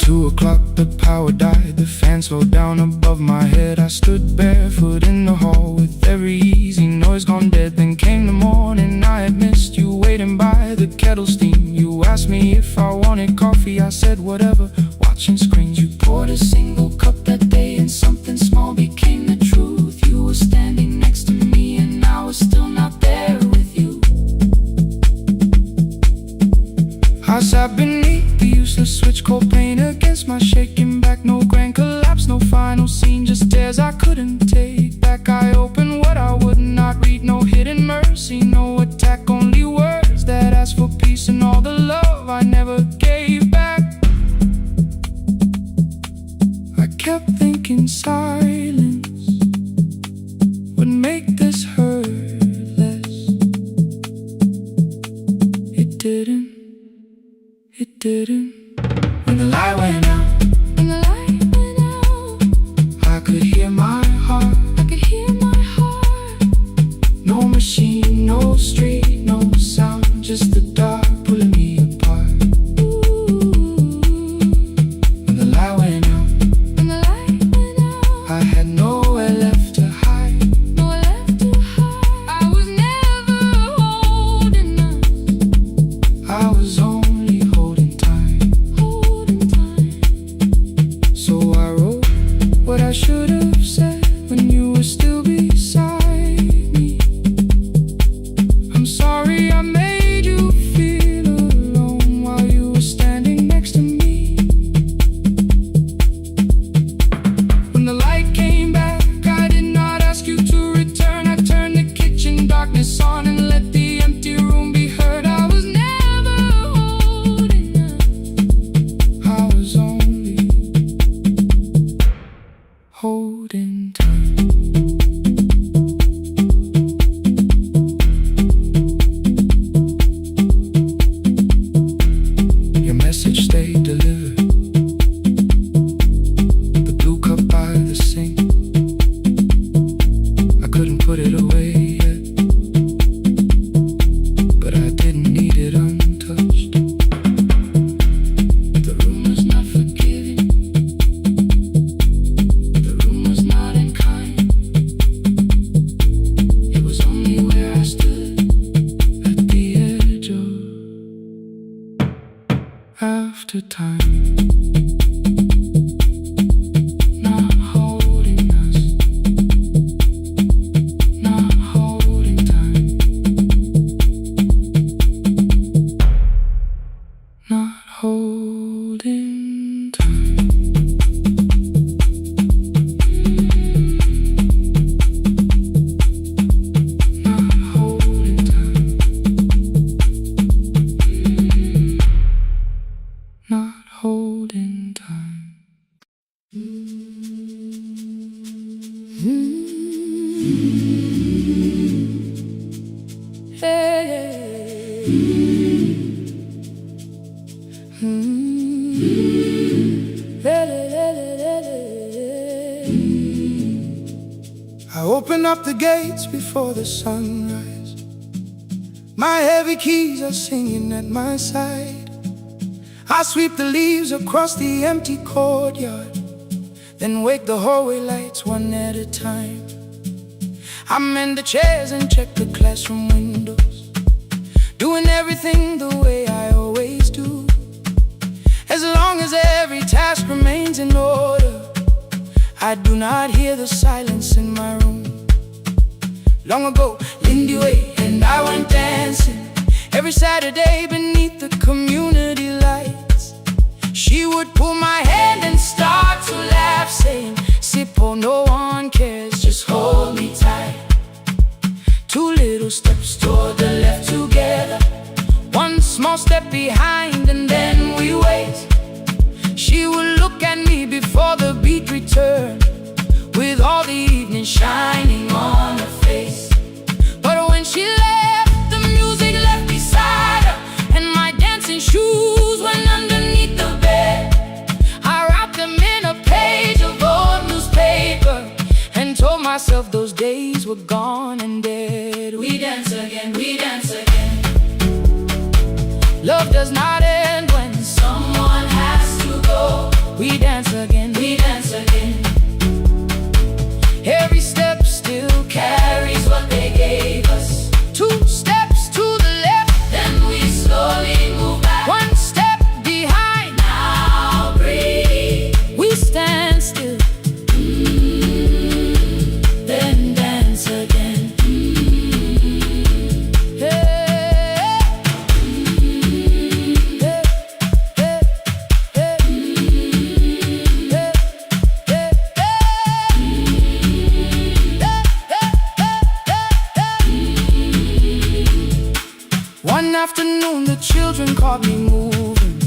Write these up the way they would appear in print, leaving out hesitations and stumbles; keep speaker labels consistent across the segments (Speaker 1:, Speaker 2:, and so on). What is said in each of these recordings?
Speaker 1: 2 o'clock, the power died. The fan slowed down above my head. I stood barefoot in the hall with every easy noise gone dead. Then came the morning, I had missed you waiting by the kettle steam. You asked me if I wanted coffee, I said whatever, watching screens. You poured a single cup that day and something small became the truth. You were standing next to me and I was still not there with you. I sat beneath the useless switch, cold pain against my shaking back. No grand collapse, no final scene, just tears I couldn't take back. I opened what I would not read, no hidden mercy, no attack, only words that asked for peace and all the love I never gave back. I kept thinking silence would make this hurt less. It didn't. It didn't. When the light went out, when the light went out, I could hear my heart, I could hear my heart. No machine, no street, no sound, just the dark pulling me apart. When the light went out, when the light went out, I had nowhere left to hide, nowhere left to hide. I was never holding us, I was only holding tight, holding tight. So I wrote what I should have said when you were still beside me. I'm sorry I made you feel alone while you were standing next to me. When the light came back, I did not ask you to return. I turned the kitchen darkness on and let the empty room be heard. I was never holding us, I was only holding tight. Your message stayed delivered, the blue cup by the sink. I couldn't put it away yet, but I didn't need it untouched. The room was not forgiving, the room was not unkind. It was only where I stood at the edge of after time. Not holding us, not holding time, not holding time. Not holding time, not holding time. I open up the gates before the sunrise. My heavy keys are singing at my side. I sweep the leaves across the empty courtyard, then wake the hallway lights one at a time. I mend the chairs and check the classroom windows, doing everything the way I always do. As long as every task remains in order, I do not hear the silence in my room. Long ago, Lindy Way and I went dancing every Saturday beneath the community lights. She would pull my hand and start to laugh, saying, "Sippo, no one cares, just hold me tight." 2 little steps toward the left together, 1 small step behind, and then we wait. She would look at me before the beat returned, with all the evening shining on her face. But when she left, the music left beside her, and my dancing shoes went underneath the bed. I wrapped them in a page of old newspaper and told myself those days were gone and dead. We dance again, we dance again. Love does not end when someone has to go. we dance again, we dance again. Every step still carries what they gave us. 2 steps to the left, then we slowly move back. 1 step behind, now breathe. We stand still, then dance again. One afternoon the children caught me moving.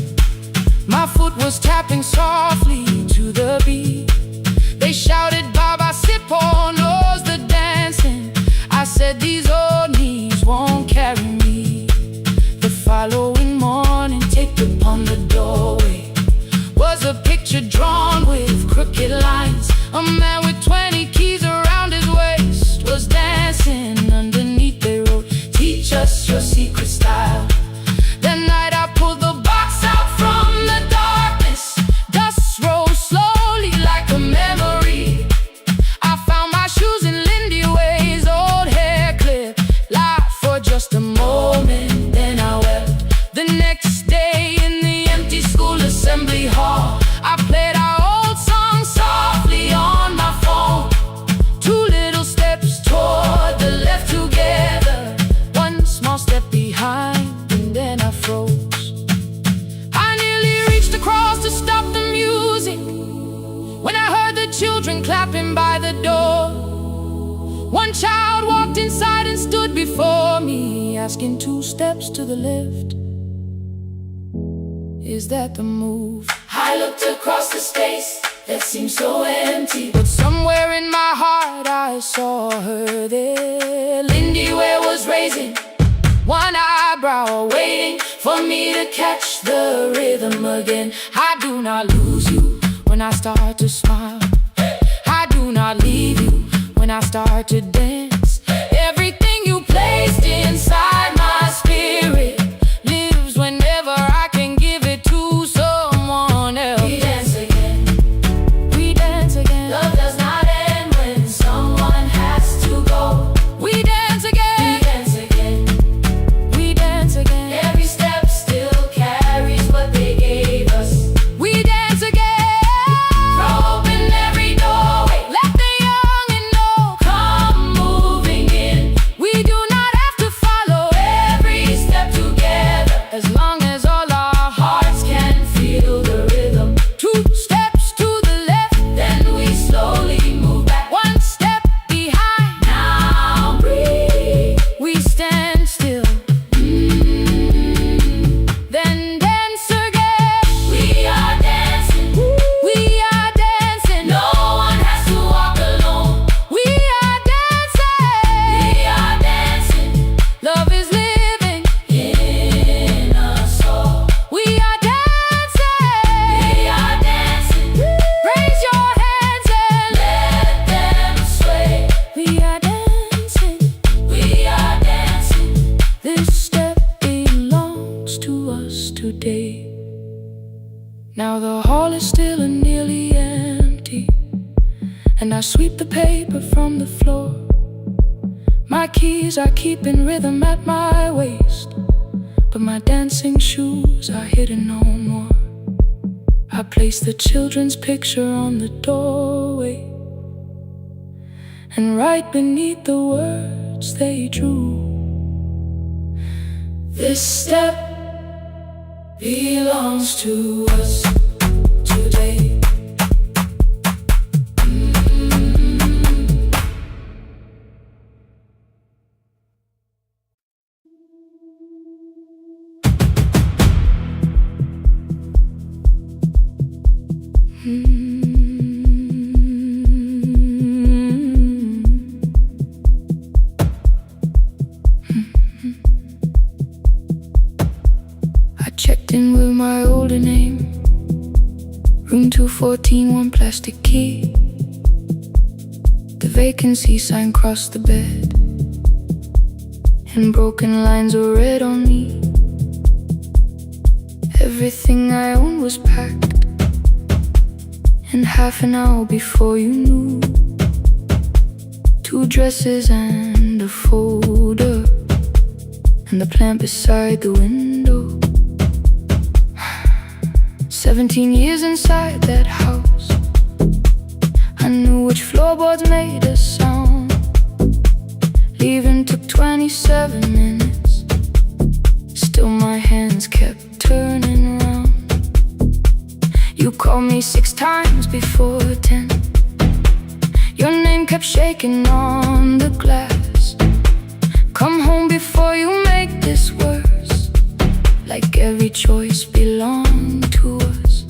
Speaker 1: My foot was tapping softly to the beat. They shouted, Baba Sipo knows the dancing. I said, these old knees won't carry me. The following morning, taped upon the doorway was a picture drawn with crooked lines. A man with 20 keys around his waist was dancing. Underneath they wrote, teach us your secret style. That night I pulled the box out from the darkness. Dust rose slowly like a memory. I found my shoes in Lindy Way's old hair clip. Laughed for just a moment, then I wept. The next day in the empty school assembly hall, I played our old song softly on my phone. 2 little steps toward the left together, 1 small step behind, and then I froze. I nearly reached across to stop the music when I heard the children clapping by the door. 1 child walked inside and stood before me, asking 2 steps to the left, is that the move? I looked across the space that seemed so empty, but somewhere in my heart I saw her there. Lindy Ware was raising 1 eyebrow, waiting for me to catch the rhythm again. I do not lose you when I start to smile. I do not leave you when I start to dance. Everything you placed inside my spirit lives whenever I can give it to someone else. We dance again, we dance again. Love does not end when someone has to go. We dance again, we dance again, we dance again. Every step still carries what they gave us. We dance again, throw open every doorway, let the young and old come moving in. We do not have to follow every step together, as long as all our hearts can feel the rhythm. 2 steps to the left, then we slowly move back. 1 step behind, now breathe. We stand still, then dance again. We are dancing, we are dancing. No one has to walk alone. We are dancing, we are dancing. Love is living in us all. We are dancing, we are dancing. Raise your hands and let them sway. We are dancing, we are dancing. This step belongs to us today. Now the hall is still and nearly empty, and I sweep the paper from the floor. My keys are keeping rhythm at my waist, but my dancing shoes are hidden no more. I place the children's picture on the doorway, and right beneath the words they drew, this step belongs to us today. I checked in with my older name, room 214, 1 plastic key. The vacancy sign crossed the bed, and broken lines were read on me. Everything I owned was packed, And half an hour before you knew, 2 dresses and a folder, and the plant beside the window. 17 years inside that house, I knew which floorboards made a sound. Leaving took 27 minutes, still my hands kept turning round. You called me 6 times before 10. Your name kept shaking on the glass. Come home before you make this worse, like every choice belonged to us.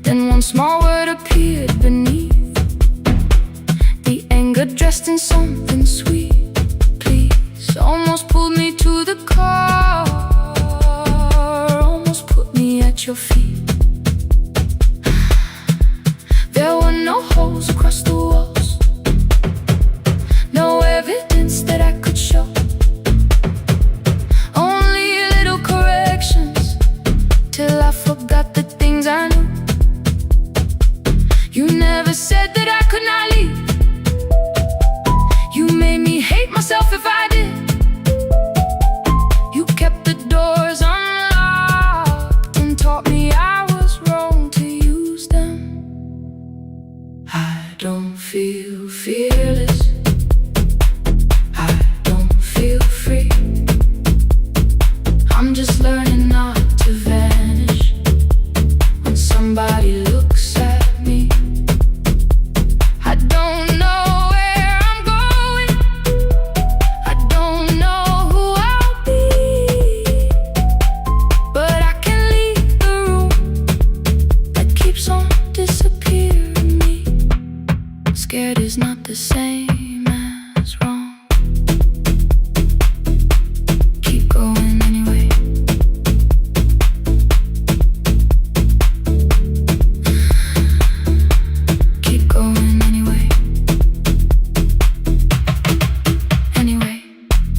Speaker 1: Then one small word appeared beneath, the anger dressed in something sweet. Please, almost pulled me to the car, almost put me at your feet. There were no holes across the walls, no evidence that I could show, only little corrections till I forgot the things I knew. You never said that I could not leave. You made me hate myself if I did. You kept the doors unlocked and taught me I was wrong to use them. I don't feel fearless, I don't feel free. I'm just learning not to vanish when somebody looks at me. I don't know where I'm going, I don't know who I'll be, but I can leave the room that keeps on disappearing me. Scared is not the same as wrong. Keep going anyway. Keep going anyway. Anyway,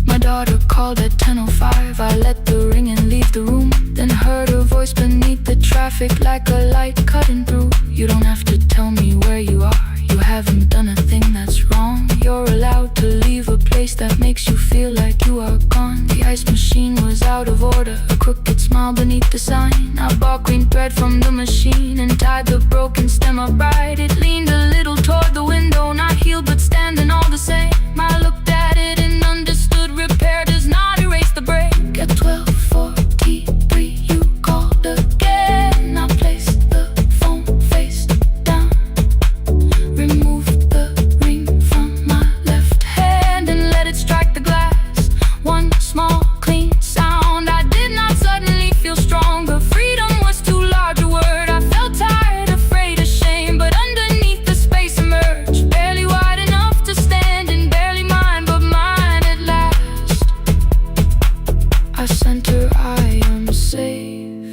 Speaker 1: my daughter called at 10:05. I let the ring and leave the room, then heard her voice beneath the traffic like a light cutting through. You don't have to tell me where you are, you haven't done a thing that's wrong. You're allowed to leave a place that makes you feel like you are gone. The ice machine was out of order, a crooked smile beneath the sign. I bought green thread from the machine and tied the broken stem upright. It leaned a little toward the window, not healed but standing all the same. I looked at it and understood repair does not erase the break. At 12:43 you called again. I placed the phone face down, removed the ring from my left hand and let it strike the glass. One small clean sound. I did not suddenly feel stronger. Freedom was too large a word. I felt tired, afraid, ashamed, but underneath the space emerged, barely wide enough to stand and barely mine, but mine at last. I sent her, I am safe,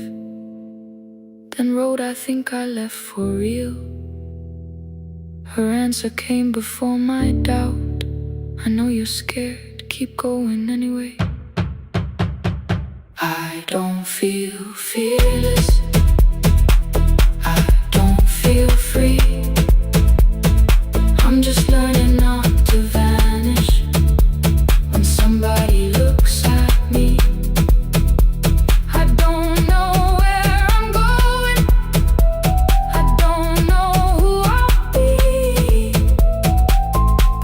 Speaker 1: then wrote, I think I left for real. Her answer came before my doubt. I know you're scared, keep going anyway. I don't feel fearless, I don't feel free. I'm just learning not to vanish when somebody looks at me. I don't know where I'm going, I don't know who I'll be,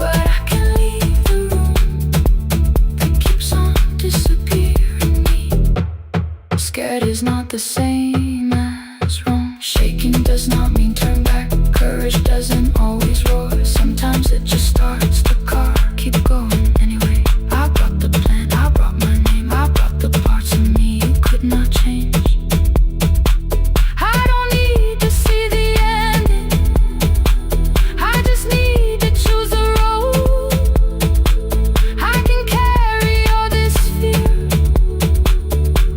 Speaker 1: but I can leave the room that keeps on disappearing me. Scared is not the same as wrong. Shaking does not mean turn back. Courage doesn't always roar. Sometimes it just starts the car. Keep going anyway. I brought the plan, I brought my name, I brought the parts of me you could not change. I don't need to see the ending, I just need to choose a road. I can carry all this fear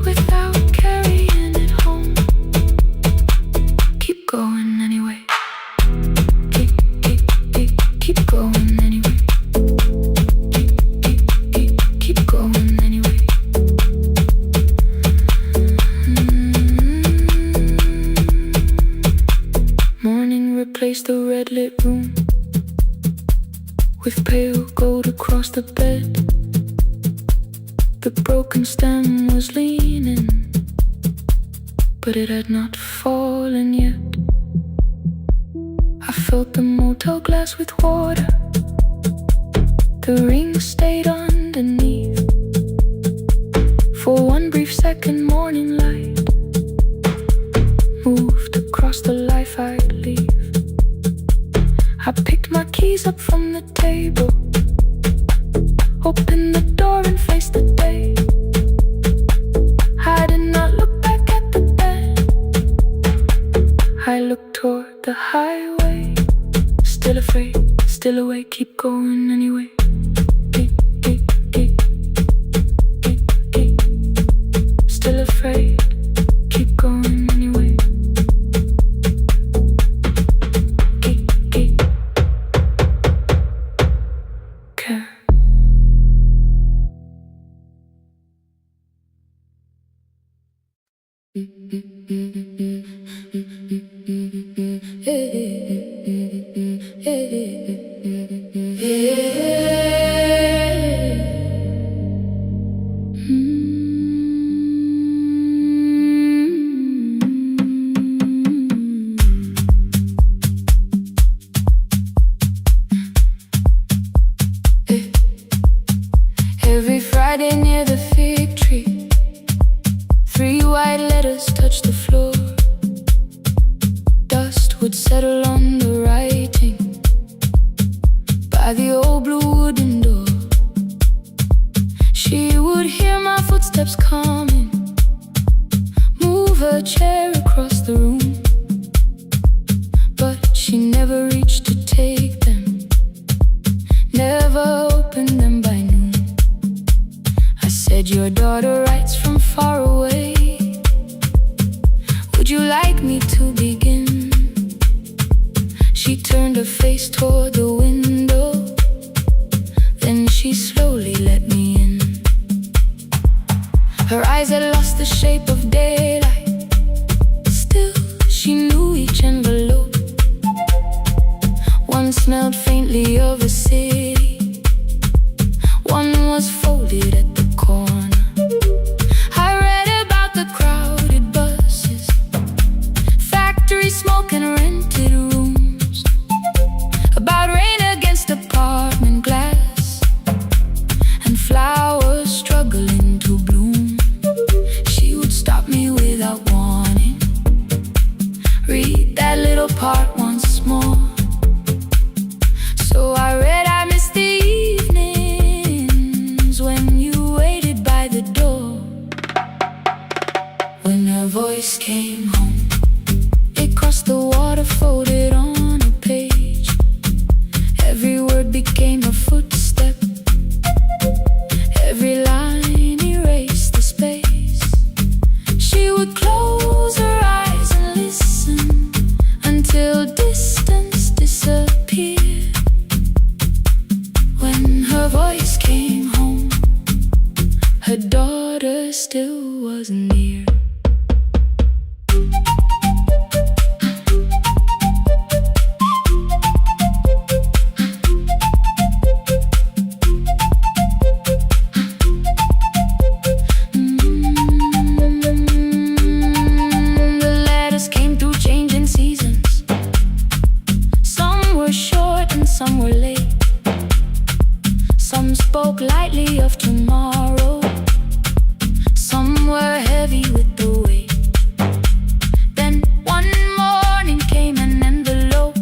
Speaker 1: without carrying it home. Keep going anyway. Keep faced the red lit room with pale gold across the bed. The broken stem was leaning, but it had not fallen yet. I filled the motel glass with water. The ring stayed underneath. For one brief second, morning light moved across the life I'd leave. I picked my keys up from the table, opened the door and faced the day. I did not look back at the bed. I looked toward the highway, still afraid, still awake, keep going anyway. Still afraid, keep going anyway. Care. Every Friday near the fig tree, 3 white letters touched the floor. Dust would settle on the writing by the old blue wooden door. She would hear my footsteps coming, move her chair across the room, but she never reached to take them, never opened them by noon. I said, your daughter writes from far away. Would you like me to begin? She turned her face toward the window, then she slowly let me in. Her eyes had lost the shape of daylight. Still, she knew each envelope. One smelled faintly of a city, one was folded at the corner. I read about the crowded buses, factory smoke and rented rooms, about rain against apartment glass and flowers struggling to bloom. She would stop me without warning, read that little part once more. So I read, I missed the evenings when you waited by the door. When her voice came home, it crossed the water, folded on a page. Every word became a footstep, every line erased the space. She would close her eyes and listen until distance disappeared. When her voice came home, her daughter still wasn't near. The letters came through changing seasons. Some were short and some were late. Some spoke lightly of tomorrow, some were heavy with the weight. Then one morning came an envelope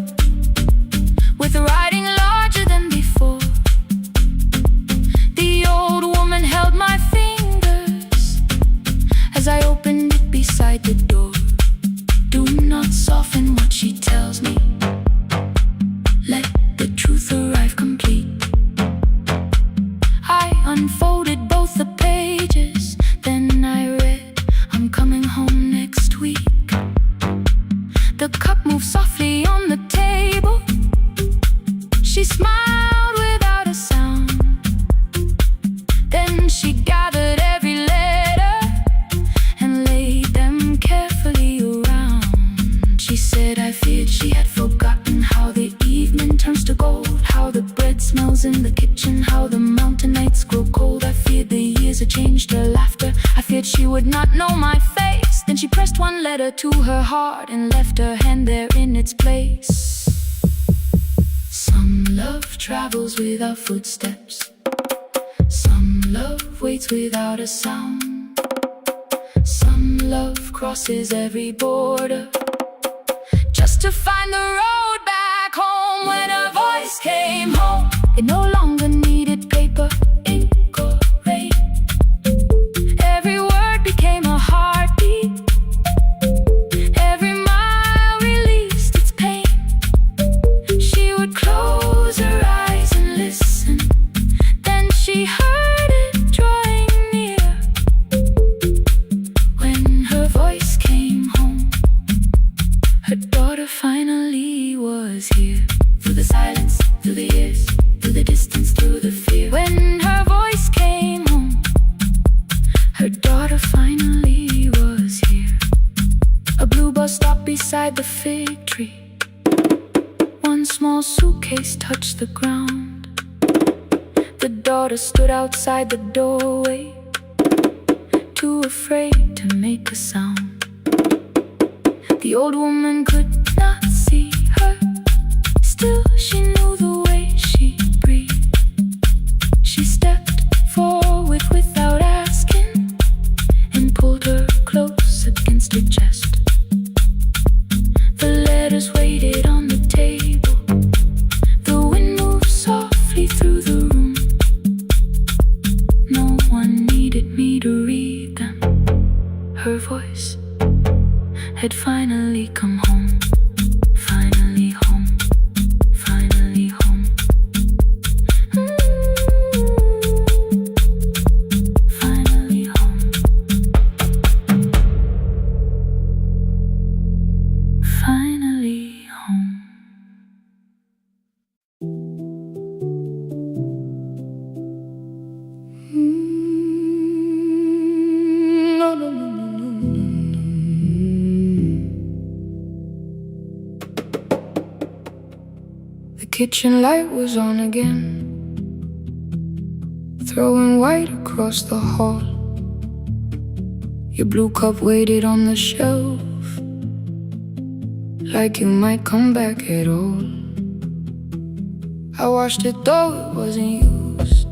Speaker 1: with writing larger than before. The old woman held my fingers as I opened it beside the door. Do not soften what she tells me, let the truth arrive complete. I unfolded both the pages, then I read, I'm coming home next week. The cup moved softly on the table. She smiled without a sound. Then she gathered every letter and laid them carefully around. She said, I feared she had forgotten letter to her heart and left her hand there in its place. Some love travels without footsteps. Some love waits without a sound. Some love crosses every border just to find the road back home. When her voice came home, it no longer needed paper, ink or rain. Every word became a heartbeat. Every mile released its pain. She would close her eyes and listen. Then she heard it drawing near. When her voice came home, her daughter finally was here. Through the silence, through the years, through the distance, through the fear. When her voice came home, her daughter finally was here. A blue bus stopped beside the fig tree. One small suitcase touched the ground. The daughter stood outside the doorway, too afraid to make a sound. The old woman could not see her. Still, she knew the way she breathed. She stepped forward without asking and pulled her close against her chest. The letters waited on the table. The wind moved softly through the room. No one needed me to read them. Her voice had finally come home. Finally home. Finally home. Finally home. Finally home. No, no, no, no, no, no. The kitchen light was on again, throwing white across the hall. Your blue cup waited on the shelf, like you might come back at all. I washed it though it wasn't used,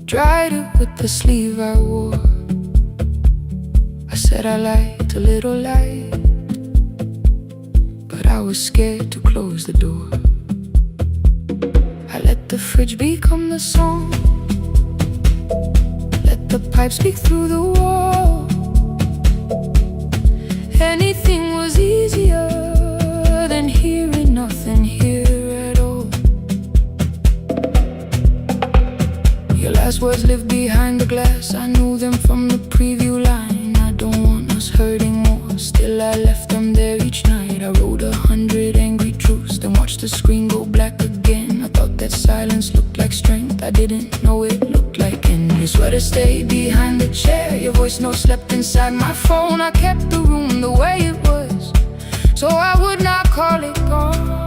Speaker 1: dried it with the sleeve I wore. I said I liked a little light, but I was scared to close the door. I let the fridge become the song, let the pipe speak through the wall. Anything was easier than hearing nothing here at all. Your last words lived behind the glass. I knew them from the preview line. I don't want us hurting more, still I left them there each night. I wrote 100 angry truths, then watched the screen go black again. I thought that silence looked like strength, I didn't know it looked like end. Your sweater stayed behind the chair, your voice note slept inside my phone. I kept the room the way it was, so I would not call it gone.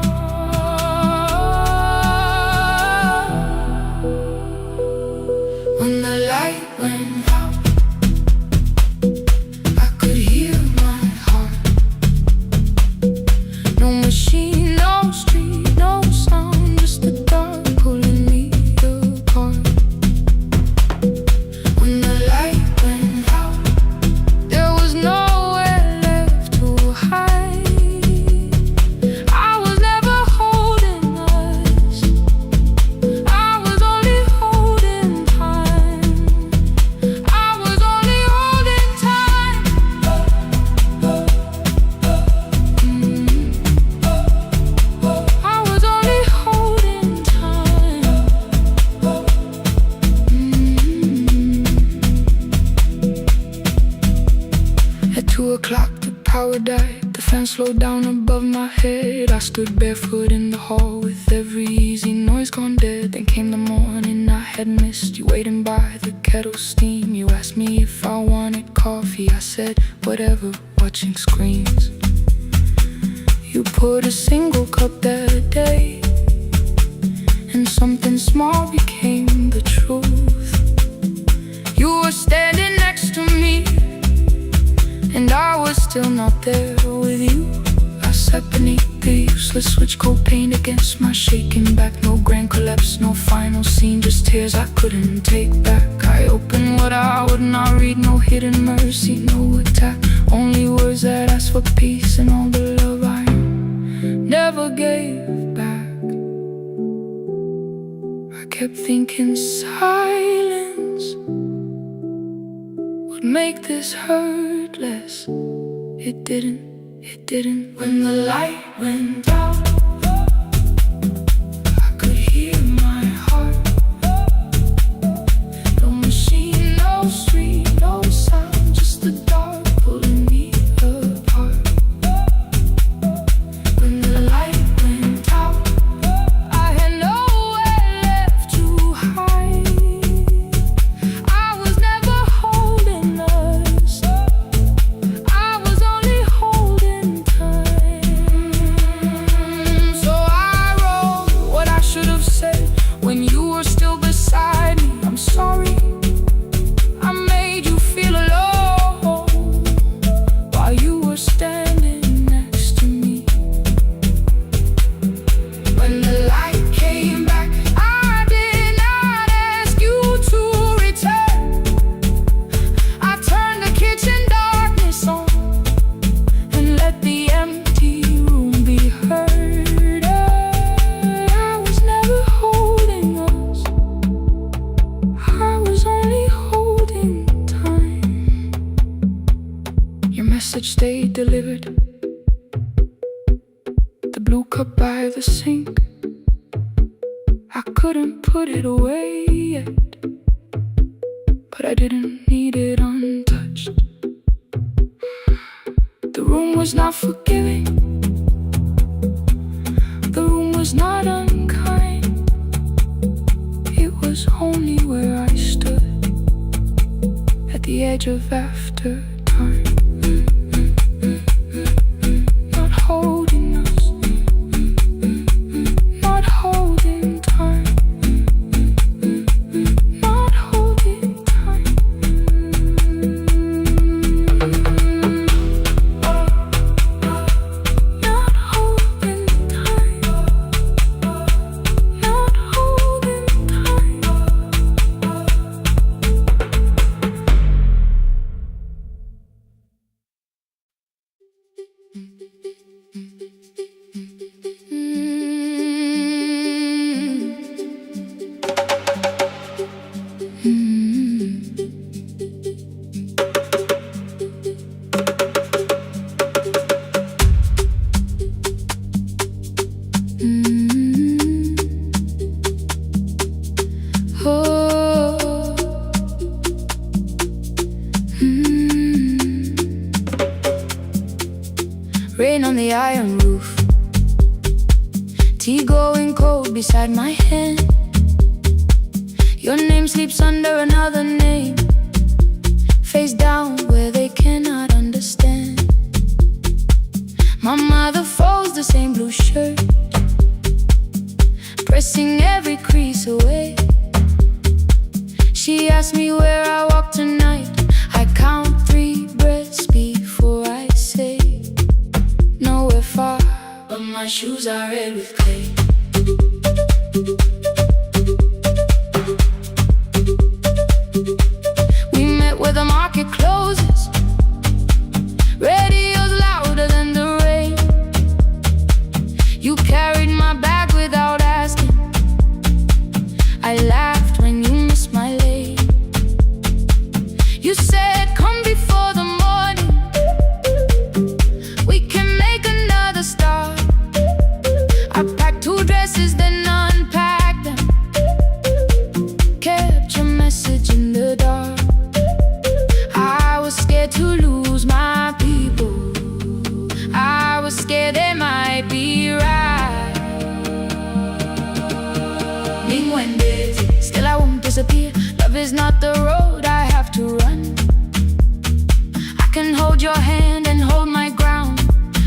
Speaker 1: When the light went out, I could hear my heart. No machine, no street, no sound, just the dark pulling me apart. When the light went out, there was nowhere left to hide. I was never holding us, I was only holding time. I was only holding time. I was only holding time. At 2 o'clock the power died, the fan slowed down above my head. I stood barefoot in the hall with every easy noise gone dead. Then came the morning I had missed, you waiting by the kettle steam. You asked me if I wanted coffee, I said whatever, watching screens. You poured a single cup that day, and something small became the truth. You were standing next to me, and I was still not there with you. I sat beneath the useless switch coat paint against my shaking back. No grand collapse, no final scene, just tears I couldn't take back. I opened what I would not read, no hidden mercy, no attack. Only words that asked for peace and all the love I never gave back. I kept thinking silence would make this hurt less. It didn't. When the light went out, I could hear my heart. No machine, no street, no sound, just the dark pulling me apart. When the light went out, I had nowhere left to hide. I was never holding us, I was only holding time. So I wrote what I should have said when you were still beside me. I'm sorry I made you feel alone while you were standing next to me. When the light came back, I did not ask you to return. I turned the kitchen darkness on and let the empty room be heard. I was never holding us, I was only holding time. Your message stayed delivered, the blue cup by the sink. I couldn't put it away yet, but I didn't need it untouched. The room was not forgiving, the room was not unkind. It was only where I stood at the edge of after time. Not holding us, not holding time, not holding time. Not holding time, not holding Rain on the iron roof, tea going cold beside my hand. Your name sleeps under another name, face down where they cannot understand. My mother folds the same blue shirt, pressing every crease away. She asked me where I walk tonight. I count 3 breaths before I say nowhere far, but my shoes are red with clay. We met where the market closes, radio's louder than the rain. You carried my bag without asking, I laughed when you missed my lane. You said come before the morning, we can make another start. I packed 2 dresses then unpacked them, kept your message in the dark. I was scared to lose my people, I was scared they might be right. Still I won't disappear, love is not the road I have to run. I can hold your hand and hold my ground,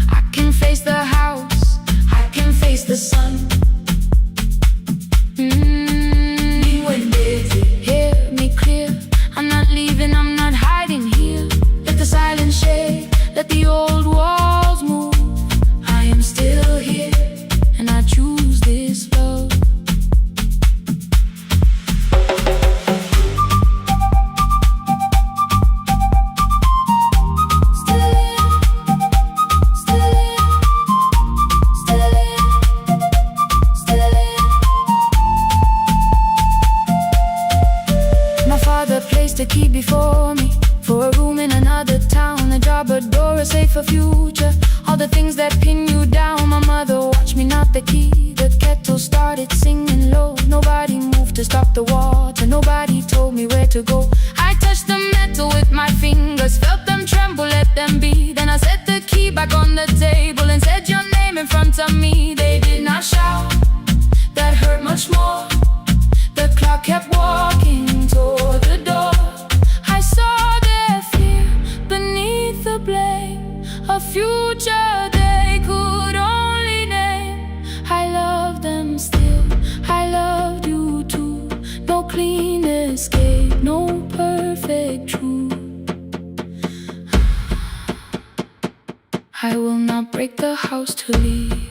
Speaker 1: I can face the house, I can face the sun. Hear me clear, I'm not leaving, I'm not hiding here. Let the silence shake that pin you down. My mother watched me knock the key. The kettle started singing low. Nobody moved to stop the water. Nobody told me where to go. I touched the metal with my fingers, felt them tremble, let them be. Then I set the key back on the table and said your name in front of me. They did not shout, that hurt much more. The clock kept walking toward the door. I saw their fear beneath the blame, a future they could only name. I love them still, I loved you too. No clean escape, no perfect truth. I will not break the house to leave,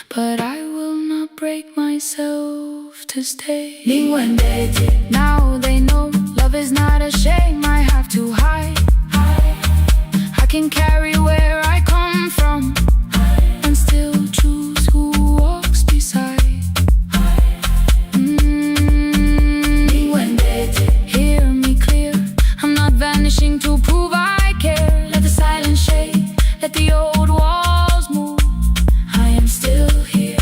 Speaker 1: but I will not break myself to stay. Now they know love is not a shame I have to hide. I can carry where I come from and still choose who walks beside. Hear me clear, I'm not vanishing to prove I care. Let the silence shake, let the old walls move. I am still here,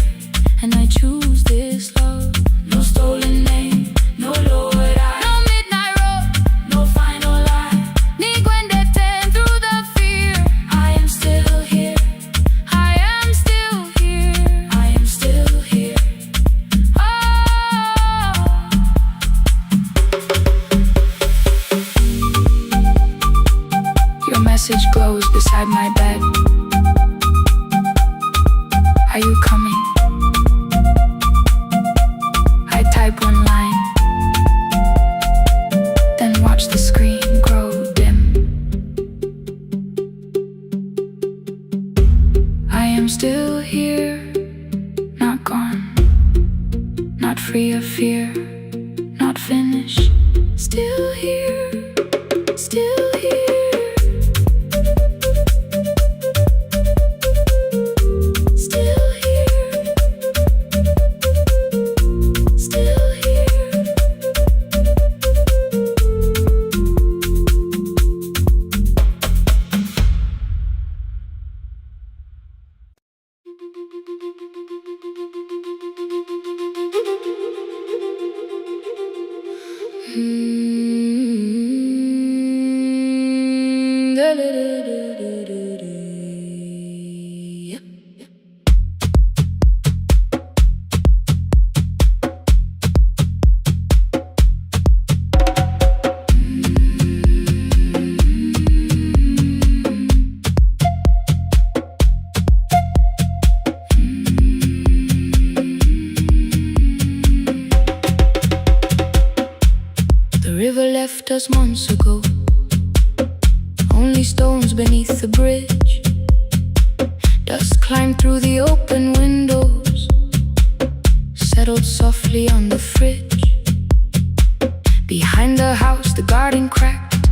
Speaker 1: and I choose this love. No stolen name, no lowered eye, no midnight road, no final lie. Through the fear, I am still here, I am still here, I am still here. Your message glows beside my bed. Are you coming? I type one line, then watch the screen grow dim. I am still here, not gone, not free of fear, not finished. Still here, still here. Left us months ago, only stones beneath the bridge. Dust climbed through the open windows, settled softly on the fridge. Behind the house, the garden cracked,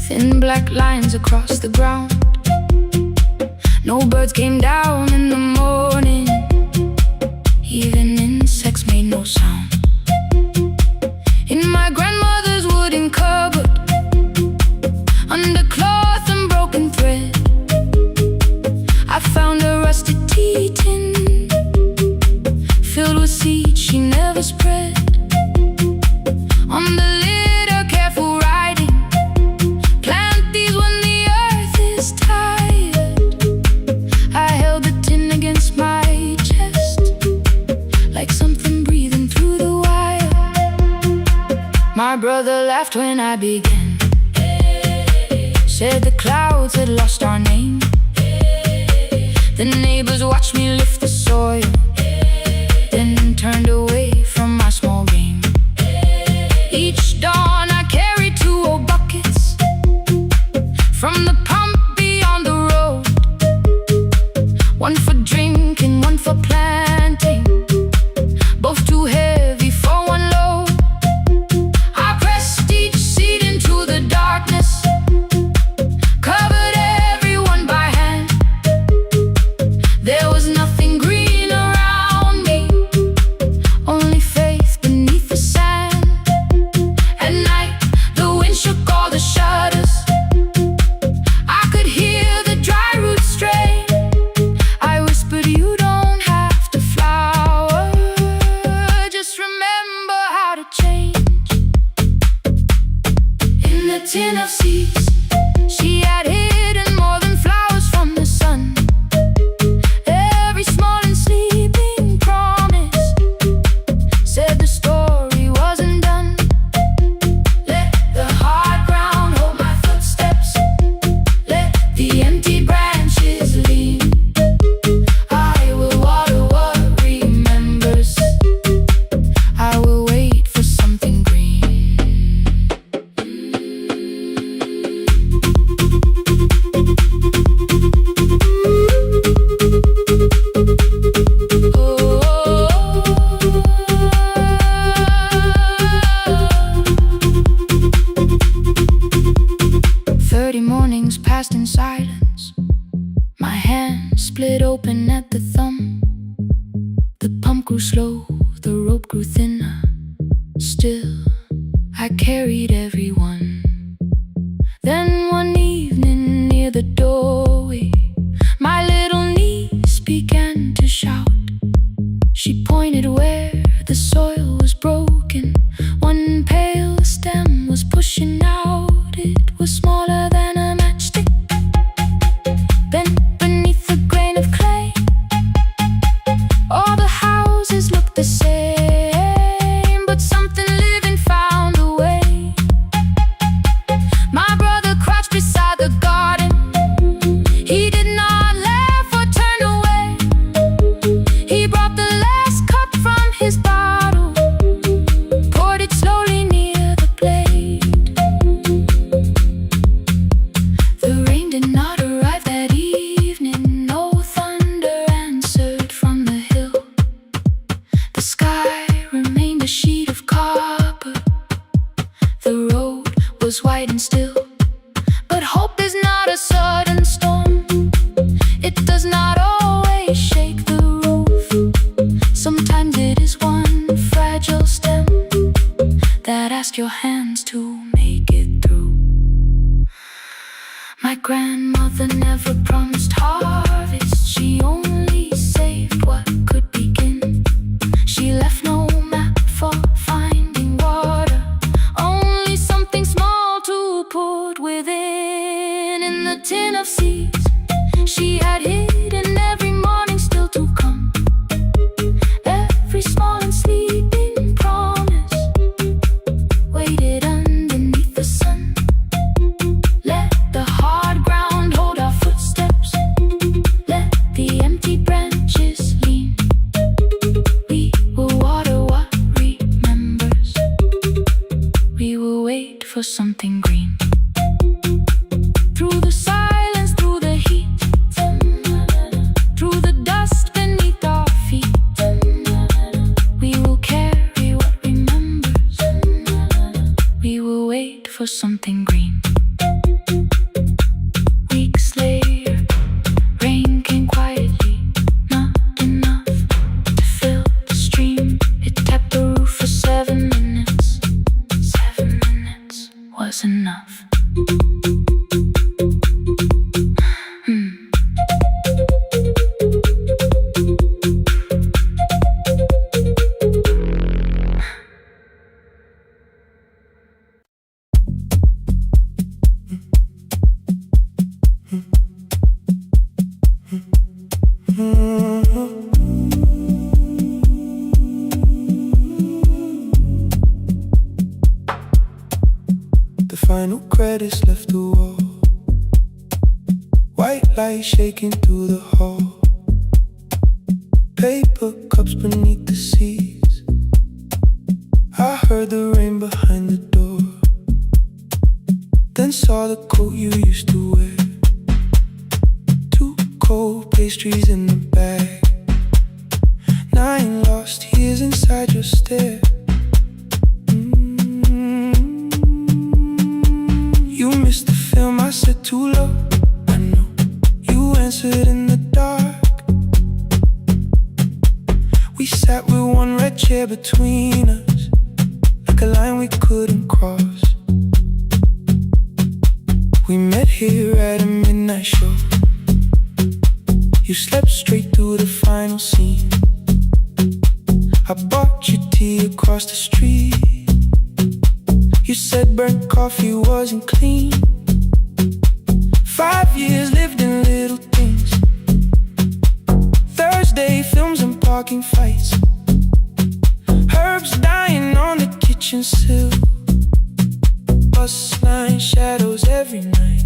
Speaker 1: thin black lines across the ground. No birds came down in the morning, even insects made no sound. In my grandmother's wooden cupboard, under cloth and broken thread, I found a rusted tea tin filled with seeds she never spread. On the lid a careful writing, plant these when the earth is tired. I held the tin against my chest, like something breathing through the wire. My brother laughed when I began, said the clouds had lost our name. The neighbors watched me lift the soil, then turned away from my small game. Each dawn I carried 2 old buckets from the pump beyond the road, one for drinking, one for planting, both too heavy for one load. I pressed each seed into the darkness, covered everyone by hand. There was nothing green around. hand split open at the thumb. The pump grew slow, the rope grew thinner. Still, I carried everyone. Then one evening near the doorway, my little niece began to shout. She pointed where the soil was broken. One pale stem was pushing out. It was smaller than a matchstick, bent beneath a grain of clay. All the houses looked the same, but something living found a way. My brother crouched beside the garden. He did not laugh or turn away. He brought the last cup from his bottle, poured it slowly near the blade. The rain did not arrive that evening. No thunder answered from the hill. The sky remained a sheet of copper. The road was white and still. But hope is not a sudden storm. It does not always shake the roof. Sometimes it is one fragile stem that asks your hands to make it through. My grandmother never promised harvest. She only saved what could begin. She left no map for finding water, only something small to put within. In the tin of seeds she had hidden every morning still to come. Every small and sleeping promise waited underneath the sun. Let the hard ground hold our footsteps. Let the empty branches lean. We will water what remembers. We will wait for something green. Through the silence, through the heat, through the dust beneath our feet, we will carry what remembers. We will wait for something green. Weeks later, rain came quietly, not enough to fill the stream. It tapped the roof for 7 minutes. 7 minutes was enough.
Speaker 2: The final credits left the wall. White light shaking through the hall. Paper cups beneath the seats. I heard the rain behind the door. Then saw the coat you used to wear. 2 cold pastries in the bag. 9 lost years inside your stare. You missed the film, I said too low. I know you answered in the dark. We sat with one red chair between us, like a line we couldn't cross. We met here at a midnight show. You slept straight through the final scene. I bought you tea across the street. You said burnt coffee wasn't clean. 5 years lived in little things. Thursday films and parking fights. Herbs dying on the kitchen sill. Bus line shadows every night.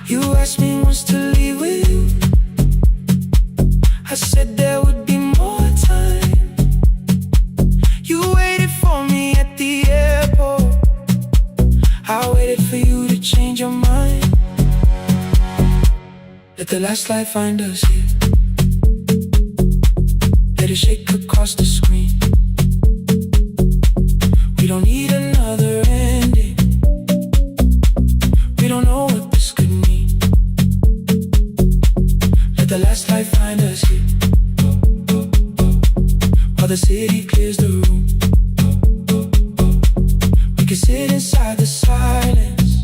Speaker 2: You asked me once to leave with you. I said there would be more time. You waited for me at the airport. I waited for you to change your mind. Let the last light find us here. Let it shake across the screen. We don't need another ending. We don't know what this could mean. Let the last light find us here, while the city clears the room. We can sit inside the silence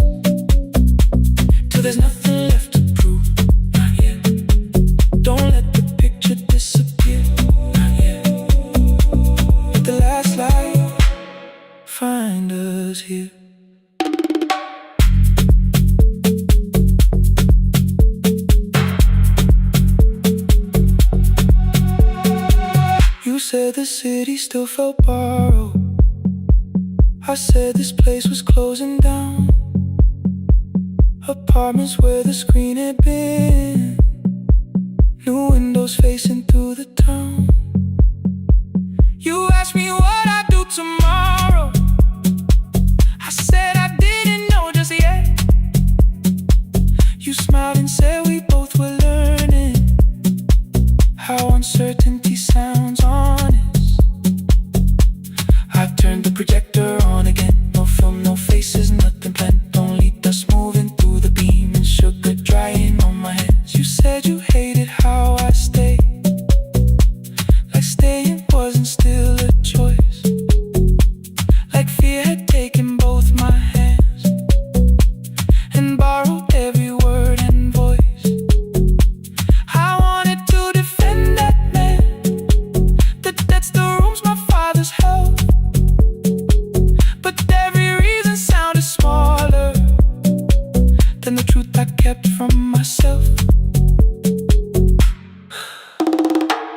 Speaker 2: till there's nothing left to prove. Not yet. Don't let the picture disappear. Not yet. Let the last light find us here. You said the city still felt borrowed. I said this place was closing down. Apartments where the screen had been, new windows facing through the town. You asked me what I'd do tomorrow. I said I didn't know just yet. You smiled and said we both were learning how uncertainty sounds honest. I've turned the projector on again. No film, no faces, nothing planned. Only dust moving through the beam and sugar drying on my hands. You said you hated how I stayed, like staying wasn't still a choice, like fear had taken both my hands and borrowed every word and voice. I wanted to defend that man, that's the rooms my father's held, but every reason sounded smaller than the truth I kept from myself.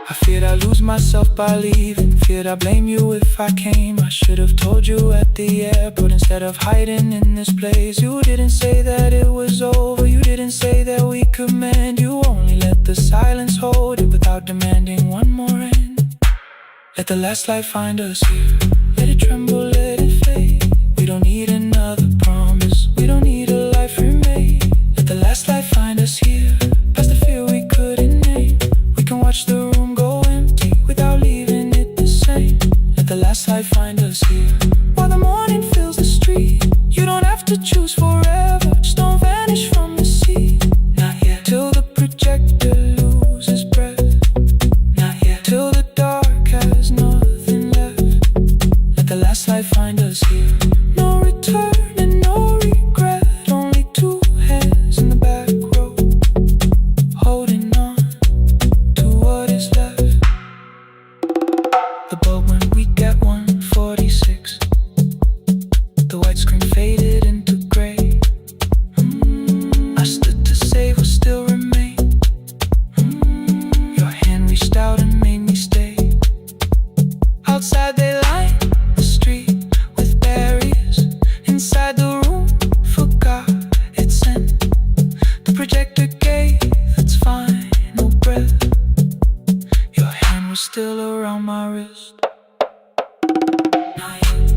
Speaker 2: I feared I'd lose myself by leaving, feared I'd blame you if I came. I should have told you at the airport instead of hiding in this place. You didn't say that it was over, you didn't say that we could mend. You only let the silence hold it without demanding one more end. Let the last light find us here. Let it tremble, let it fade. We don't need another promise, we don't need a life remade. Let the last light find us here, past the fear we couldn't name. We can watch the room go empty without leaving it the same. Let the last light find us here, while the morning fills the street. You don't have to choose forever, just don't vanish from the sea. Not yet. Till the projector loses breath. Not yet. Till the dark has nothing left. Let the last light find us here. No return and no regret, only two hands in the back row, holding on to what is left. The bulb went weak at 1:46. The white screen faded into gray. I stood to save what still remained. Your hand reached out and made me stay. Outside they lined the street with barriers. Inside the room forgot its scent. The projector gave its final breath. Your hand was still around my wrist. Not yet.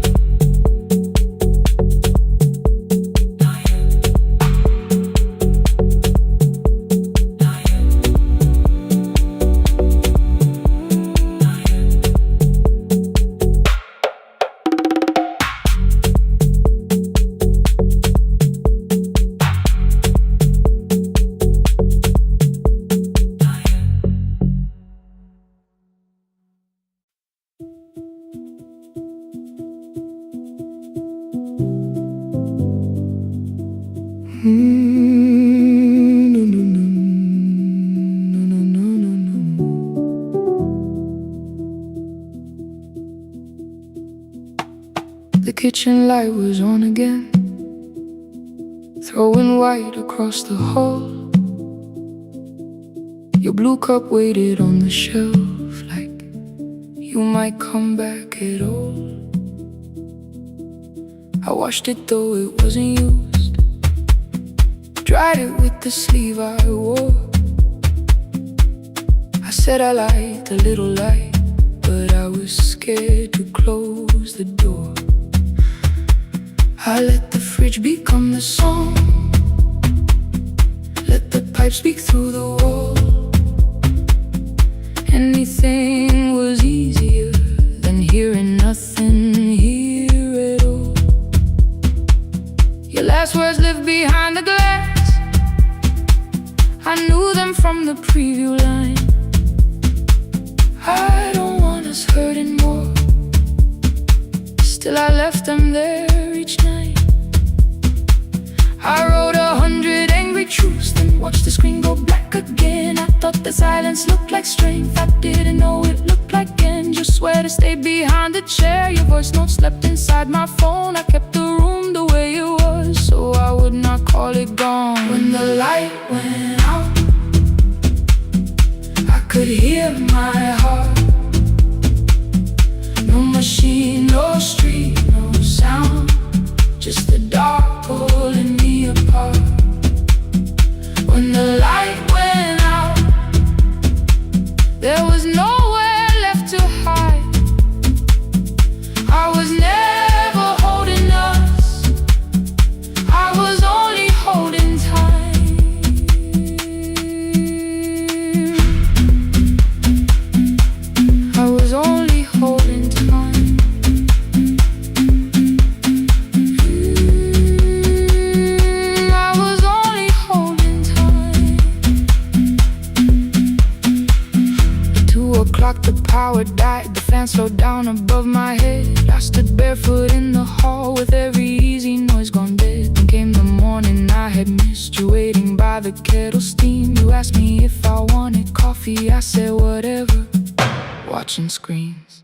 Speaker 2: Not yet. Not yet. Not yet.
Speaker 1: No, no, no, no, no, no, no. The kitchen light was on again, throwing white across the hall. Your blue cup waited on the shelf, like you might come back at all. I washed it though it wasn't used, dried it with the sleeve I wore. I said I liked a little light, but I was scared to close the door. I let the fridge become the song, let the pipe speak through the wall. Anything was easier than hearing nothing here at all. Your last words lived behind the glass, I knew them
Speaker 2: from the preview line. I don't want us hurting more. Still I left them there each night. I wrote 100 angry truths, then watched the screen go black again. I thought the silence looked like strength, I didn't know it looked like end. You swear to stay behind the chair, your voice note slept inside my phone. I kept the room the way it was, so I would not call it gone. When the light went out, I could hear my heart. No machine, no street, no sound, just the dark pulling me apart. When the light went out, there was nowhere left to hide. I was never holding us, I was only holding time. I was only holding time. I was only holding time. At 2 o'clock the power died, the fan slowed down above my head. I stood barefoot in the hall with every easy noise gone dead. Then came the morning I had missed, you waiting by the kettle steam. You asked me if I wanted coffee, I said whatever, watching screens.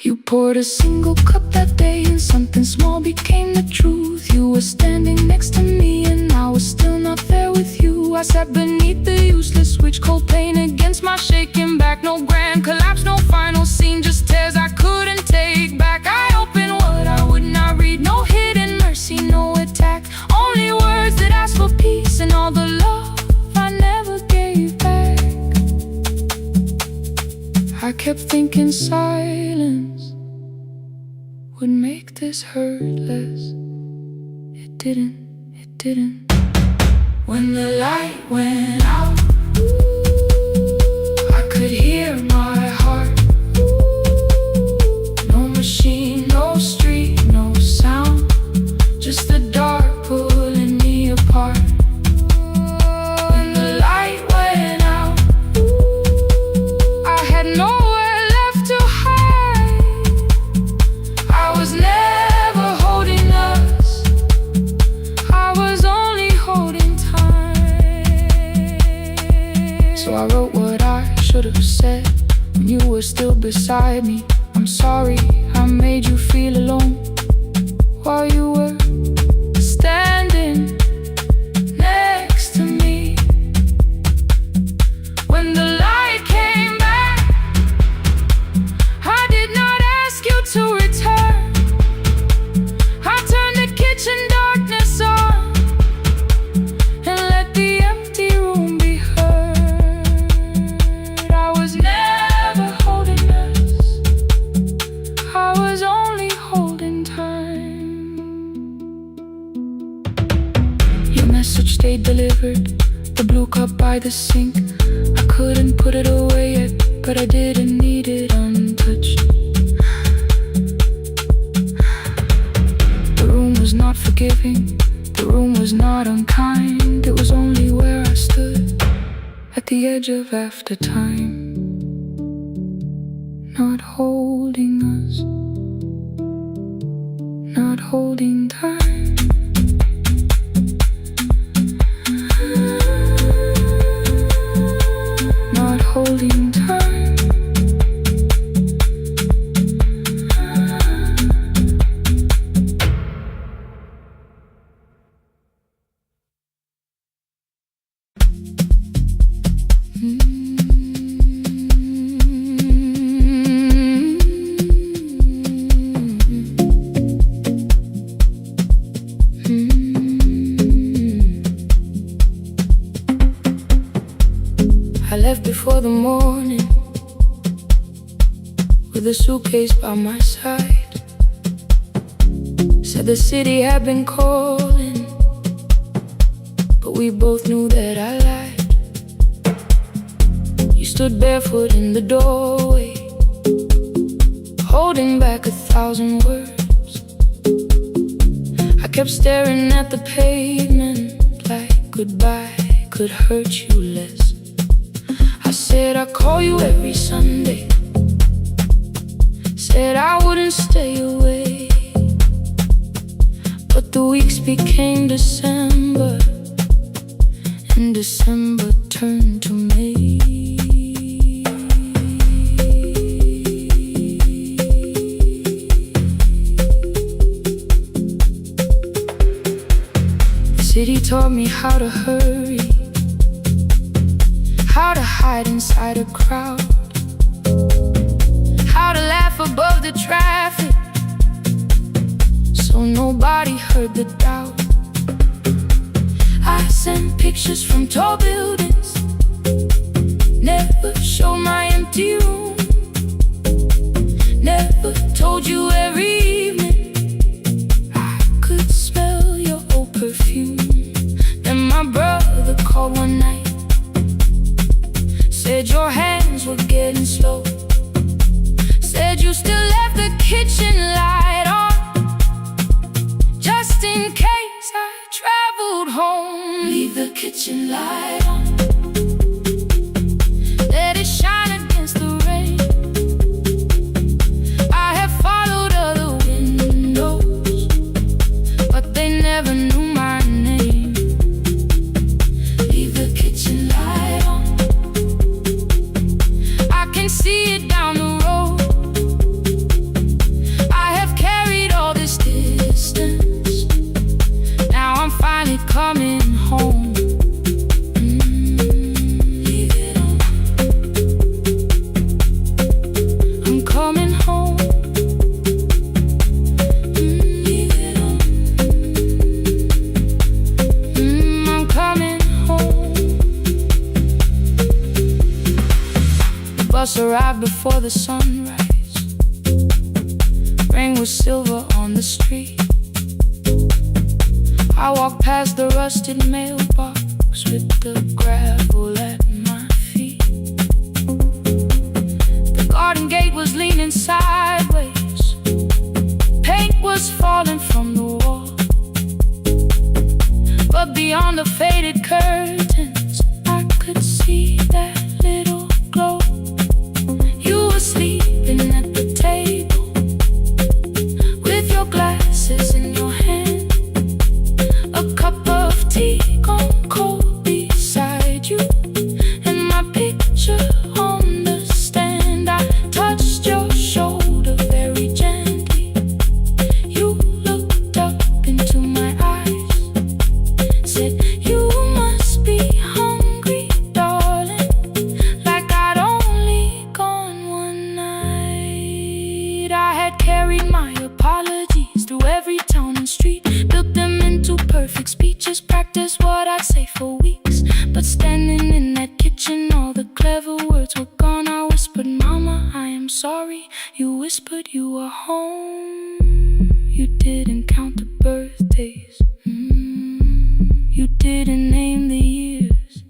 Speaker 2: You poured a single cup that day and something small became the truth. You were standing next to me and I was still not there with you. I sat beneath the useless switch, cold pain against my shaking back. No grand collapse, no final scene, just tears I couldn't take back. I opened what I would not read, no hidden mercy, no attack. Only words that ask for peace and all the love I never gave back. I kept thinking silence would make this hurt less. It didn't, it didn't. When the light went out, I could hear my heart. No machine, no street, no sound, just the dark pulling me apart. When the light went out, I had nowhere left to hide. I was never holding us, I was only holding time. So I wrote what I should have said when you were still beside me. I'm sorry I made you feel alone while you were standing next to me. When the light came back, I did not ask you to return. I turned the kitchen darkness on and let the empty room be heard. I was never holding us, I was only holding time. Your message stayed delivered, the blue cup by the sink. I couldn't put it away yet, but I didn't need it untouched. The room was not forgiving, the room was not unkind. It was only where I stood at the edge of after time, not holding us, not holding time. Not holding time. I left before the morning with a suitcase by my side. Said the city had been calling, but we both knew that I lied. You stood barefoot in the doorway, holding back 1,000 words. I kept staring at the pavement like goodbye, could hurt you less. I said I'd call you every Sunday, said I wouldn't stay away. But the weeks became December, and December turned to May. The city taught me how to hurry, how to hide inside a crowd, how to laugh above the traffic so nobody heard the doubt. I sent pictures from tall buildings, never showed my empty room, never told you every evening I could smell your old perfume. Then my brother called one night, said your hands were getting slow, said you still left the kitchen light on, just in case I traveled home. Leave the kitchen light on, let it shine against the rain. I have followed other windows, but they never knew my name. Leave the kitchen light on, I can see it down the road. I have carried all this distance, now I'm finally coming home. Leave it on, I'm coming home. Leave it on, I'm coming home. The bus arrived before the sunrise, rain was silver on the street. I walked past the rusted mailbox with the gravel at my feet. The garden gate was leaning sideways, paint was falling from the wall, but beyond the faded curtains I could see that little glow. You were sleeping at the table with your glasses in your hand, a cup of tea gone cold beside you, and my picture on the stand. I touched your shoulder very gently. You looked up into my eyes, said you must be hungry, darling, like I'd only gone one night. I had carried my apologies through every town and street, built them into perfect speeches, practiced what I'd say for weeks. But standing in that kitchen, all the clever words were gone. I whispered, Mama, I am sorry. You whispered you were home. You didn't count the birthdays, you didn't name the years.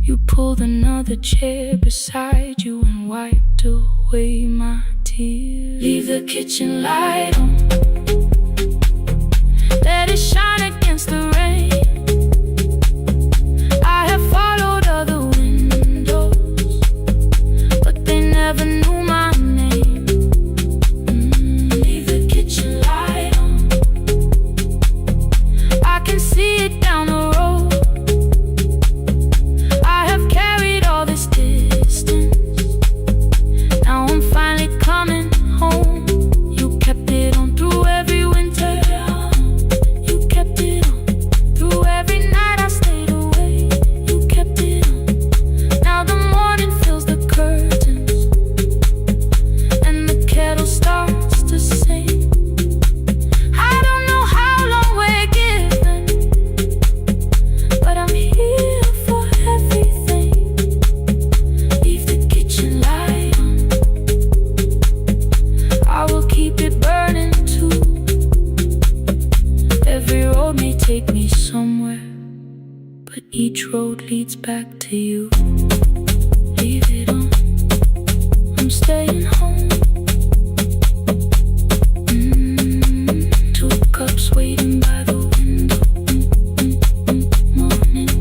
Speaker 2: You pulled another chair beside you and wiped away my tears. Leave the kitchen light on, let it shine against the rain. I have followed other windows, but they never knew my name. Leave the kitchen light on, I can see it down the road. I have carried all this distance, now I'm finally coming home. You kept it on through every winter, you kept it on through every night I stayed away. You kept it on, now the morning fills the curtains and the kettle starts to sing. I don't know how long we're given, but I'm here for everything. Leave the kitchen light on, I will keep it burning too. Every road may take me somewhere, but each road leads back to you. Leave it on, I'm staying home. Two cups waiting by the window. Morning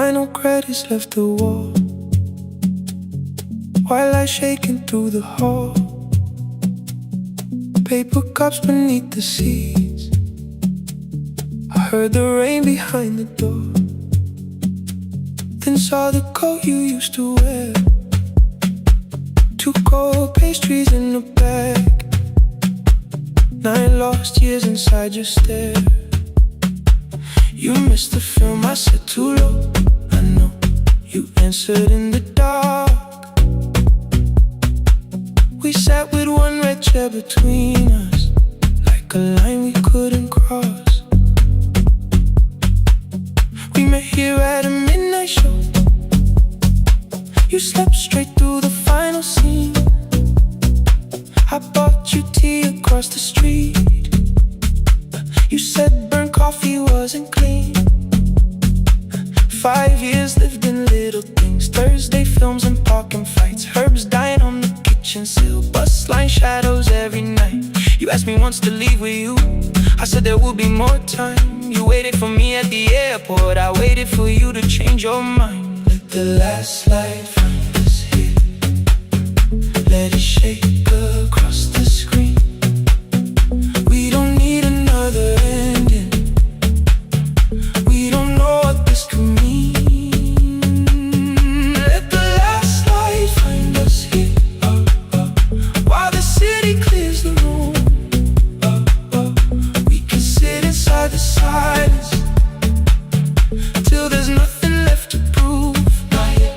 Speaker 2: Final credits left the wall, white light shaking through the hall. Paper cups beneath the seats. I heard the rain behind the door, then saw the coat you used to wear. 2 cold pastries in a bag, 9 lost years inside your stare. You missed the film, I said too low. I know you answered in the dark. We sat with one red chair between us, like a line we couldn't cross. We met here at a midnight show. You slept straight through the final scene. I bought you tea across the street. You said burnt coffee wasn't clean. 5 years lived in little things. Thursday films and parking fights. Herbs dying on the kitchen sill. Bus line shadows every night. You asked me once to leave with you. I said there will be more time. You waited for me at the airport. I waited for you to change your mind. Let the last light find us here. Let it shake across the screen. We don't need another ending. We don't know what this could mean. Let the last light find us here, while the city clears the room. We can sit inside the silence till there's nothing left to prove. Not yet.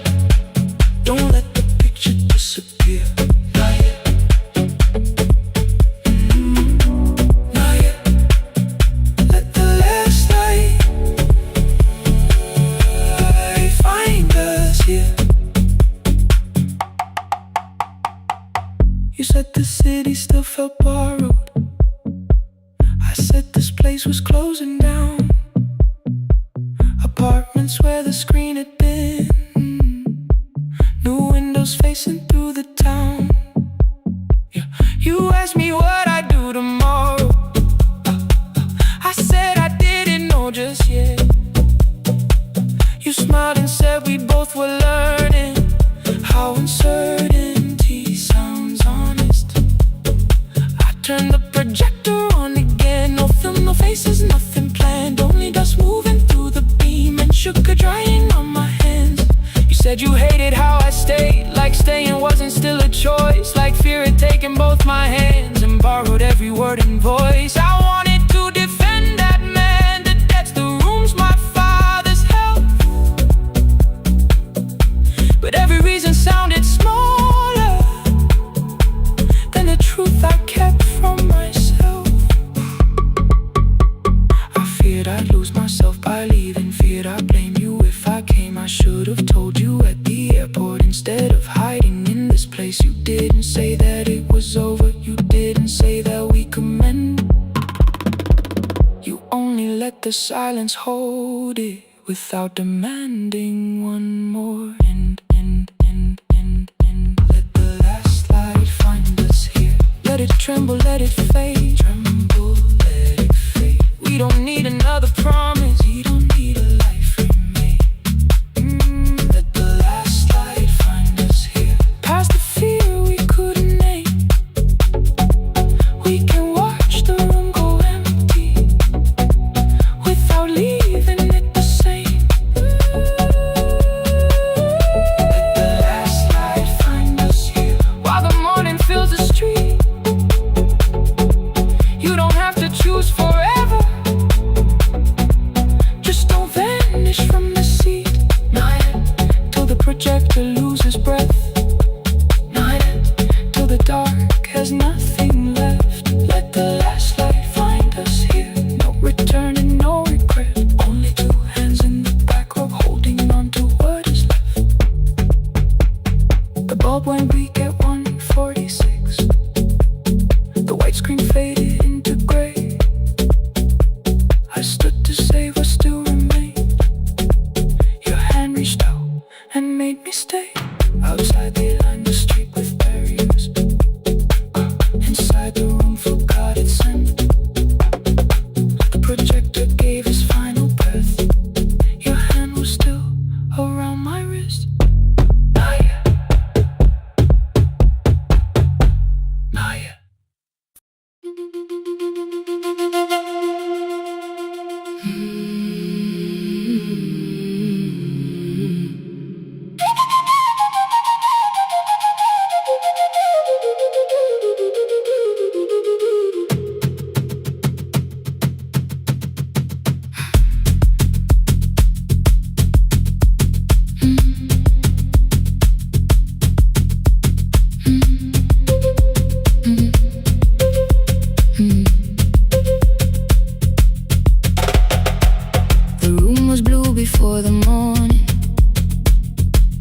Speaker 2: Don't let the picture disappear. Not yet. Not yet. Let the last light find us here. You said the city still felt borrowed. I said this place was closing down. Apartments where the screen had been. New windows facing through the town. Yeah. You asked me what I'd do tomorrow. I said I didn't know just yet. You smiled and said we both were learning how uncertainty sounds honest. I turned the projector on again. No film, no faces, nothing planned. Only dust moving through the beam and sugar drying on my hands. You said you hated how I stayed, like staying wasn't still a choice, like fear had taken both my hands and borrowed every word and voice. I wanted to defend that man, the debts, the rooms my fathers held, but every reason sounded smaller than the truth I kept from myself. I feared I'd lose myself by leaving, feared I'd blame you if I came. I should have told you at the airport instead of hiding in this place. You didn't say that it was over. You didn't say that we could mend. You only let the silence hold it without demanding one more. Let the last light find us here. Let it tremble, let it fade. Tremble, let it fade. We don't need another promise. We don't need a life remade. Let the last light find us here. Past the fear we couldn't name. We can watch the room go empty without leaving it the same. Let the last light find us here, while the morning fills the street. You don't have to choose forever. Just don't vanish from the seat. Not yet. Till the projector loses breath. Not yet. Till the dark has nothing left. Let the last light find us here. No return and no regret. Only 2 hands in the back row holding on to what is left. The bulb went weak at 1:46. The white screen faded into gray. I stood to save what still remained. Your hand reached out and made me stay. Outside they lined the street with barriers. Inside the room forgot its scent. The projector gave his final breath. Your hand was still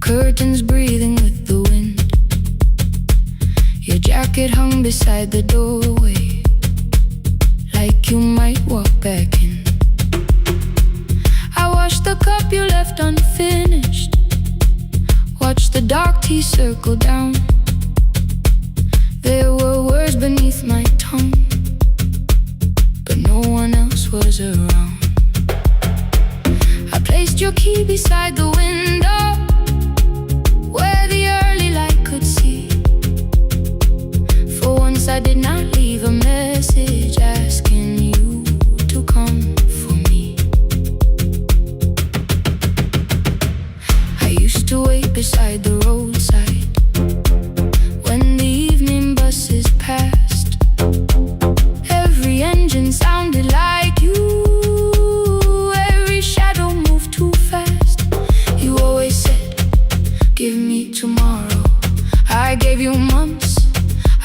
Speaker 2: curtains breathing with the wind. Your jacket hung beside the doorway, like you might walk back in. I washed the cup you left unfinished, watched the dark tea circle down. There were words beneath my tongue, but no one else was around. I placed your key beside the window, where the early light could see. For once I did not leave a message asking you to come for me. I used to wait beside the roadside when the evening buses passed. Every engine sounded like you, every shadow moved too fast. You always said, give me tomorrow. I gave you months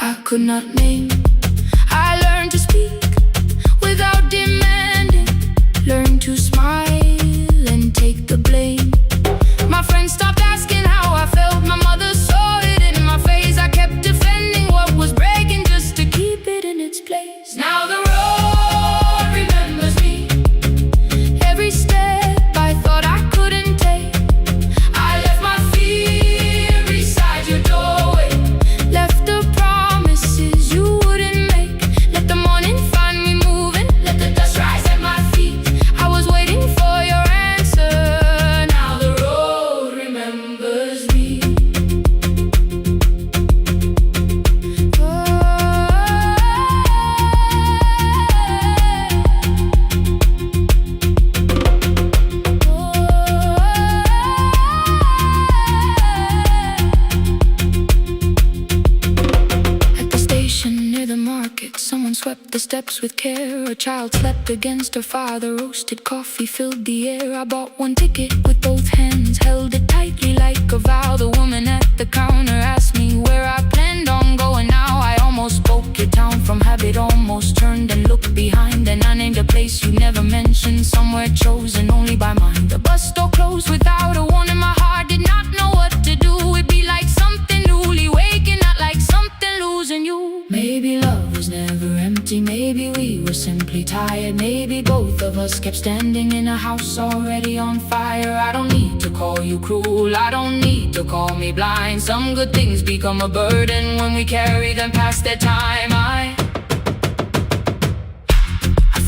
Speaker 2: I could not name. I learned to speak without demanding, learned to smile and take the blame. My friends stopped asking how I felt, my mother saw it in my face. I kept defending what was breaking just to keep it in its place. Now the road remembers me, every step I thought I couldn't take. I left my fear beside your doorway, left the promises you wouldn't make. Let the morning find me moving, let the dust rise at my feet. I was waiting for your answer. Now the road remembers me. At the station near the market, someone swept the steps with care. A child slept against her father, roasted coffee filled the air. I bought one ticket with both hands, held it tightly like a vow. The woman at the counter asked me where I planned on going now. I almost spoke your town from habit, almost turned and looked behind. And I named a place you never mentioned, somewhere chosen only by mine. The bus store closed without a warning, my heart did not know what to do. It'd be like something newly waking, not like something losing you. Maybe love was never empty, maybe we were simply tired. Maybe both of us kept standing in a house already on fire. I don't need to call you cruel, I don't need to call me blind. Some good things become a burden when we carry them past their time. I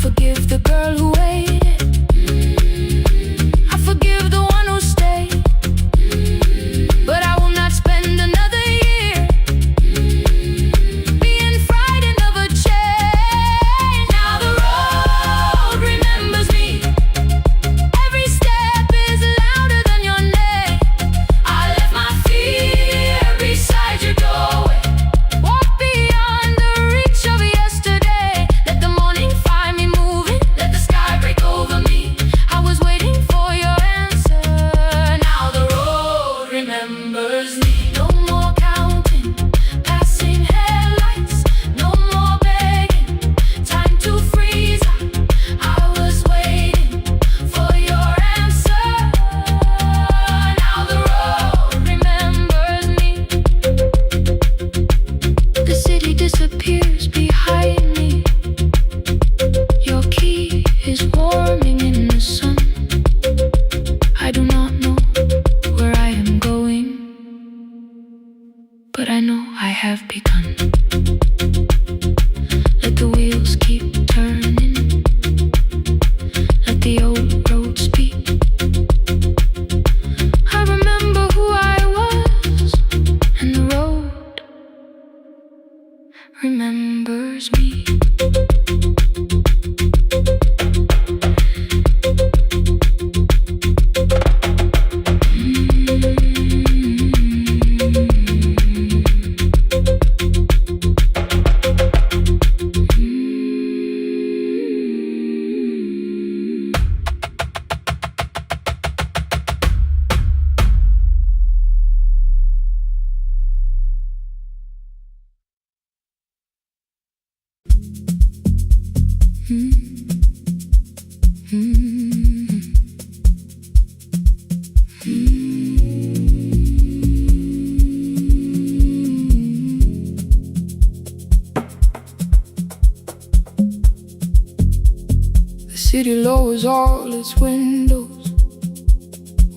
Speaker 2: forgive the girl who waited, I forgive the one who stayed, but I will not spend another year being frightened of a change. Now the road remembers me, every step is louder than your name. I left my fear beside your doorway, walk beyond the reach of yesterday. Let the morning find me moving, let the sky break over me. I was waiting for your answer. Now the road remembers me. No more counting passing headlights, no more begging, time to freeze. I was waiting for your answer. Now the road remembers me. The city disappears behind me, your key is warming in the sun. I do not know where I am going, but I know I have begun. Let the wheels keep turning, let the old road speak. I remember who I was, and the road remembers me.
Speaker 1: city lowers all its windows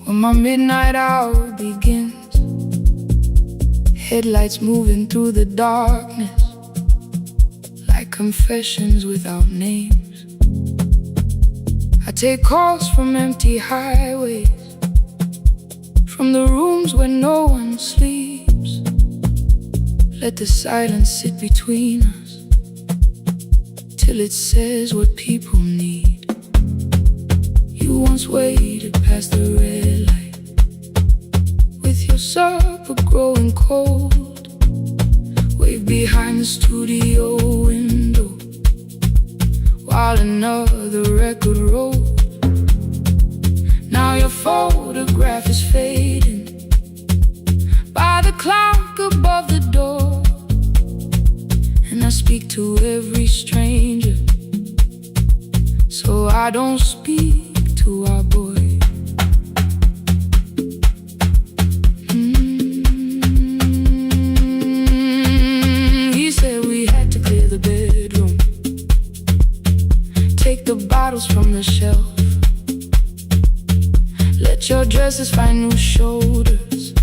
Speaker 1: when my midnight hour begins. Headlights moving through the darkness like confessions without names. I take calls from empty highways, from the rooms where no one sleeps. Let the silence sit between us till it says what people need. You once waited past the red light with your supper growing cold. Wave behind the studio window while another record rolls. Now your photograph is fading by the clock above the door, and I speak to every stranger, so I don't speak to our boy. He said we had to clear the bedroom, take the bottles from the shelf, let your dresses find new shoulders,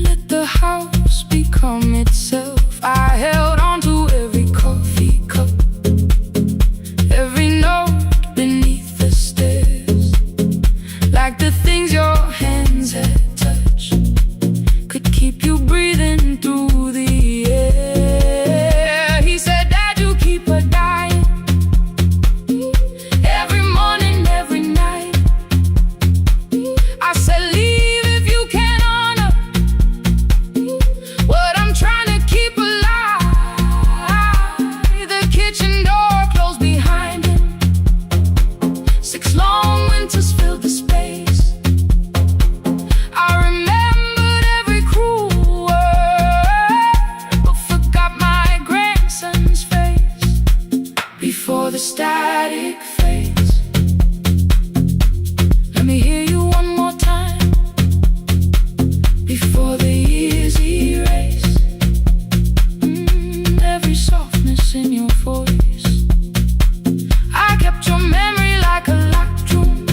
Speaker 1: let the house become itself. I held on to every coffee cup, every note beneath the stairs, like the things your hands had touched could keep you breathing through the air. He said, Dad, you keep her dying every morning, every night. I said, leave if you can honor what I'm trying to keep alive. The kitchen door closed behind him, 6 long winters filled the space. I remembered every cruel word, but forgot my grandson's face. Before the static fades, let me hear you one more time. Before the years erase every softness in your voice, I kept your memory like a locked room,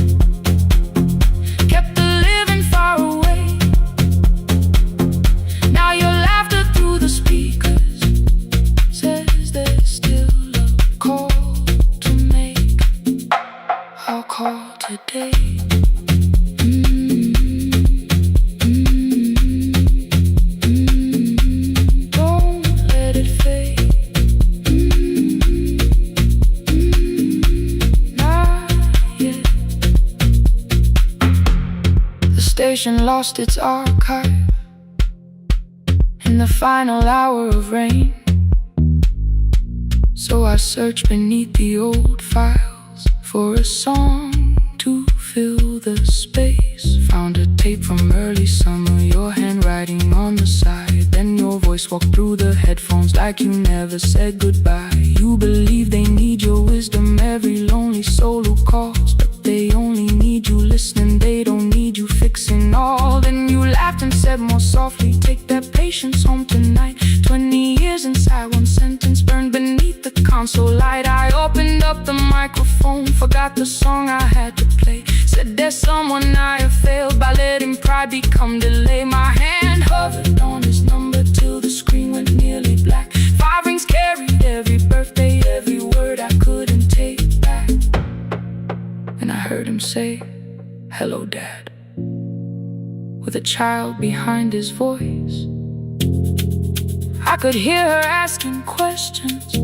Speaker 1: kept the living far away. Now your laughter through the speakers says there's still a call to make. I'll call today. Don't let it fade. Not yet. The station lost its archive in the final hour of rain, so I searched beneath the old files for a song to fill the space. Found a tape from early summer, your handwriting on the side. Then your voice walked through the headphones like you never said goodbye. You believe they need your wisdom, every lonely soul who calls, but they only need you listening, they don't need you fixing all. Then you laughed and said more softly, take that patience home tonight. 20 years inside one sentence burned beneath the console light. I opened up the microphone, forgot the song I had to play. Said there's someone I have failed by letting pride become delay. My hand hovered on his number till the screen went nearly black. 5 rings carried every birthday, every word I couldn't take back. And I heard him say, hello, Dad, with a child behind his voice. I could hear her asking questions,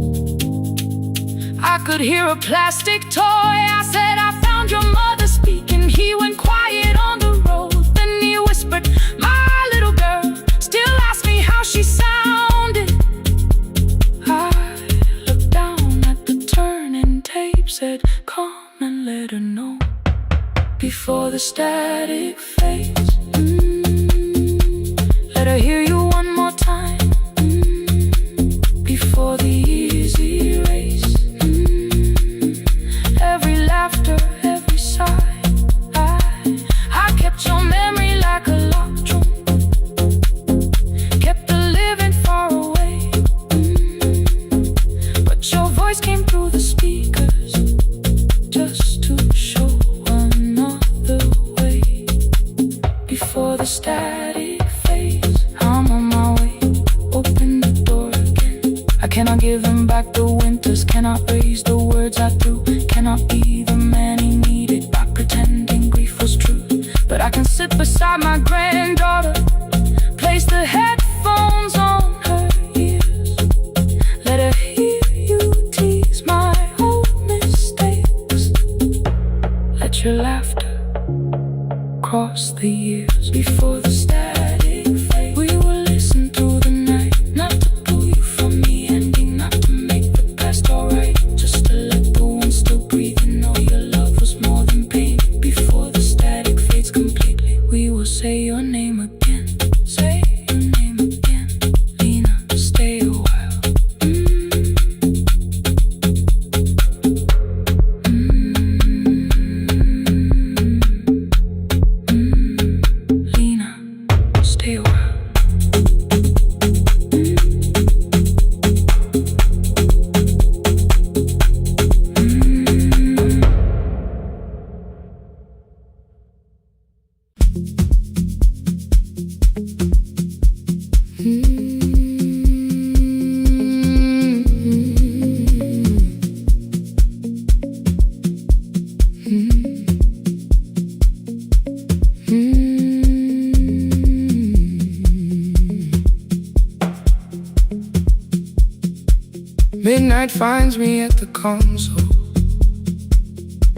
Speaker 1: I could hear a plastic toy. I said, I found your mother speaking. He went quiet on the road, then he whispered, my little girl still asks me how she sounded. I looked down at the turning tape, said, come and let her know before the static fades. Let her hear you one more time before the years erase every laughter, every sigh. I kept your memory like a locked room, kept the living far away, but your voice came through the speakers
Speaker 2: I cannot give him back the winters, cannot erase the words I threw, cannot be the man he needed by pretending grief was true. But I can sit beside my granddaughter, place the headphones on her ears, let her hear you tease my old mistakes. Let your laughter cross the years before the static fades. We will listen through the night, not to pull you from the ending, not to make the past alright, just to let the one still breathe and know your love was more than pain. Before the static fades completely, we will say your name again, say your name again. Lena, stay a while. Lena, stay a while.
Speaker 1: Midnight finds me at the console,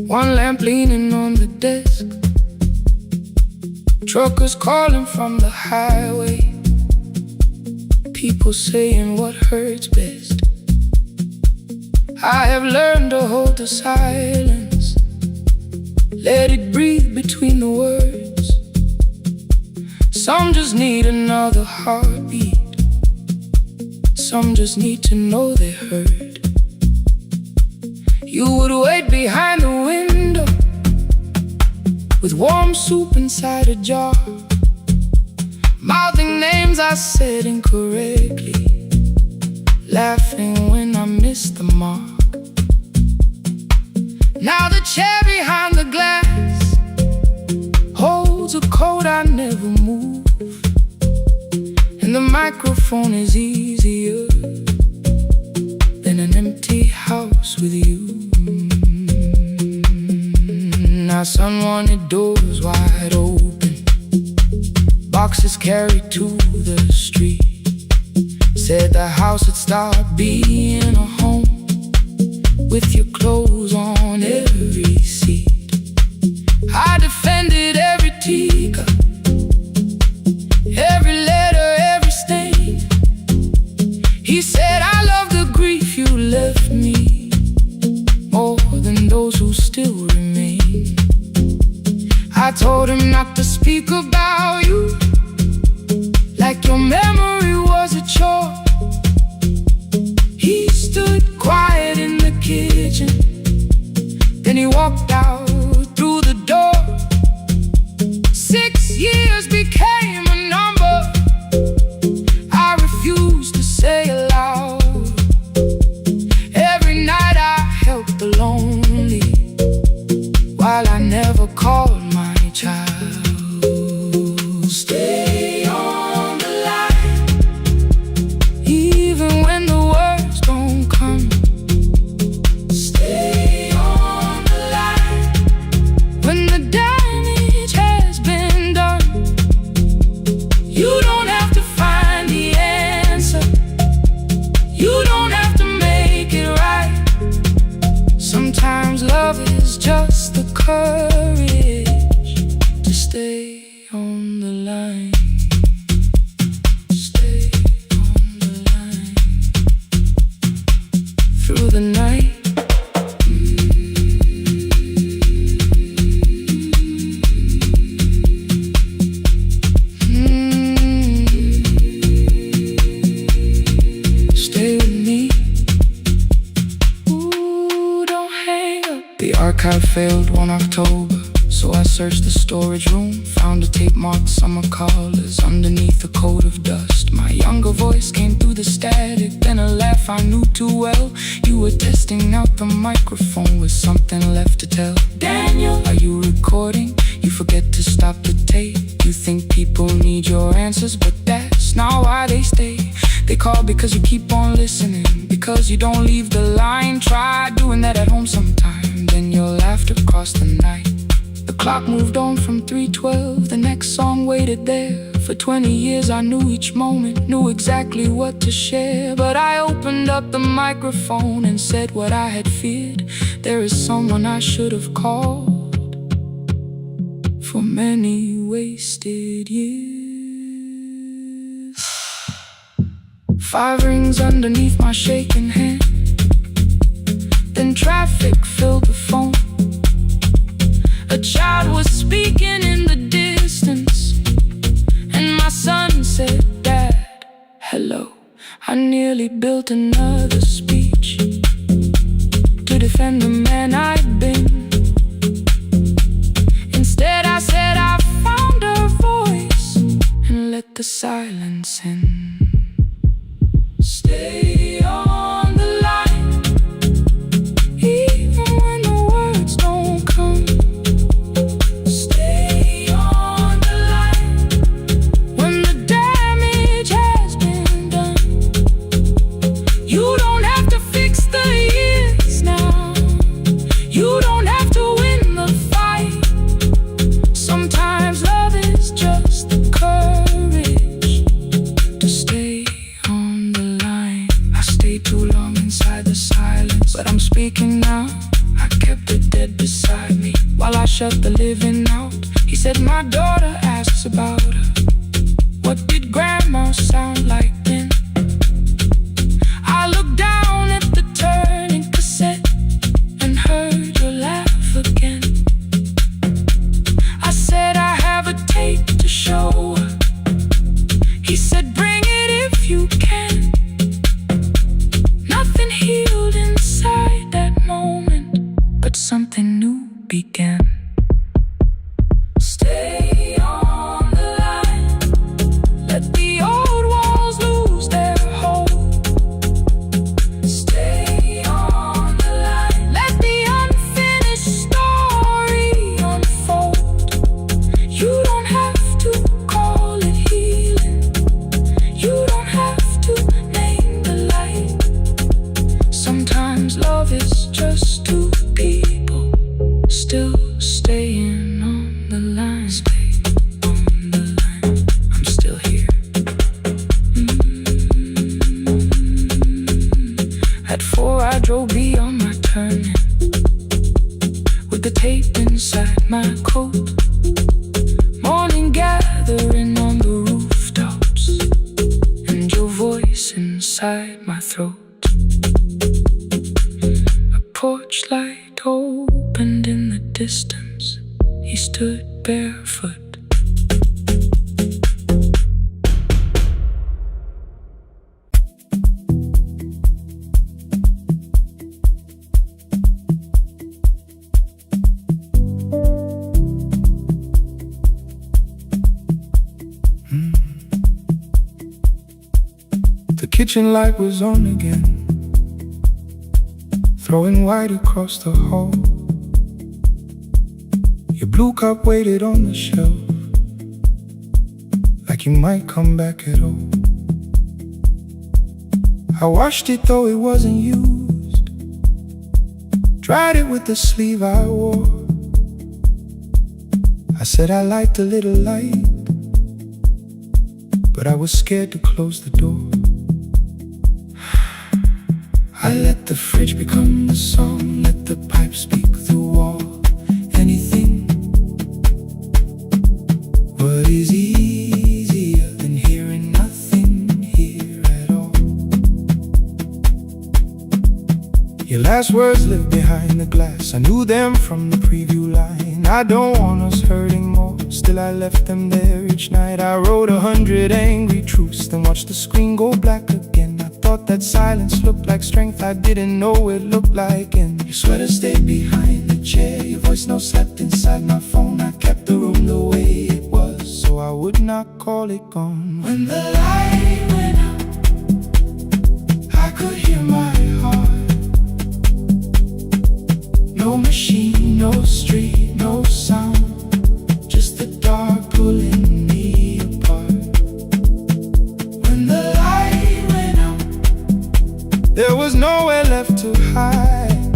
Speaker 1: one lamp leaning on the desk. Truckers calling from the highway, people saying what hurts best. I have learned to hold the silence, let it breathe between the words. Some just need another heartbeat, some just need to know they heard. You would wait behind the window with warm soup inside a jar, mouthing names I said incorrectly, laughing when I missed the mark. Now the chair behind the glass holds a coat I never moved, and the microphone is easier than an empty house with you. Our son wanted doors wide open, boxes carried to the street, said the house would start being a home with your clothes on every seat. I defended every teacup, every letter, every stain. He said I love the grief you left me more than those who still remain. I told him not to speak about you like your memory was a chore. He stood quiet in the kitchen, then he walked out through the door. 6 years became a number I refused to say aloud. Every night I helped the lonely, while I never called my child. Stay on the line, even when the words don't come. Stay on the line, when the damage has been done. You don't have to find the answer, you don't have to make it right. Sometimes love is just the courage to stay on the line. Stay on the line through the night. Stay with me. Ooh, don't hang up. The archive failed one October, so I searched the storage room, found a tape marked summer callers underneath a coat of dust. My younger voice came through the static, then a laugh I knew too well. You were testing out the microphone with something left to tell. Daniel, are you recording? You forget to stop the tape. You think people need your answers, but that's not why they stay.
Speaker 2: They call because you keep on listening, because you don't leave the line. Try doing that at home sometime, then you'll laugh across the night. The clock moved on from 3:12, the next song waited there. For 20 years I knew each moment, knew exactly what to share. But I opened up the microphone and said what I had feared. There is someone I should have called for many wasted years. 5 rings underneath my shaking hand, then traffic filled the phone. A child was speaking in the distance, and my son said, "Dad, hello." I nearly built another speech to defend the man I'd been. Instead I said I found a voice and let the silence in. Stay on the line, even when the words don't come. Stay on the line when the damage has been done. You don't have to fix the years now. You don't have to win the fight. Sometimes love is just the courage to stay on the line. I stayed too long inside the silence, but I'm speaking now. I kept it dead beside me while I shut the living out. He said, "My daughter asks about her. What did grandma sound like then?" I looked down at the turning cassette and heard your laugh again. I said, "I have a tape to show her." He said, "Bring it if you can." Nothing healed inside that moment, but something new began. Stay on the line, let the old walls lose their hold. Stay on the line, let the unfinished story unfold. You don't have to call it healing, you don't have to name the light. Sometimes love is just two people still staying on the line. Stay on the line, I'm still here. At 4 I drove beyond my turning, with the tape inside my coat. Morning gathering on the rooftops, and your voice inside my throat. A porch light opened in the distance. He stood barefoot.
Speaker 1: The kitchen light was on again, throwing white across the hall. Your blue cup waited on the shelf, like you might come back at all. I washed it though it wasn't used, dried it with the sleeve I wore. I said I liked a little light, but I was scared to close the door. I let the fridge become the song, let the pipe speak the wall. Anything. What is easier than hearing nothing here at all? Your last words live behind the glass. I knew them from the preview line. I don't want us hurting more, still I left them there each night. I wrote 100 angry truths, then watched the screen go black again. I thought that silence looked like strength, I didn't know it looked like. And your sweater stayed behind the chair, your voice no slept inside my phone. I kept the room the way it was, so I would not call it gone. When the light went out, I could hear my heart. No machine, no street, no sound, just the dark pulling me apart. When the light went was nowhere left to hide.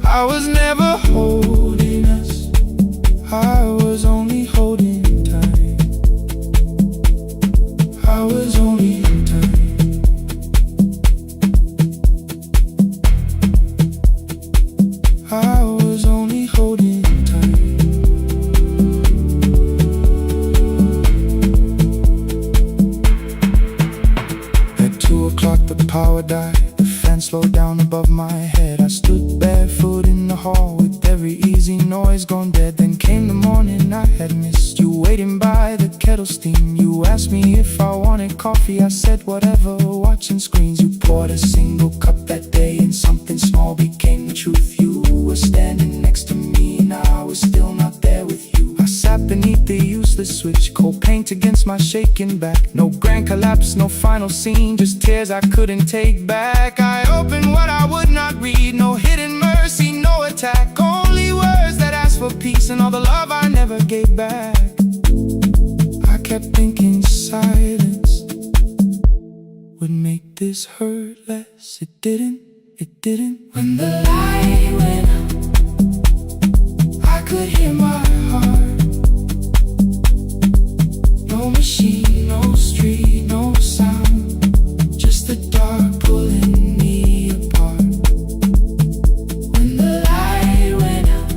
Speaker 1: I was never holding us, I was only holding tight. I was only tight. I was only holding tight. At 2 o'clock the power died. The fan slowed down above my head. I stood barefoot in the hall with every easy noise gone dead. Then came the morning I had missed. You waiting by the kettle steam. You asked me if I wanted coffee. I said whatever, watching screens. You poured a single cup that day and something small became the truth. You were standing next to me and I was still not there with you. I sat beneath the useless switch, cold paint against my shaking back. No grand collapse, no final scene, just tears I couldn't take back. I opened what I would not read, no hidden mercy, no attack. Only words that ask for peace and all the love I never gave back. I kept thinking silence would make this hurt less. It didn't, it didn't. When the light went out, I could hear my heart. No machine, no street, no sound, just the dark pulling me apart. When the light went out,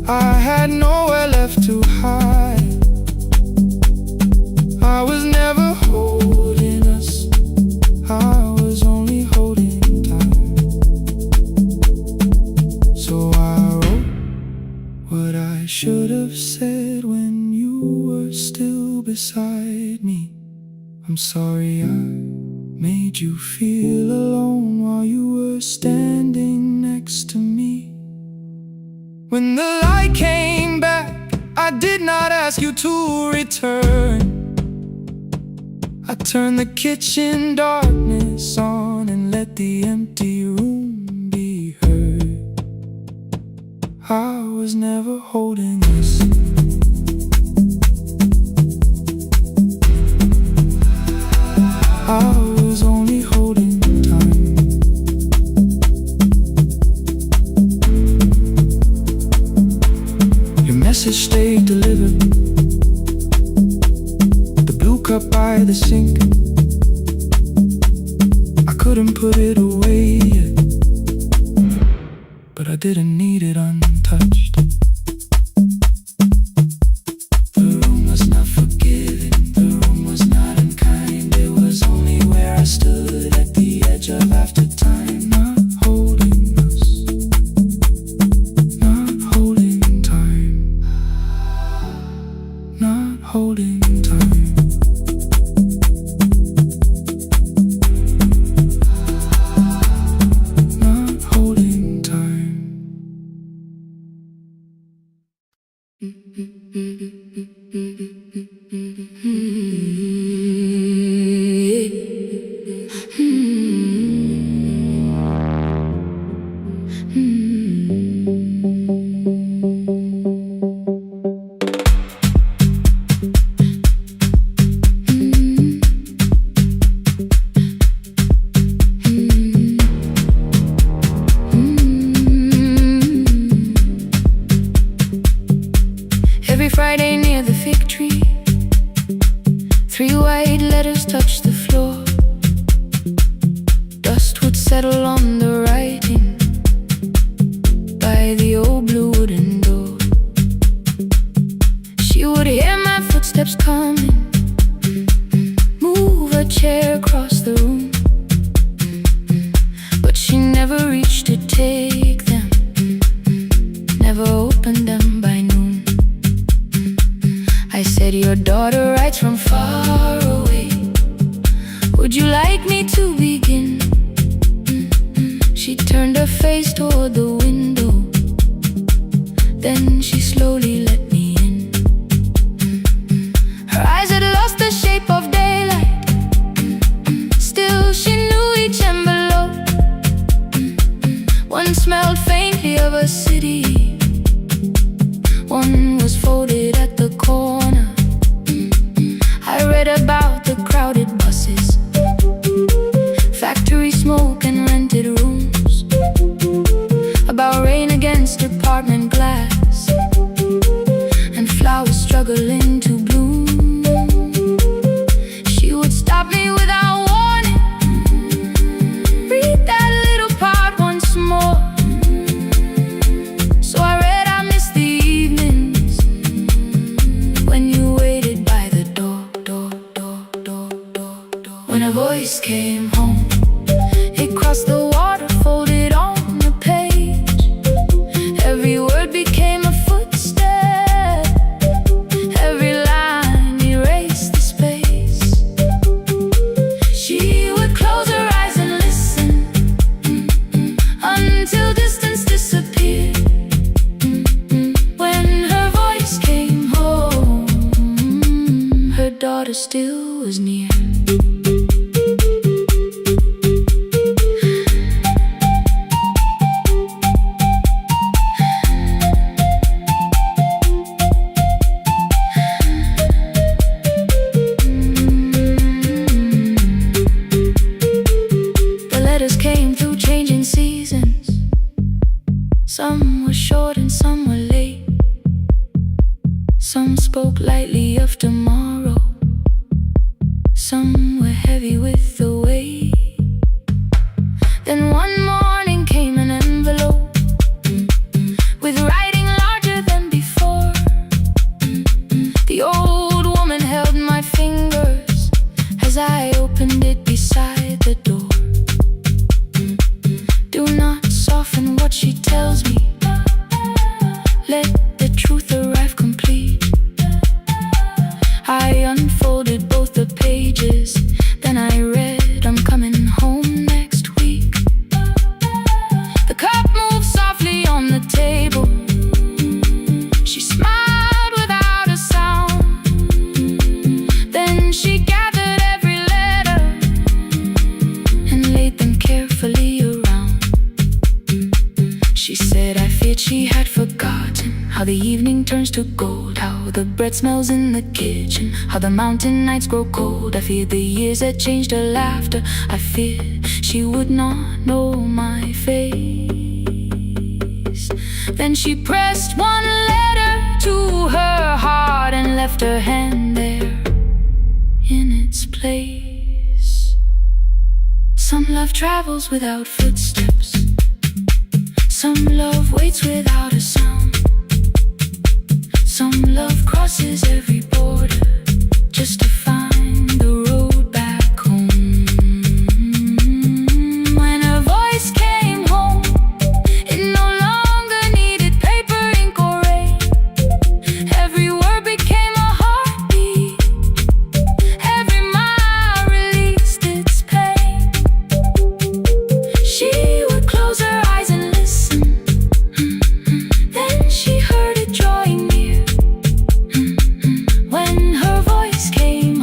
Speaker 1: I had nowhere left to hide. I was never holding us, I was only holding time. So I wrote what I should have said when you were still beside me. I'm sorry I made you feel alone while you were standing next to me. When the light came back, I did not ask you to return. I turned the kitchen darkness on and let the empty room be heard. I was never holding us. I was only holding time. Your message stayed delivered. The blue cup by the sink, I couldn't put it away yet, but I didn't need it untouched. The room was not forgiving, the room was not unkind. It was only where I stood at the edge of after time. Not holding us, not holding time, not holding time. Not holding time.
Speaker 3: Every Friday near the fig tree, 3 white letters touched the floor. Dust would settle on the writing by the old blue wooden door. She would hear my footsteps coming, move a chair across the room, but she never reached to take them, never opened them by noon. I said, your daughter writes from far away, would you like me to begin? She turned her face toward the window, then she slowly let me in. Her eyes had lost the shape of daylight, still she knew each envelope. One smelled faintly of a city, one was folded at the corner. I read about the crowded buses, factory smoke and rented rooms, about rain against apartment glass, and flowers struggling to bloom. She would stop me without warning, read that little part once more. So I read I missed the evenings when you waited by the door. When a voice came home, it crossed the water, folded on the page. Every word became a footstep, every line erased the space. She would close her eyes and listen, until distance disappeared. When her voice came home, her daughter still was near. Came through changing seasons. Some were short and some were late. Some spoke lightly of tomorrow, some were heavy with the weight. Then one morning came an envelope with writing larger than before. The old woman held my fingers as I opened it beside the door. Do not soften what she tells me, let the truth arrive complete. I unfolded both the pages, then I read, I'm coming home next week. The cup moved softly on the table. She smiled without a sound. Then she gathered every letter and laid them carefully around. She said, I feared she had forgotten how the evening turns to gold, how the bread smells in the kitchen, how the mountain nights grow cold. I feared the years had changed her laughter. I feared she would not know my face. Then she pressed one letter to her heart and left her hand there in its place. Some love travels without footsteps, some love waits without a sound. Some love crosses every border just to find the road back home. When her voice came home, it no longer needed paper, ink, or rain. Every word became a heartbeat, every mile released its pain. She would close her eyes and listen, then she heard it drawing near. When her voice came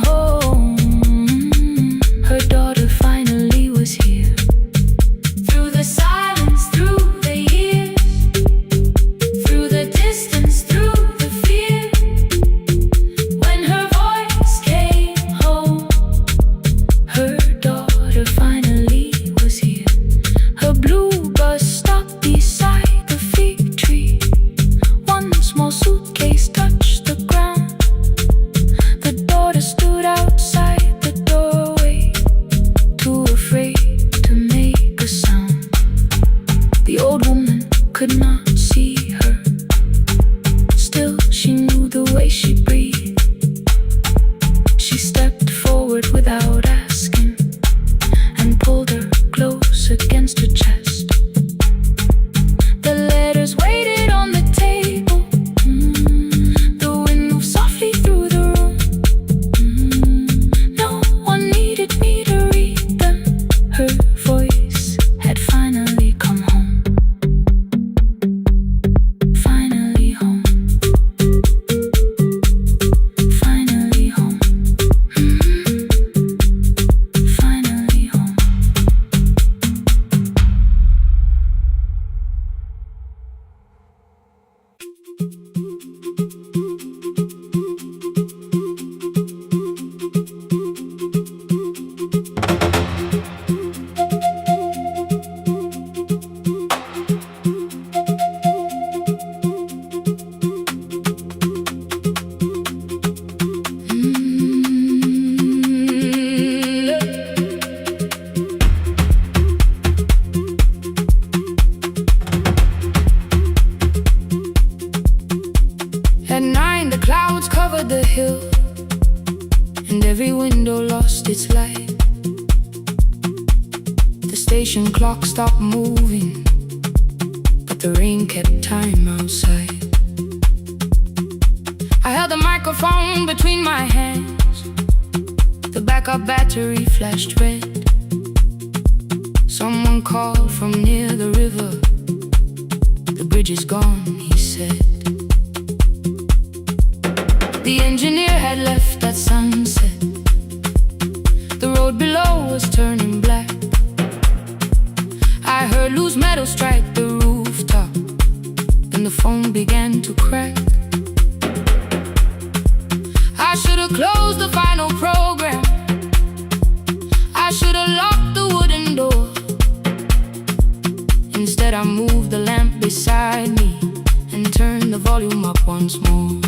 Speaker 3: and every window lost its light. The station clock stopped moving, but the rain kept time outside. I held the microphone between my hands. The backup battery flashed red. Someone called from near the river. The bridge is gone, he said. The engineer had left at sunset. The road below was turning black. I heard loose metal strike the rooftop, and the phone began to crack. I should have closed the final program. I should have locked the wooden door. Instead I moved the lamp beside me and turned the volume up once more.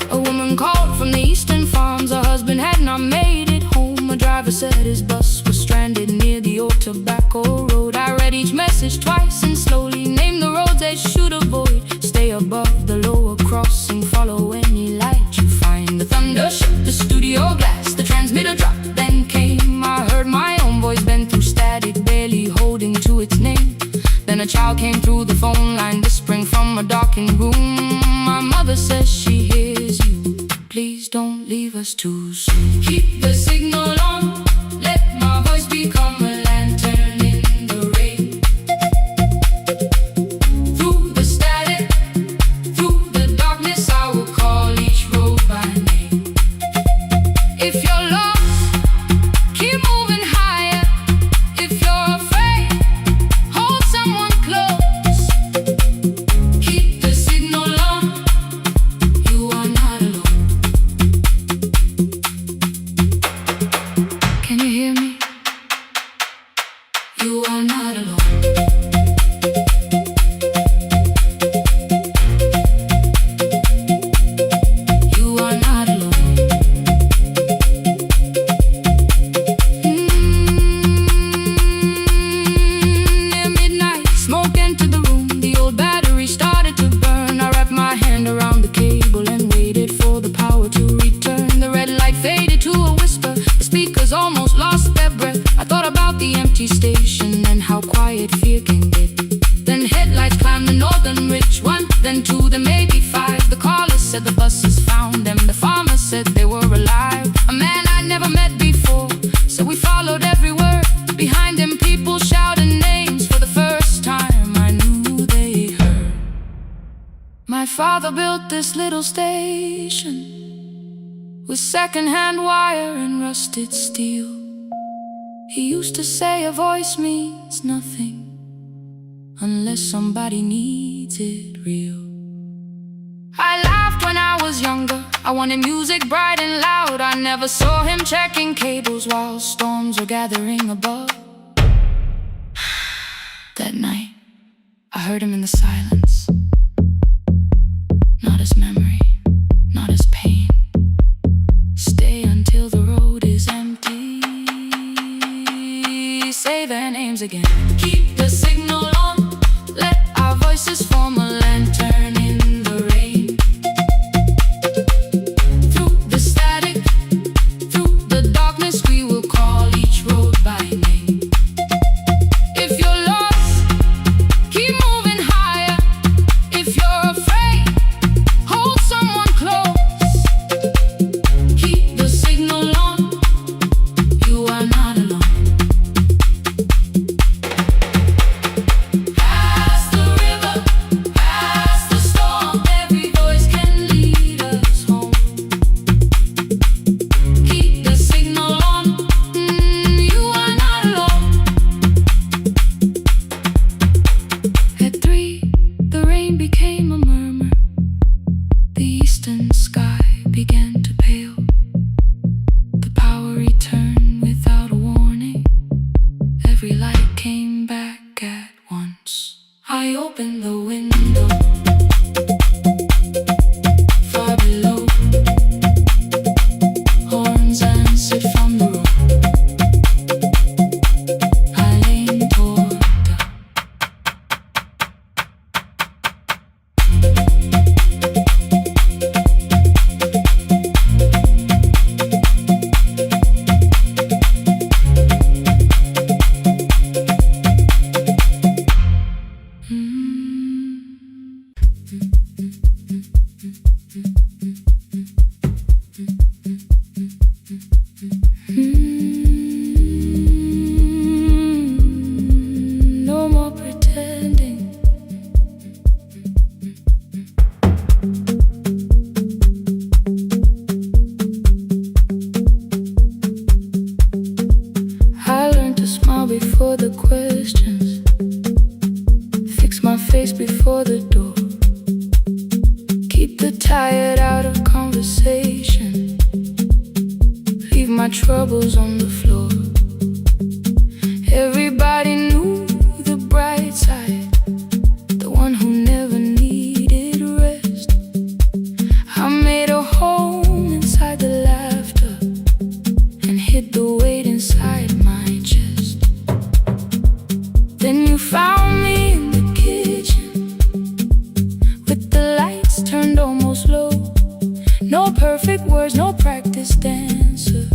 Speaker 3: A woman called from the eastern farms. Her husband had not made it home. A driver said his bus was stranded near the old tobacco road. I read each message twice and slowly named the roads they should avoid. Stay above the lower crossing, follow any light you find. The thunder shook the studio glass, the transmitter dropped, then came. I heard my own voice bend through static, barely holding to its name. Then a child came through the phone line, whispering from a darkened room. My mother says she hears you. Please don't leave us too soon. Keep the signal on, let my voice become a lantern in the rain. Through the static, through the darkness, I will call each road by name. If you're lost, keep moving higher. If you're afraid, hold someone close. Keep the signal on, you are not alone. Can you hear me? You are not alone. You are not alone. Near midnight, smoke entered the room. The old battery started to burn. I wrapped my hand around the cable and waited for the power to return. The red light faded to a whisper. The speakers almost lost their breath. I thought about the empty station and how quiet fear can get. Then headlights climbed the northern ridge. One, then two, then maybe five. The caller said the buses found them. The farmer said they were alive. A man I'd never met before, so we followed every word. Behind him people shouted names. For the first time I knew they heard. My father built this little station with second-hand wire and rusted steel. He used to say a voice means nothing unless somebody needs it real. I laughed when I was younger. I wanted music bright and loud. I never saw him checking cables while storms were gathering above. That night, I heard him in the silence. Not as memory, not as pain. Stay until the road is empty. Say their names again. Keep the signal on, let our voices form a lantern in the rain. Through the static, through the darkness, we will call each road by name. If you're lost, keep moving higher. my troubles on the floor. Everybody knew the bright side, the one who never needed rest. I made a home inside the laughter and hid the weight inside my chest. Then you found me in the kitchen with the lights turned almost low. No perfect words, no practice dancer,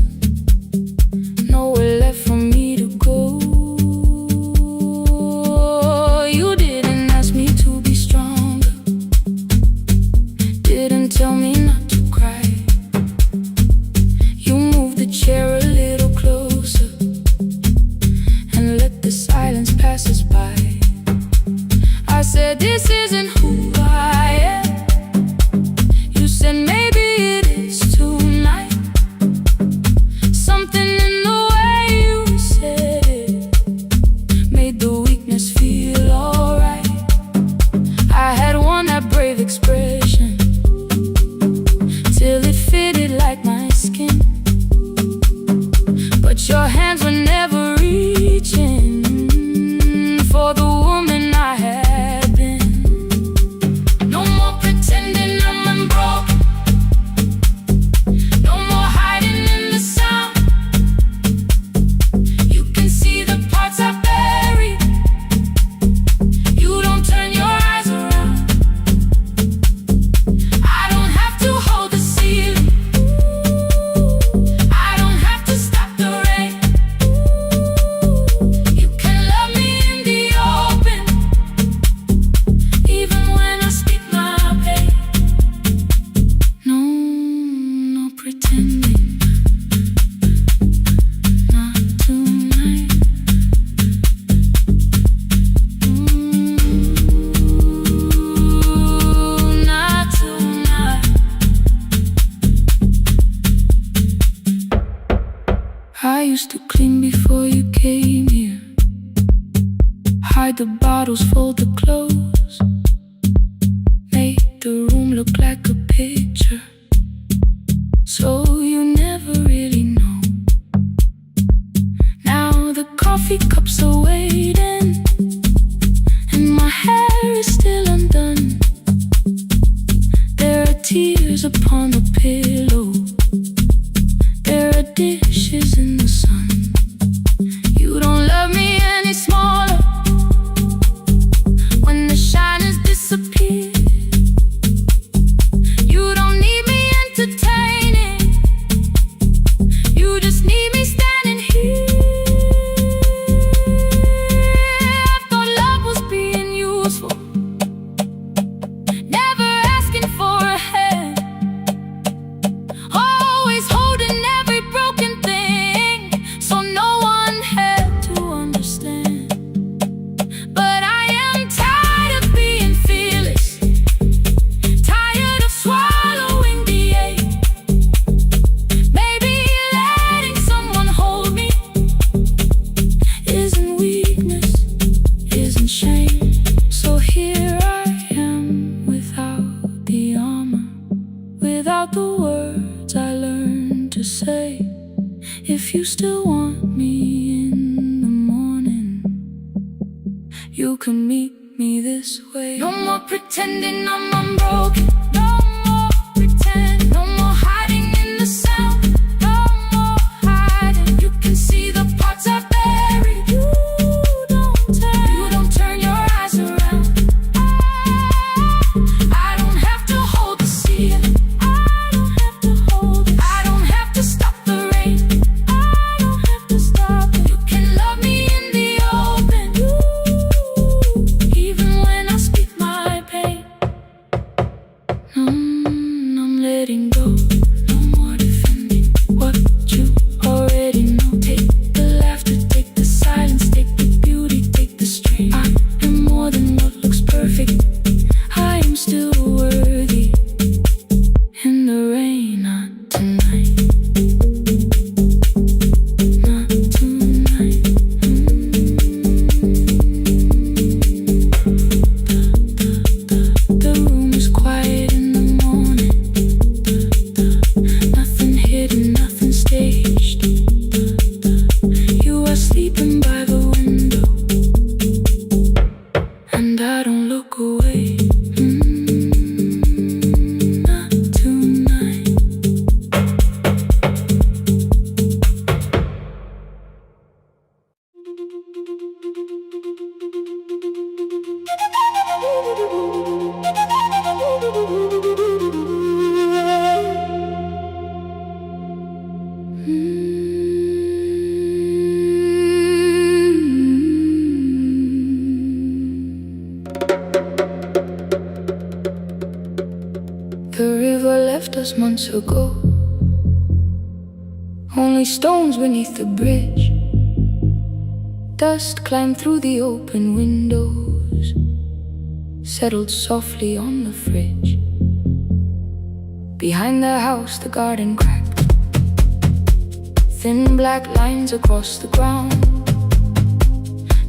Speaker 3: nowhere left for me to go. You didn't ask me to be stronger, didn't tell me not to cry. You moved the chair a little closer and let the silence pass us by. I said, this isn't who I am. You said, maybe it is tonight. Something in the way you said it made the weakness feel alright. I had worn that brave expression till it fitted like my skin, but your hands were never reaching for the woman I had been. No more pretending I'm unbroken, no more hiding in the sound. You can see the parts I buried, you don't turn your eyes around. I don't have to hold the ceiling, I don't have to stop the rain. You can love me in the open, even when I speak my pain. No, no pretending, not tonight. Not tonight. I used to clean before you came here, hide the bottles, fold the clothes, make the room look like a picture, so you never really know. Now the coffee cups are waiting and my hair is still undone. There are tears upon the pillow, there are dishes in the sun. You don't love me any smaller when the shine has disappeared. You don't need me entertaining, you just need me standing here. I thought love was being useful, never asking for a hand, always holding every broken thing, so no one had to understand. But I am tired of being fearless, tired of swallowing the ache. Maybe letting someone hold me isn't weakness, isn't shame. So here I am without the armor, without the words I learned to say. If you still want me in the morning, you can meet me this way. No more pretending I'm unbroken, no more pretend, no more hiding in the sound, no more hiding. You can see the parts I buried, you don't turn your eyes around. I don't have to hold the ceiling, I don't have to hold it, I don't have to stop the rain, I don't have to stop it. You can love me in the open, even when I speak my pain. us months ago. Only stones beneath the bridge. Dust climbed through the open windows, settled softly on the fridge. Behind the house the garden cracked, thin black lines across the ground.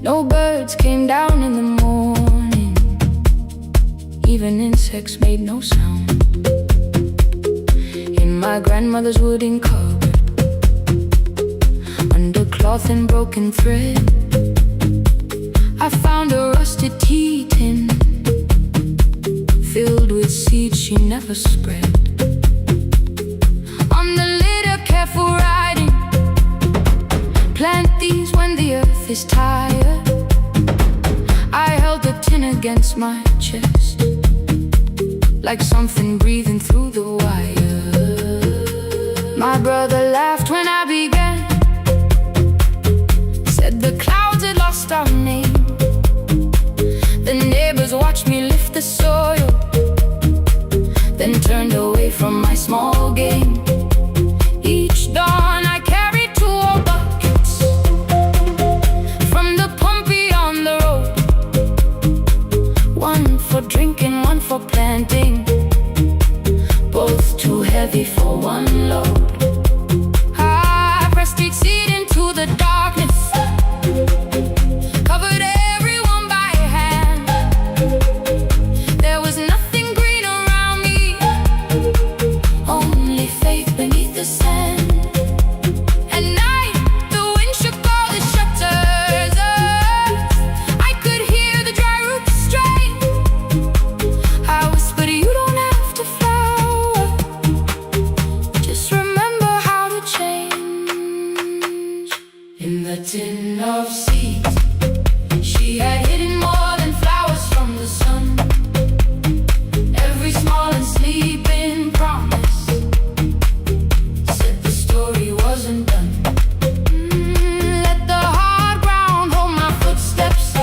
Speaker 3: No birds came down in the morning, even insects made no sound. In my grandmother's wooden cupboard, under cloth and broken thread, I found a rusted tea tin filled with seeds she never spread. On the lid a careful writing, plant these when the earth is tired. I held the tin against my chest, like something breathing through the wire. My brother laughed when I began, said the clouds had lost our name. The neighbors watched me lift the soil, then turned away from my small game. Each dawn I carried 2 old buckets from the pump beyond the road, one for drinking, one for planting, both too heavy for one load. I pressed each seed into the darkness, covered everyone by hand. There was nothing green around me, only faith beneath the sand. At night the wind shook all the shutters. I could hear the dry roots strain. I whispered, you don't have to flower, just remember how to change. In the tin of seeds she had hidden more than flowers from the sun. Every small and sleeping promise said the story wasn't done. Let the hard ground hold my footsteps,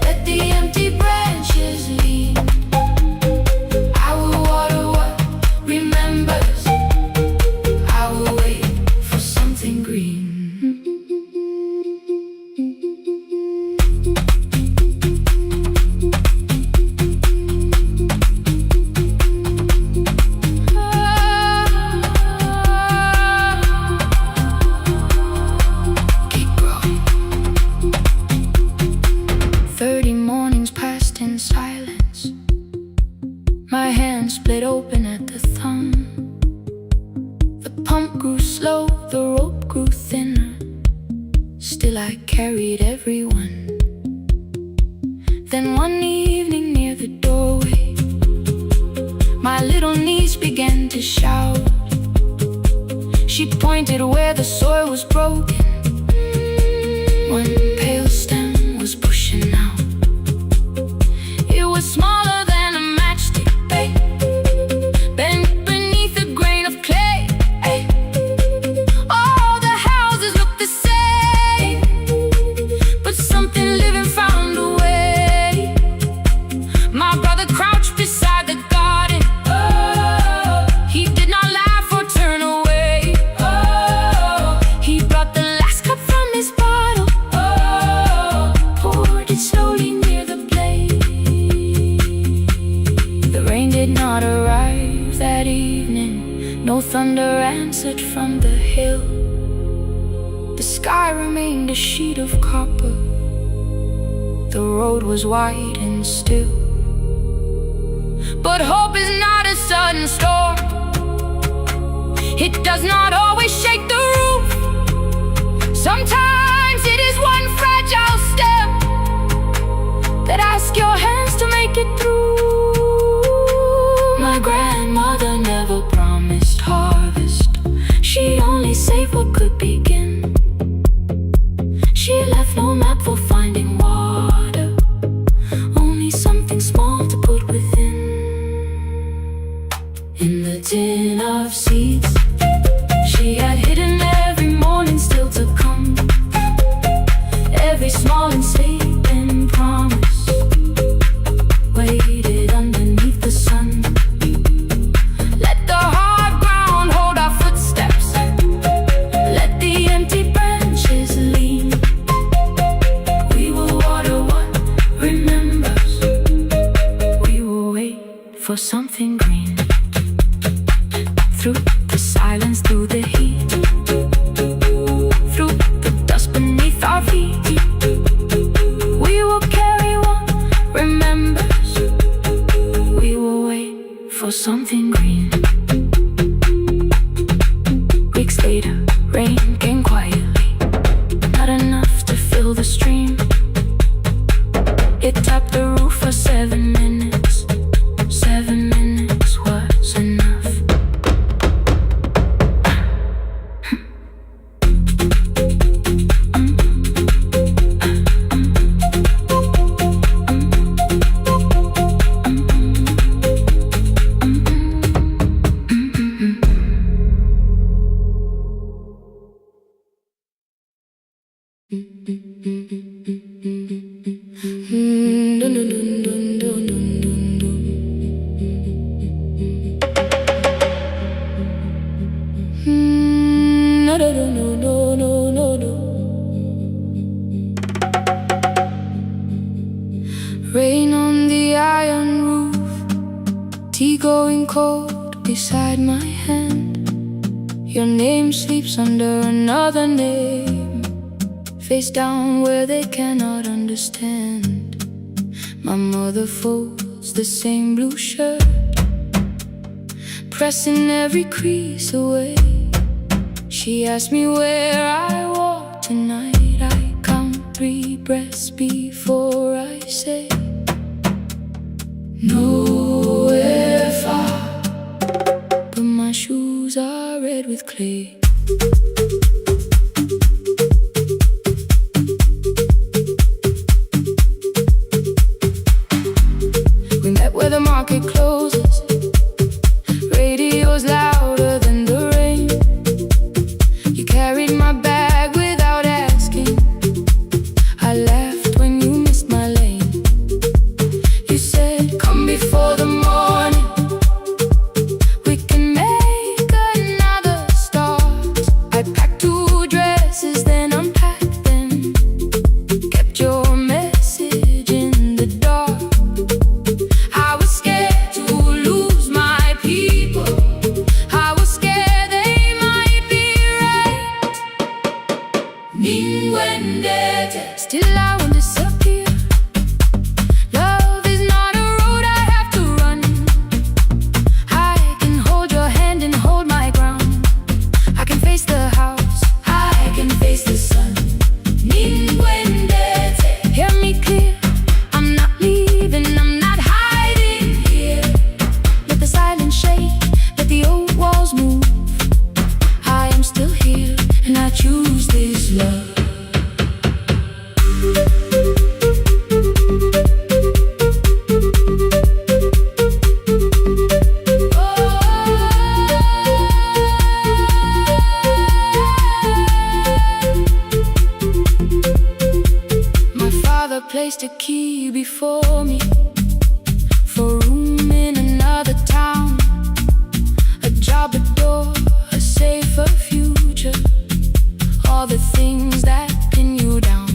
Speaker 3: let the empty branches lean. I will water what remembers, I will wait for something green. Keep growing. 30 mornings passed in silence. My hand split open at the thumb. The pump grew slow, the rope grew thinner. Still I carried everyone. Then one evening near the doorway, my little niece began to shout. She pointed where the soil was broken. One pale stem was pushing out. It was smaller than a matchstick, babe, bent beneath a grain of clay. All the houses looked the same, but something living found a way. My brother crouched beside the garden. He did not laugh or turn away. He brought the last cup from his bottle, poured it slowly near the blaze. The rain did not arrive that evening, no thunder answered from the hill. The sky remained a sheet of copper, the road was wide and still. But hope is not a sudden storm, it does not always shake the roof. Sometimes it is one fragile step that asks your hands to make it through. My grandmother never promised harvest, she only saved what could begin. She left no map for finding water, only something small to put within. In the tin of seeds she had hidden every morning still to come. Every small and sleeping promise waited underneath the sun. Let the the silence, through the heat, through the dust beneath our feet. We will carry what remembers. We will wait for something green. Weeks later, rain came quietly, not enough to fill the stream. It tapped the roof for 7 minutes. 7 minutes was enough. Rain on the iron roof, tea going cold beside my hand. Your name sleeps under another name, face down where they cannot understand. My mother folds the same blue shirt, pressing every crease away. She asked me where I walk tonight. I count 3 breaths before I say nowhere far, but my shoes are red with clay. We met where the market closes, radio's louder than the rain. You carried my bag without asking. I laughed when you missed my lane. You said, come before the morning, we can make another start. I packed 2 dresses, then unpacked them, kept your message in the dark. I was scared to lose my people, I was scared they might be right. Unwinding, still I won't disappear. Love is not a road I have to run. I can hold your hand and hold my ground. I can face the house, I can face the sun. Unwinding, hear me clear, I'm not leaving, I'm not hiding here. Let the silence shake, let the old walls move. I am still here, and I choose this love. My father placed a key before me for room in another town, a job, a door, a safer future, all the things that pin you down.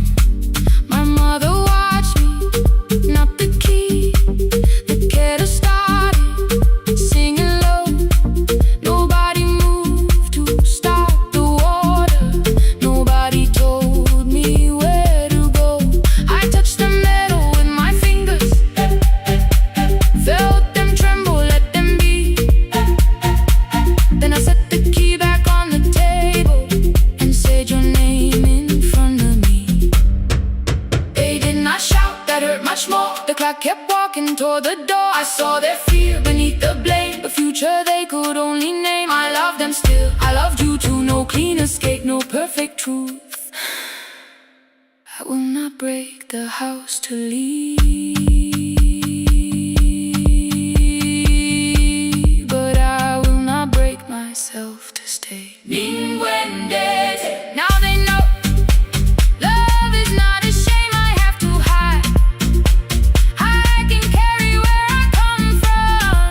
Speaker 3: My mother watched me, not the key, the kettle started singing low. Nobody moved to stop the water, nobody told me where to go. I touched the metal with my fingers, felt them tremble, let them be. Then I set the key back on the table and said your name in front of me. They did not shout, that hurt much more. The clock kept walking toward the door. I saw their fear beneath the blame, a future they could only name. I loved them still, I loved you too. No clean escape, no perfect truth. I will not break the house to leave, but I will not break myself to stay. Now they know love is not a shame I have to hide. I can carry where I come from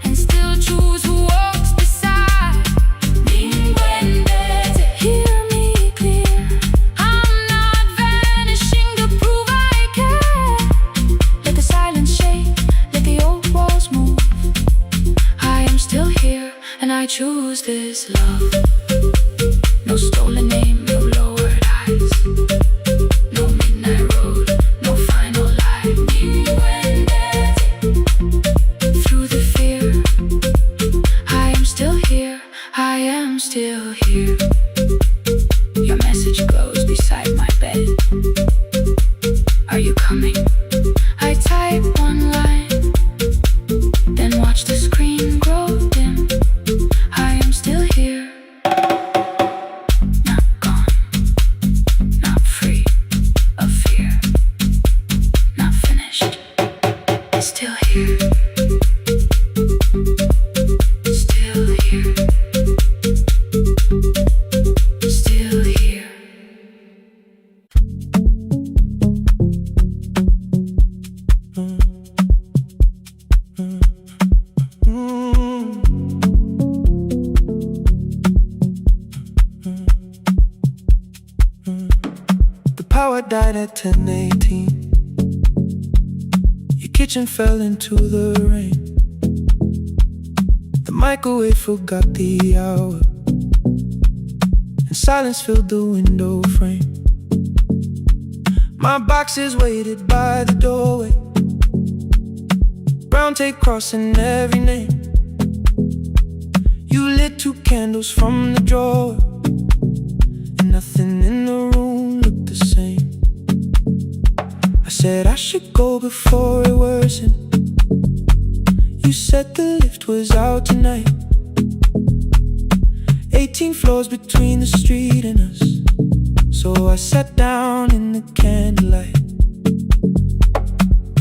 Speaker 3: and still choose who walks beside. Hear me clear, I'm not vanishing to prove I care. lose this love. No stolen name, no lowered eyes, no midnight road, no final lie. You and through the fear, I am still here, I am still here. Your message glows beside my bed. Are you coming? I type one line, then watch the screen grow dim. I am still here, not gone, not free of fear, not finished, still here, still here, still here.
Speaker 2: The power died at 10:18. Your kitchen fell into the rain. The microwave forgot the hour, and silence filled the window frame. My boxes waited by the doorway, brown tape crossing every name. You lit 2 candles from the drawer, and nothing in the room looked the same. I said I should go before it worsened. You said the lift was out tonight. 18 floors between the street and us, so I sat down in the candlelight.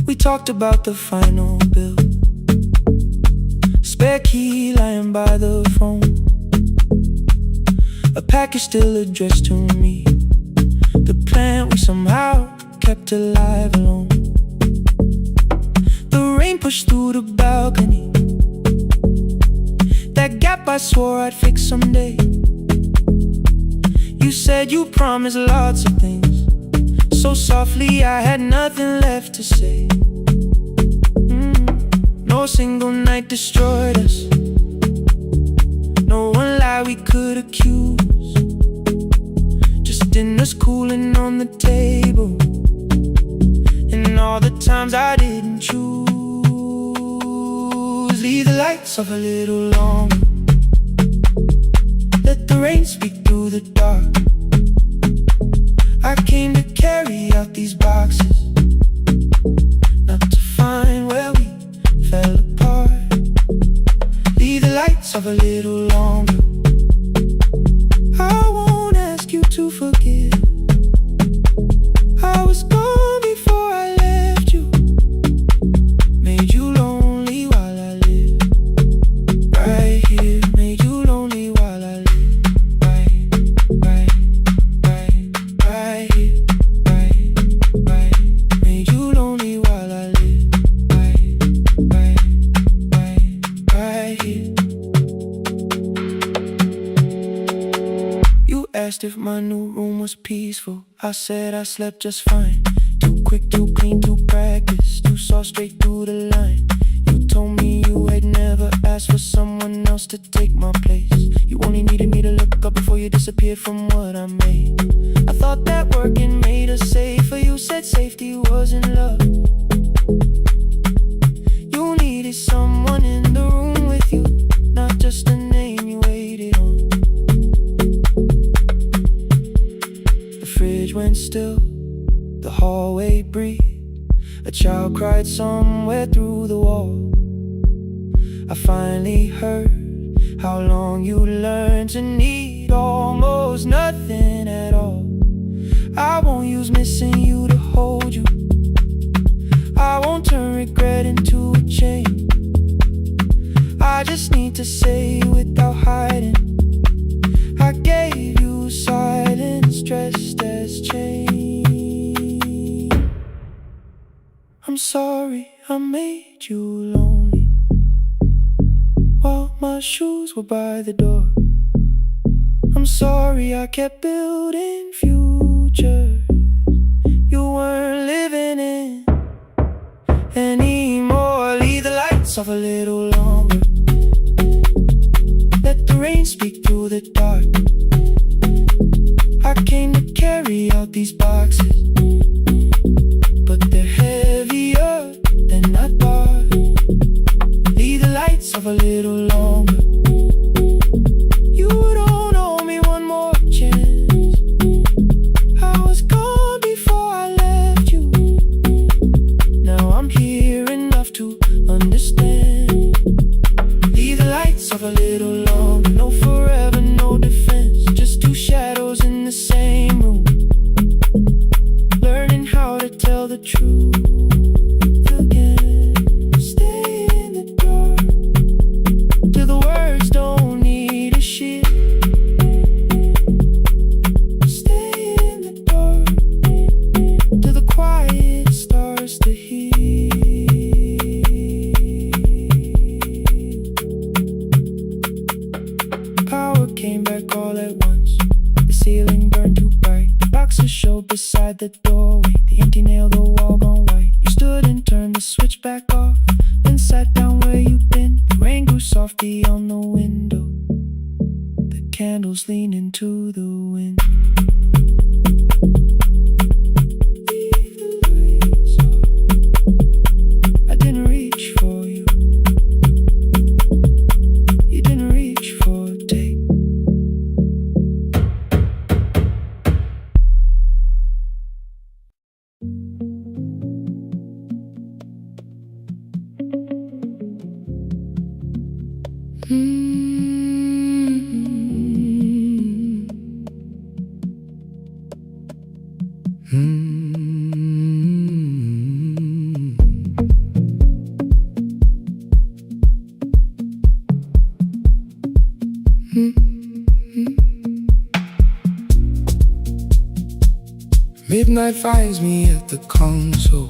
Speaker 2: We talked about the final bill, spare key lying by the phone, a package still addressed to me, the plant we somehow kept alive alone. The rain pushed through the balcony, that gap I swore I'd fix someday. You said you promised lots of things, so softly I had nothing left to say. No single night destroyed us, no one lie we could accuse, just dinners cooling on the table, and all the times I didn't choose. Leave the lights off a little longer, let the rain speak through the dark. I came to carry out these boxes, not to find where we fell apart. Leave the lights off a little longer. I won't ask you to forgive. I was gone before I left you, made you lonely while I lived right here, made you lonely while I lived right here, right, made you lonely while I lived right here. You asked if my new room was peaceful. I said I slept just fine. Too quick, too clean, too practiced, too saw straight through the line. You told me you had never asked for someone else to take my place. You only needed me to look up before you disappeared from what I made. I thought that working made us safer. You said safety wasn't love. You needed someone in the room with you, not just a name you waited on. The fridge went still, the hallway breathed, a child cried somewhere through the wall. I finally heard how long you learned to need almost nothing at all. I won't use missing you to hold you, I won't turn regret into a chain. I just need to say without hiding, I gave you silence dressed as change. I'm sorry I made you lonely while my shoes were by the door. I'm sorry I kept building futures you weren't living in anymore. Leave the lights off a little longer, let the rain speak through the dark. I came to carry out these boxes, but they're heavier than I thought. Leave the lights off a little longer. You don't owe me one more chance. I was gone before I left you. Now I'm here enough to understand. Leave the lights off a little longer. No forever, no defense. Just two shadows in the same room, learning how to tell the truth again. Stay in the dark till the words don't need a shield. Stay in the dark till the quiet starts to heal. Power came back all at once. The ceiling burned too bright. The boxes showed beside the doorway. The empty nail, the wall gone white. You stood and turned the switch back off, then sat down where you'd been. The rain grew softly on the window. The candles leaned into the wind. Leave the lights off. I didn't reach for you. You didn't reach for a take.
Speaker 1: Midnight finds me at the console,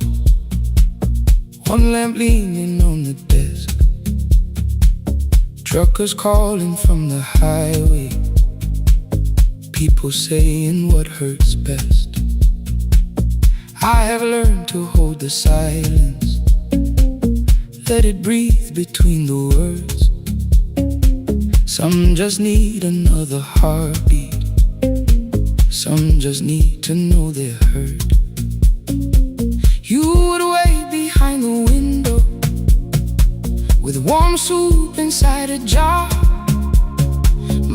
Speaker 1: one lamp leaning on the desk. Truckers calling from the highway, people saying what hurts best. I have learned to hold the silence, let it breathe between the words. Some just need another heartbeat, some just need to know they're heard. You would wait behind the window with warm soup inside a jar.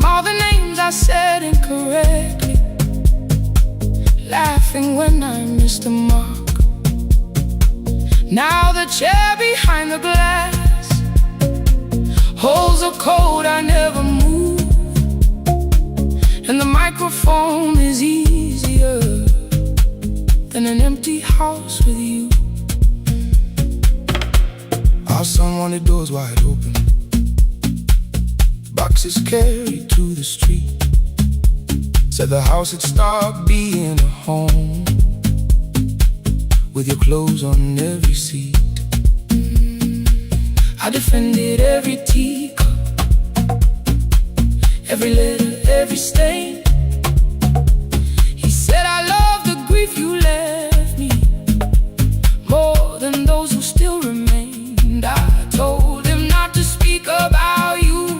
Speaker 1: All the names I said incorrectly, laughing when I missed the mark. Now the chair behind the glass holds a code I never moved, and the microphone is easier than an empty house with you. Our son wanted doors wide open, boxes carried to the street. Said the house had stopped being a home, with your clothes on every seat. I defended every teacup, every letter, every stain. He said I love the grief you left me more than those who still remained. I told him not to speak about you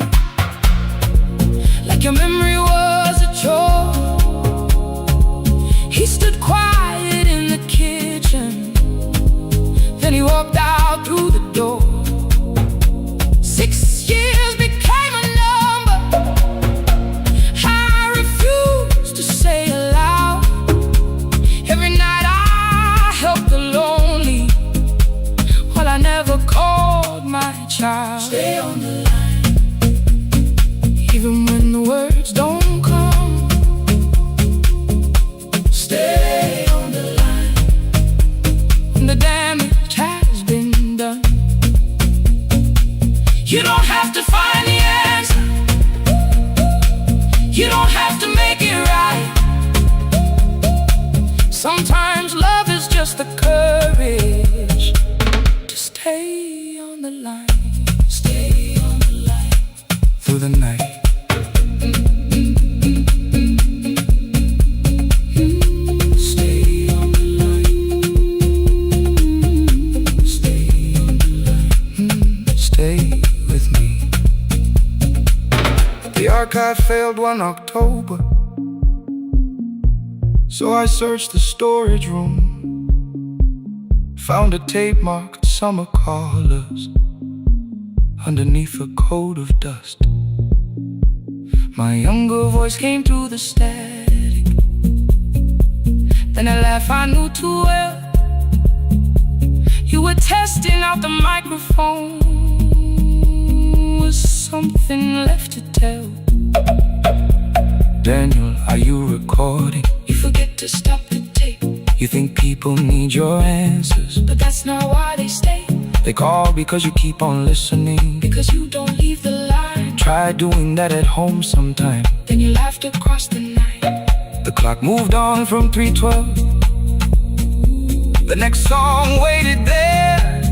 Speaker 1: like your memory was a chore. He stood quiet in the kitchen, then he walked out through the door. 6 years became a number I refused to say aloud. Every night I helped the lonely, while I never called my child. Stay on the line, even when the words don't come. Stay on the line, when the damage has been done. You don't have to find the answer, you don't have to make it right. Sometimes love is just the courage to stay on the line. Stay on the line through the night. Stay on the line. Stay on the line. Stay with me. The card failed one October, so I searched the storage room, found a tape marked summer callers underneath a coat of dust. My younger voice came through the static, then a laugh I knew too well. You were testing out the microphone. Was something left to tell? Daniel, are you recording?
Speaker 3: You forget to stop the tape.
Speaker 1: You think people need your answers,
Speaker 3: but that's not why they stay.
Speaker 1: They call because you keep on listening,
Speaker 3: because you don't leave the line.
Speaker 1: Try doing that at home sometime,
Speaker 3: then you laughed across the night.
Speaker 1: The clock moved on from 3:12. The next song waited there.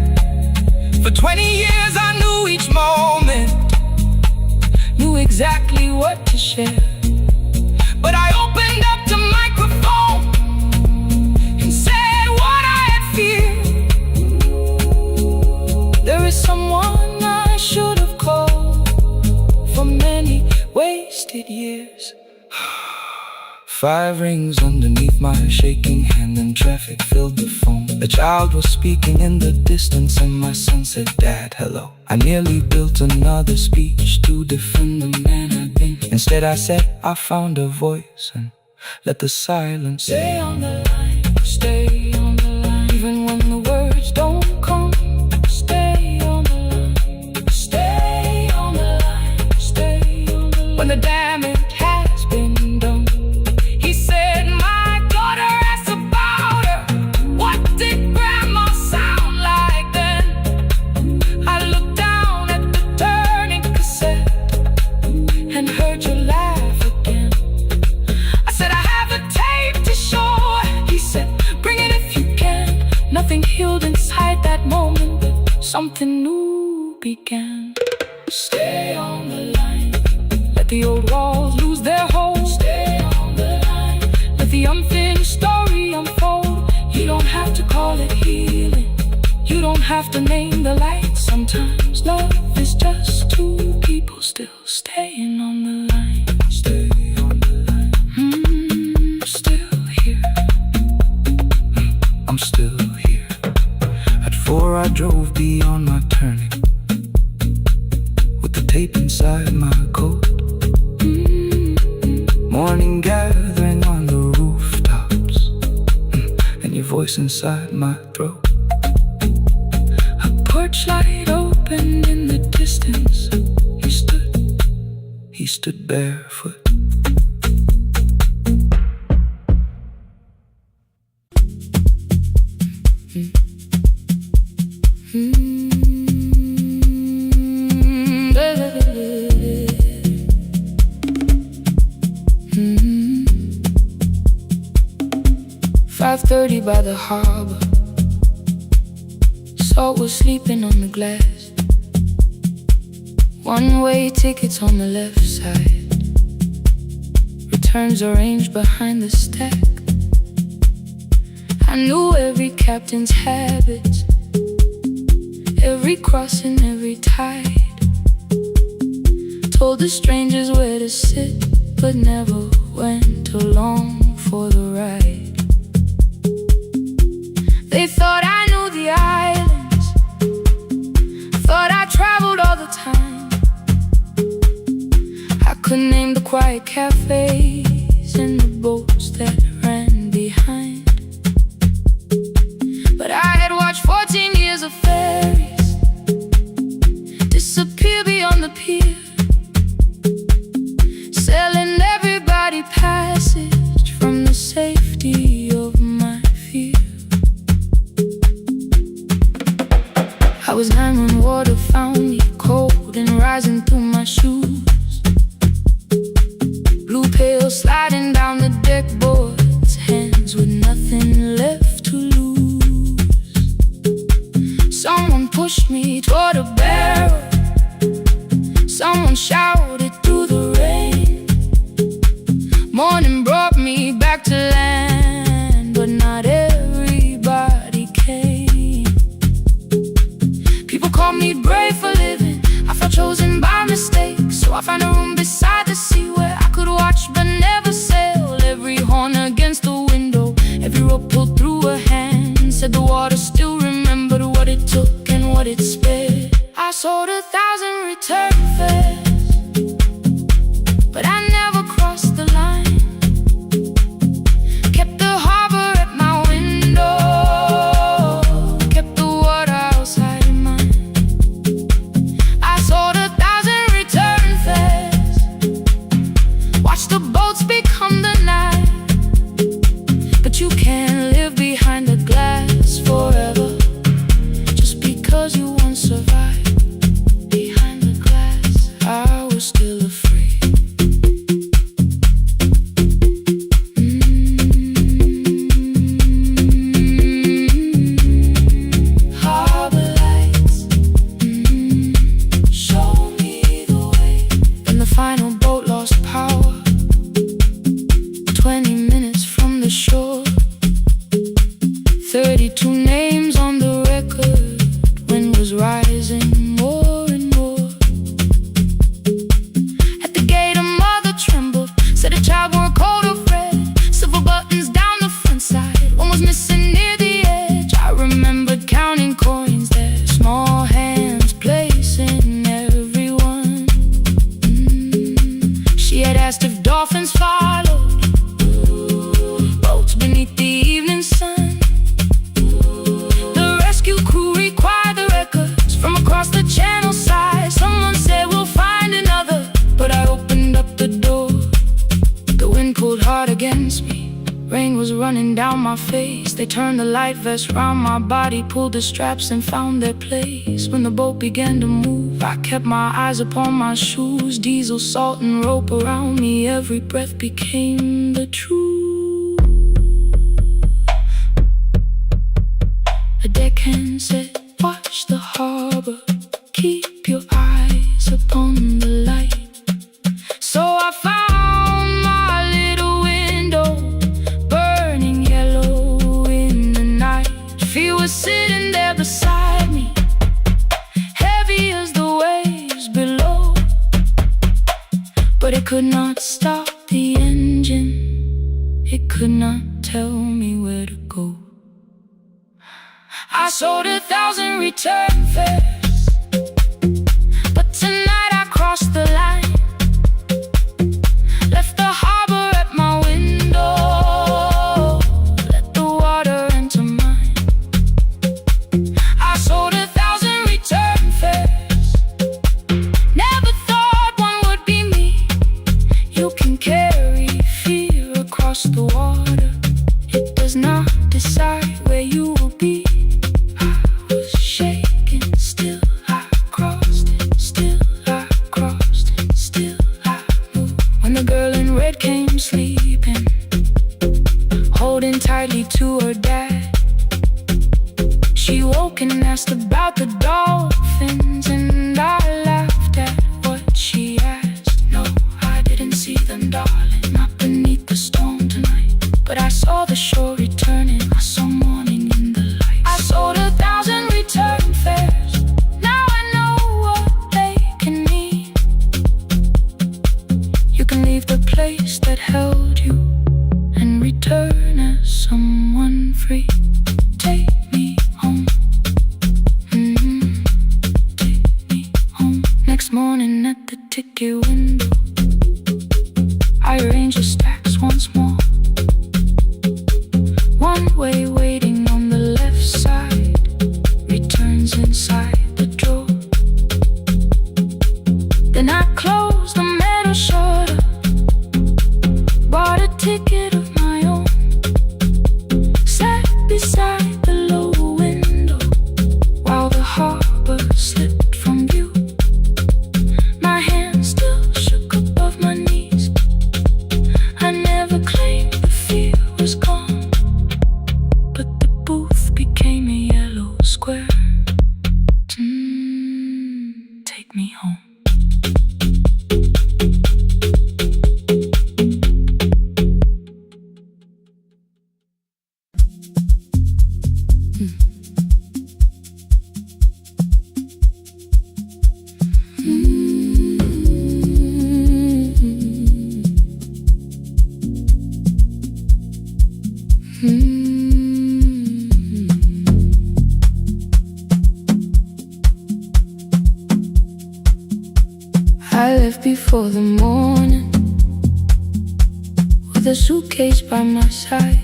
Speaker 1: For 20 years I knew each moment, knew exactly what to share. But I opened up the microphone and said what I had feared. There is someone I should have called for many wasted years. 5 rings underneath my shaking hand, and traffic filled the phone. A child was speaking in the distance, and my son said, "Dad, hello." I nearly built another speech to defend the man I've been. Instead I said, I found a voice, and let the silence
Speaker 3: stay on the line, stay on the line. Even when the words don't come, stay on the line, stay on the line, stay on the line. When the damage has been done, he said, my daughter asked about her. What did grandma sound like then? I looked down at the turning cassette and heard you laugh again. I said, I have a tape to show. He said, bring it if you can. Nothing healed inside that moment, but something new began. Stay on the line, let the old walls lose their hold. Stay on the line, let the unfinished story unfold. You don't have to call it healing, you don't have to name the light. Sometimes love is just two people still staying on the line. Stay on the line. Still here.
Speaker 1: I'm still here. At 4 I drove beyond my turning, with the tape inside my coat. Morning gathering on the rooftops, and your voice inside my throat.
Speaker 3: A porch light opened in the distance.
Speaker 1: He stood barefoot.
Speaker 3: By the harbor, Salt was sleeping on the glass. One-way tickets on the left side, returns arranged behind the stack. I knew every captain's habits, every crossing, every tide. Told the strangers where to sit, but never went along for the ride. They thought I knew the islands, thought I traveled all the time. I could name the quiet cafes and the boats that ran behind. But I had watched 14 years of ferries disappear beyond the pier, selling everybody passage from the safety of my fear. I was 9 when water found me, cold and rising through my shoes. Blue pail sliding down the deck boards, hands with nothing left to lose. Someone pushed me toward a barrel, someone shouted through the rain. Morning brought me back to land, but not everybody came. People call me brave for living, I felt chosen by mistake, so I found a room beside the sea. asked if dolphins followed boats beneath the evening sun. The rescue crew required the records from across the channel side. Someone said we'll find another, but I opened up the door. The wind pulled hard against me, rain was running down my face. They turned the light vest round my body, pulled the straps and found their place. When the boat began to move, I kept my eyes upon my shoes. Diesel, salt and rope around me, every breath became the truth. A deckhand said, watch the harbor, keep your eyes upon the light. So I found my little window, burning yellow in the night. She was sitting there beside me, heavy as the waves below, but it could not stop the engine. It could not tell me where to go. I sold 1,000 return fares, but tonight I crossed the line. Left the harbor at my window, let the water enter mine. I sold 1,000 return fares, never thought one would be me. You can carry fear across the water, it does not decide where you will be. I was shaking, still I crossed it, still I crossed it, still I moved. When the girl in red came sleeping, holding tightly to her dad, she woke and asked about the dolphins, and I laughed at what she asked. No, I didn't see them, darling, not beneath the storm tonight, but I saw the shore returning, I saw morning in the light. I sold 1,000 return fares, now I know what they can mean. You can leave the place that held you and return as someone free. Take me home, take me home. Next morning at the ticket window, I arranged the stacks once more. One way waiting on the left side, returns inside the drawer. Then I closed the metal shutter, bought a ticket of my own, sat beside the low window while the harbor slipped from view. My hands still shook above my knees, I never claimed the fear was gone, but the booth became a yellow square. Take me home. I left before the morning, with a suitcase by my side.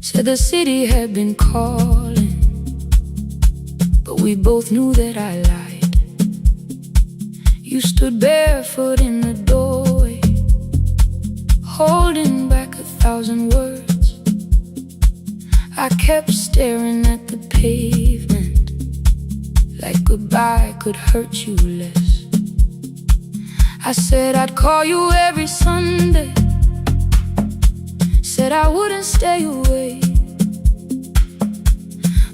Speaker 3: Said the city had been calling, but we both knew that I lied. You stood barefoot in the doorway, holding back 1,000 words. I kept staring at the pavement, like goodbye could hurt you less. I said I'd call you every Sunday, said I wouldn't stay away.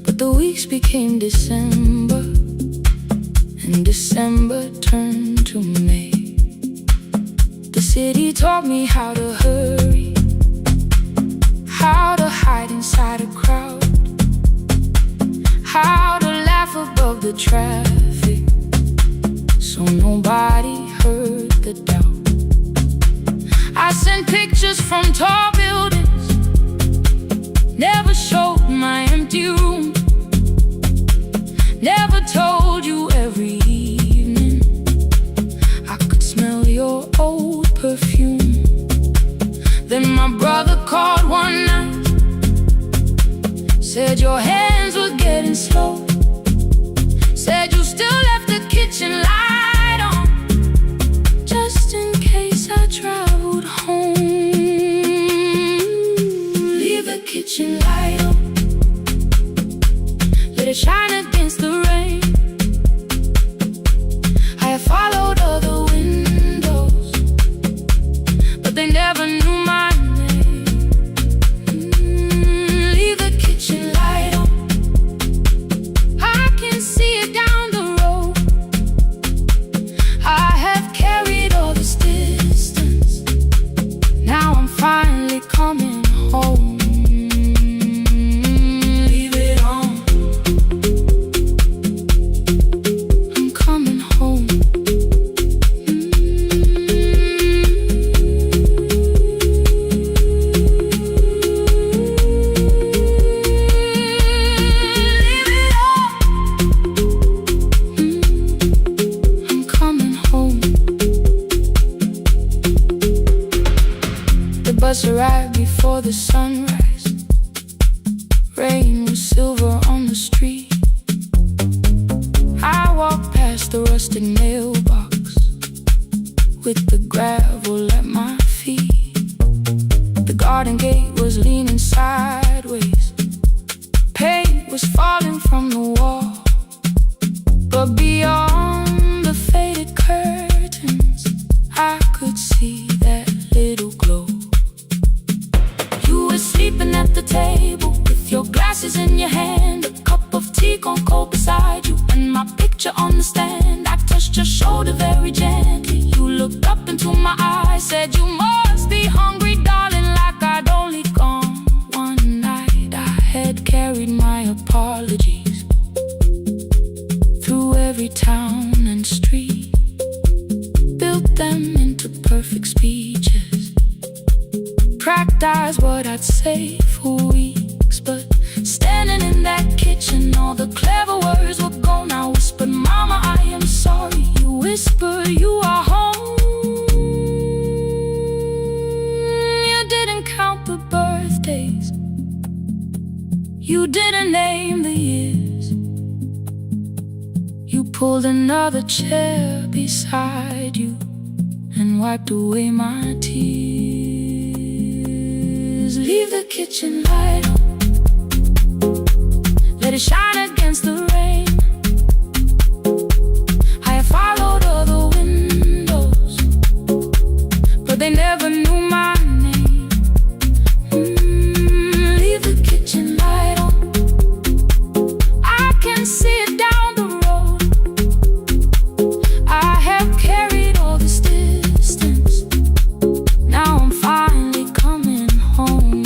Speaker 3: But the weeks became December, and December turned to May. The city taught me how to hurry, how to hide inside a crowd, how to laugh above the traffic, so nobody heard the doubt. I sent pictures from tall buildings, never showed my empty room, never told you every evening I could smell your your old perfume. Then my brother called one night, said your hands were getting slow, said you still left the kitchen light on, just in case I traveled home. Leave the kitchen light on, let it shine against the rain. I have followed other windows, but they never knew my name. Leave the kitchen light on, I can see it down the road. I have carried all this distance, now I'm finally coming home. Leave it on, I'm coming home. Bus arrived before the sunrise. Rain was silver on the street. I walked past the rusted mailbox with the gravel at my feet. The garden gate was leaning sideways. Paint was falling from the wall, but beyond the faded curtains I could see that little glow. You were sleeping at the table with your glasses in your hand, a cup of tea gone cold beside you, and my picture on the stand. I touched your shoulder very gently. You looked up into my eyes, said you must be hungry, darling, like I'd only gone one night. I had carried my apologies through every town and street, built them into perfect speeches, practiced what I'd say for weeks. But standing in that kitchen, all the clever words were gone. I whispered, Mama, I am sorry. You whisper, you are home. You didn't count the birthdays, you didn't name the years. You pulled another chair beside you and wiped away my tears. Leave the kitchen light on, let it shine against the rain. I have followed other windows, but they never knew my name. Leave the kitchen light on, I can see it down the road. I have carried all this distance, now I'm finally coming home.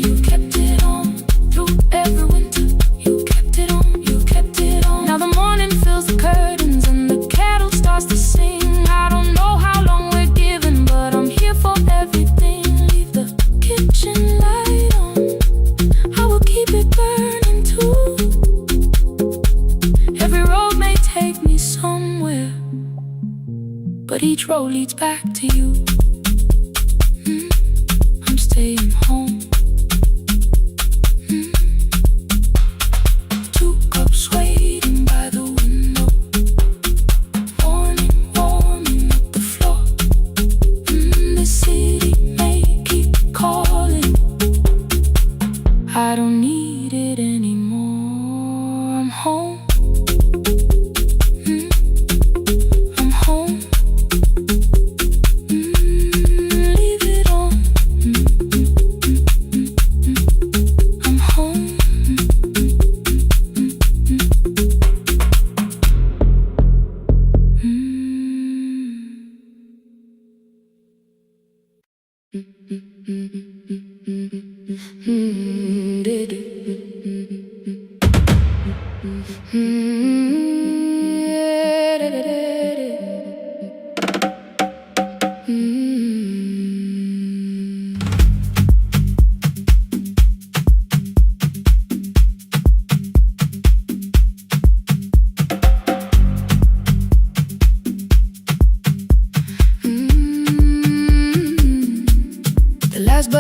Speaker 3: You kept it on through every winter. You kept it on, you kept it on. Now the morning fills the curtains and the kettle starts to sing. I don't know how long we're given, but I'm here for everything. Leave the kitchen light on, I will keep it burning too. Every road may take me somewhere, but each road leads back to you. I'm staying home. 2 cups waiting by the window, morning warming up the floor. The city may keep calling, I don't need it anymore. I'm home. I'm home. Leave it on. I'm home.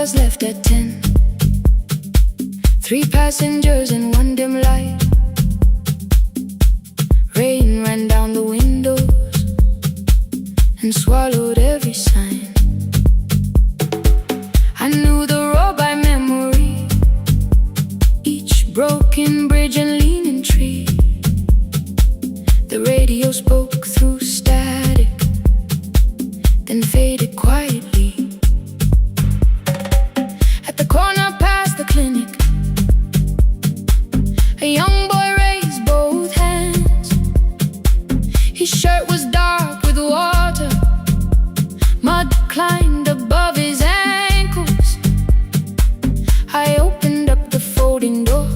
Speaker 3: bus left at 10. 3 passengers and 1 dim light. Rain ran down the windows and swallowed every sign. I knew the road by memory, each broken bridge and leaning tree. The radio spoke through static, then faded quietly. At the corner past the clinic, a young boy raised both hands. His shirt was dark with water, mud climbed above his ankles. I opened up the folding door.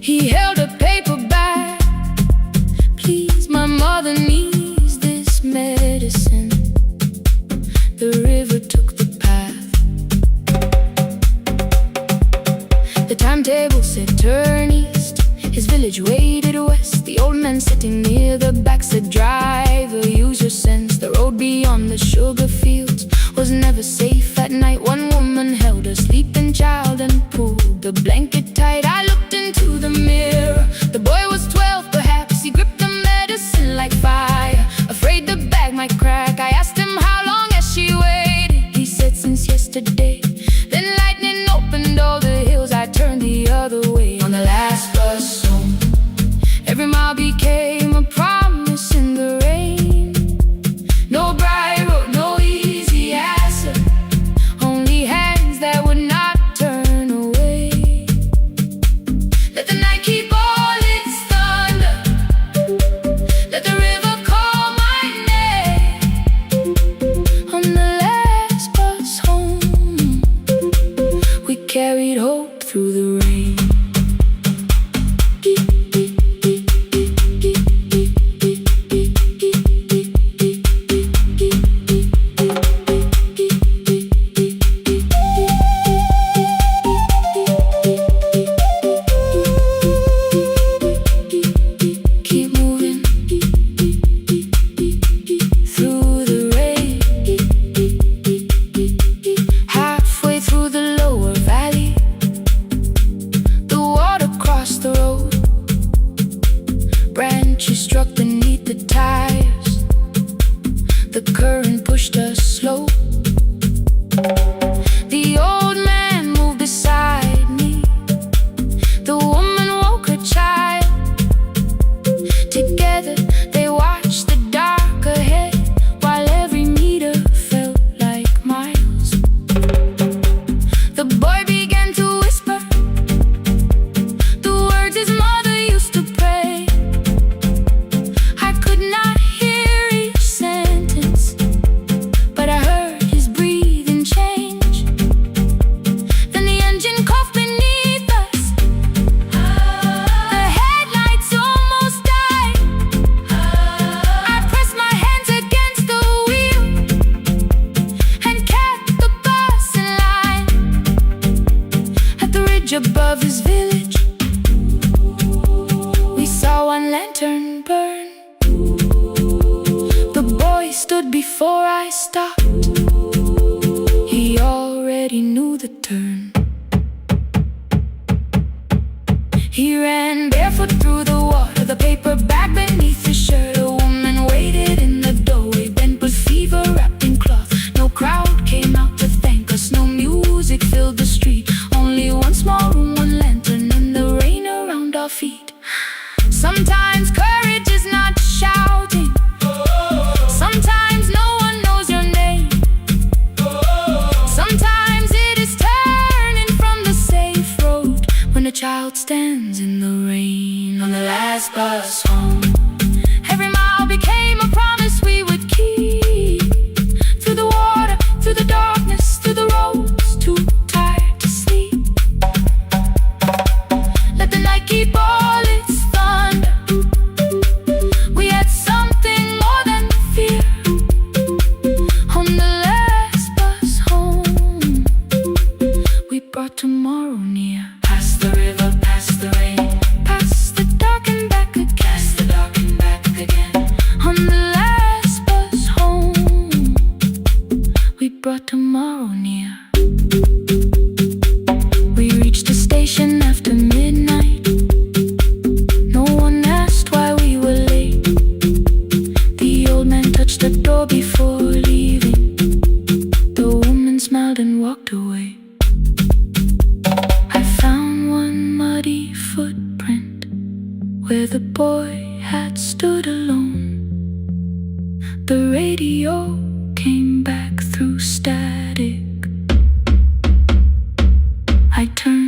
Speaker 3: He held a paper bag. Please, my mother needs this medicine. The river took the path. The timetable said turn east. His village waited west. The old man sitting near the back said, driver, use your sense. The road beyond the sugar fields was never safe at night. One woman held a sleeping child and pulled the blanket tight. I looked into the mirror. The boy was 12 perhaps. He gripped the medicine like fire, afraid the bag might crack. I asked him how long has she waited. He said since yesterday. Then lightning opened all the hills. I turned the other way on the last bus home. Every mile became a promise in the rain. No bright road, no easy answer, only hands that would not turn away. Let the night keep all its thunder, let the river call my name. On the last bus home, we carried hope through the rain. Keep moving through the rain. Halfway through the lower valley, the water crossed the road. Branches struck beneath the tires. The current pushed us slow. The old man moved beside me. The woman woke her child. Together they watched the dark ahead, while every meter felt like miles. The boy began to whisper the words his mother used to pray. I could not hear each sentence, but I heard his breathing change. Then the engine coughed beneath us. The headlights almost died. I pressed my hands against the wheel and kept the bus in line. At the ridge above his village, we saw one lantern burn. The boy stood before I stopped. He already knew the turn. He ran barefoot through the water, the paper bag beneath his shirt. A woman waited in the doorway, bent with fever wrapped in cloth. No crowd came out to thank us, no music filled the street. Only one small room, one lantern, and the rain around our feet. Sometimes courage is not shouting. Sometimes no one knows your name. brought tomorrow near. We reached the station after midnight. No one asked why we were late. The old man touched the door before leaving. The woman smiled and walked away. I found one muddy footprint where the boy had stood alone. The radio came back through static. I turned.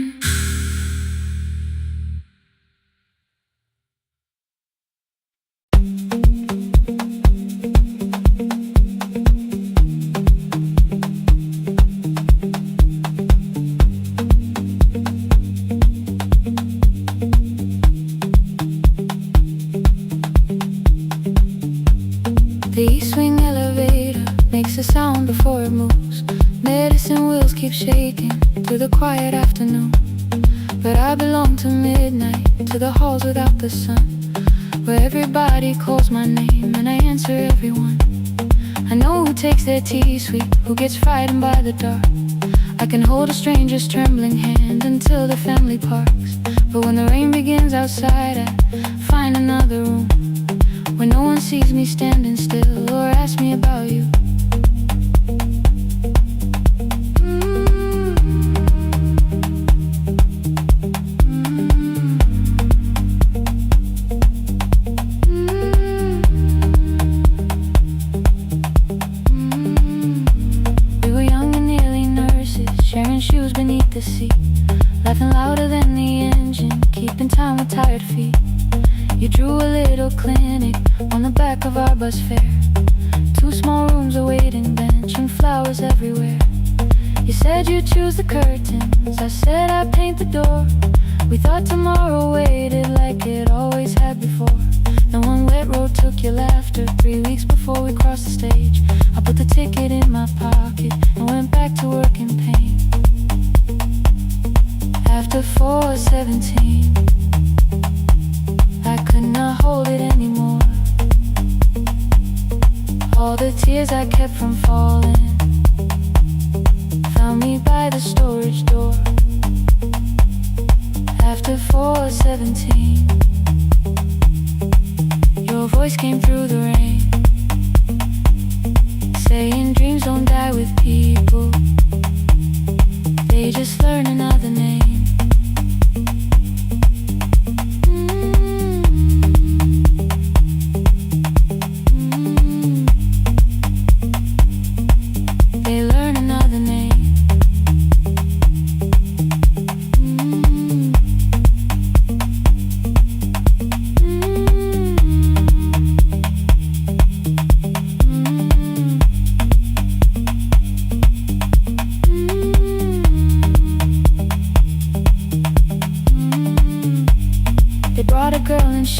Speaker 3: The east wing elevator makes a sound before it moves. Medicine wheels keep shaking through the quiet afternoon. But I belong to midnight, to the halls without the sun, where everybody calls my name and I answer everyone. I know who takes their tea sweet, who gets frightened by the dark. I can hold a stranger's trembling hand until the family parks. But when the rain begins outside, I find another room where no one sees me standing still or asks me about you. We were young and nearly nurses, sharing shoes beneath the seat, laughing louder than the engine, keeping time with tired feet. You drew a little clinic on the back of our bus fare. 2 small rooms, a waiting bench, and flowers everywhere. You said you'd choose the curtains, I said I'd paint the door. We thought tomorrow waited like it always had before. Then one wet road took your laughter. 3 weeks before we crossed the stage, I put the ticket in my pocket and went back to work in pain. After 4:17, I could not hold it anymore. All the tears I kept from falling found me by the storage door. After 4:17, your voice came through the rain, saying dreams don't die with people, they just learn another name.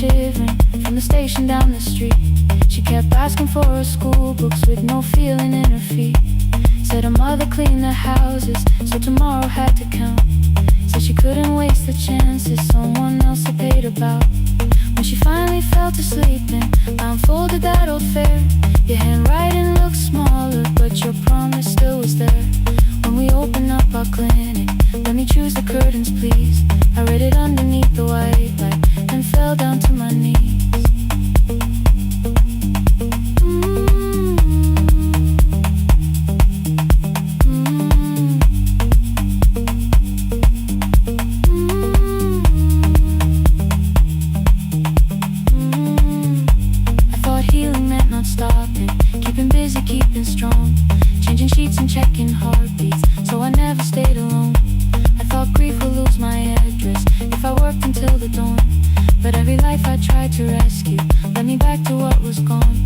Speaker 3: Shivering from the station down the street, she kept asking for her school books with no feeling in her feet. Said her mother cleaned the houses, so tomorrow had to count. Said she couldn't waste the chances someone else had paid about. When she finally fell to sleep and I unfolded that old fare, your handwriting looked smaller, but your promise still was there. When we opened up our clinic, let me choose the curtains please. I read it underneath the white light and fell down to my knees. I thought healing meant not stopping, keeping busy, keeping strong, changing sheets and checking heartbeats, so I never stayed alone. I thought grief would lose my address if I worked until the dawn. But every life I tried to rescue led me back to what was gone.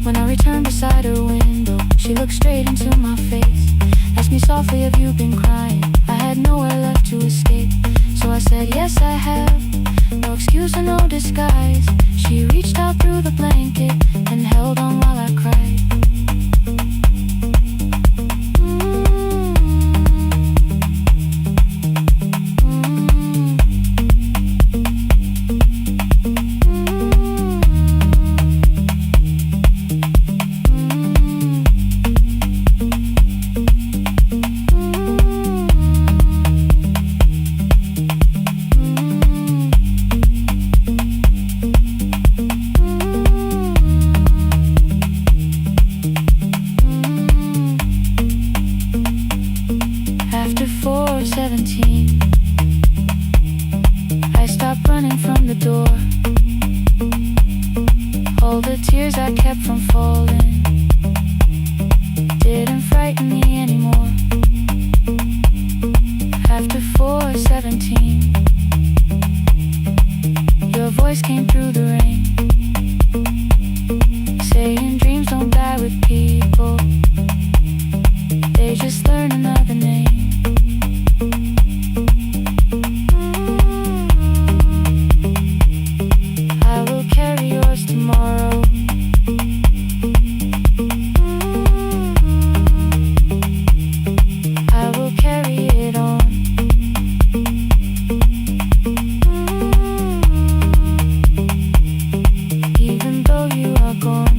Speaker 3: When I returned beside her window, she looked straight into my face, asked me softly, have you been crying? I had nowhere left to escape, so I said, yes I have. No excuse or no disguise. She reached out through the blanket and held on while I cried. the tears I kept from falling didn't frighten me anymore. After 4:17, your voice came through the rain, saying dreams don't die with people, they just learn another name. I will carry yours tomorrow. I will carry it on. Even though you are gone.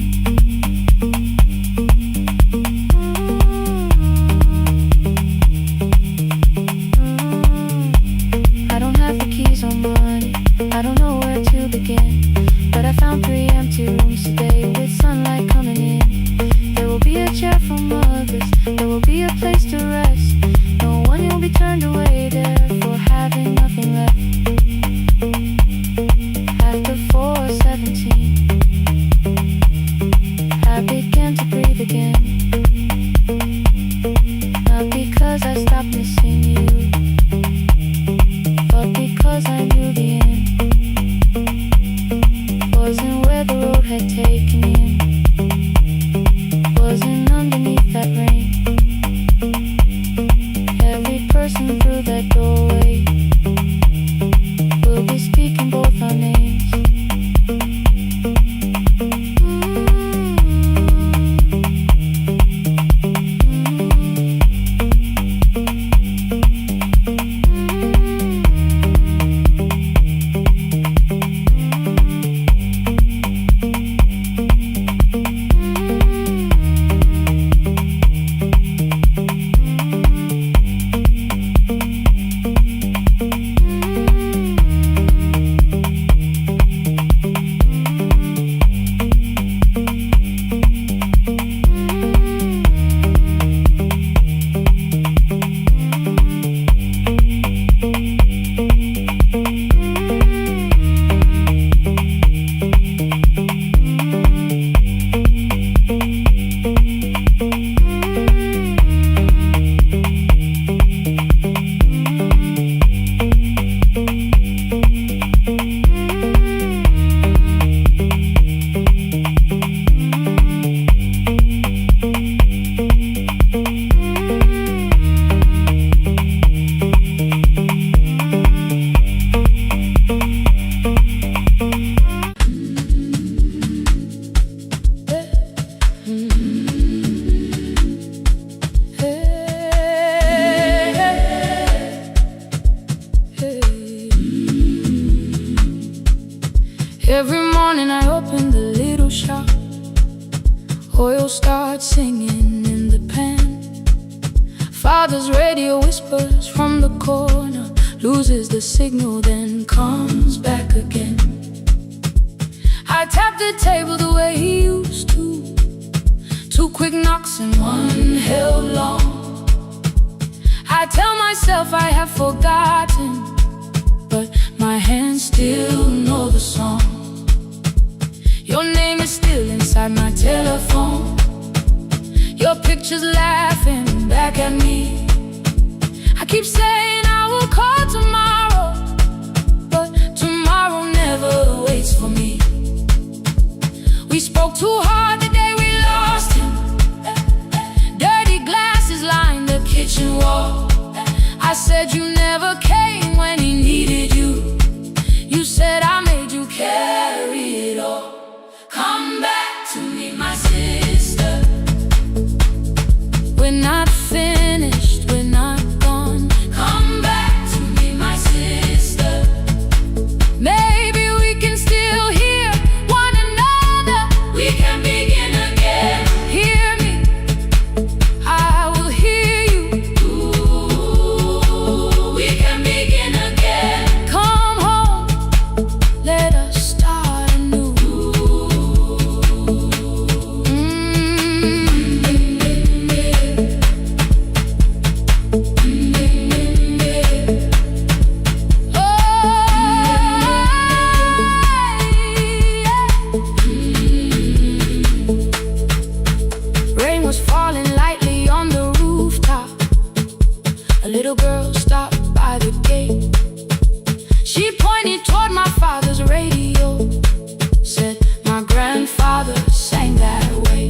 Speaker 3: I don't have the keys or money, I don't know where to begin, but I found 3 empty rooms today with sunlight coming in. There will be a chair for mothers, there will be a place to rest. No one will be turned away there for having nothing left. After 4:17, I began to breathe again. Not because I stopped missing you, but because I knew the end wasn't where the road had taken me, wasn't underneath that rain. Every person through that doorway will be speaking both our names. Every morning I open the little shop, oil starts singing in the pan. Father's radio whispers from the corner, loses the signal then comes back again. I tap the table the way he used to, 2 quick knocks and 1 held long. I tell myself I have forgotten, but my hands still know the song. Your name is still inside my telephone, your picture's laughing back at me. I keep saying I will call tomorrow, but tomorrow never waits for me. We spoke too hard the day we lost him, dirty glasses lined the kitchen wall. I said you never came when he needed you, you said I made you carry it all. Come back to me, my sister. We're not finished, we're not gone. Come back to me, my sister. Maybe we can still hear one another. We can begin again. Hear me, I will hear you. Ooh, we can begin again. Come home, let us start anew. sang that way.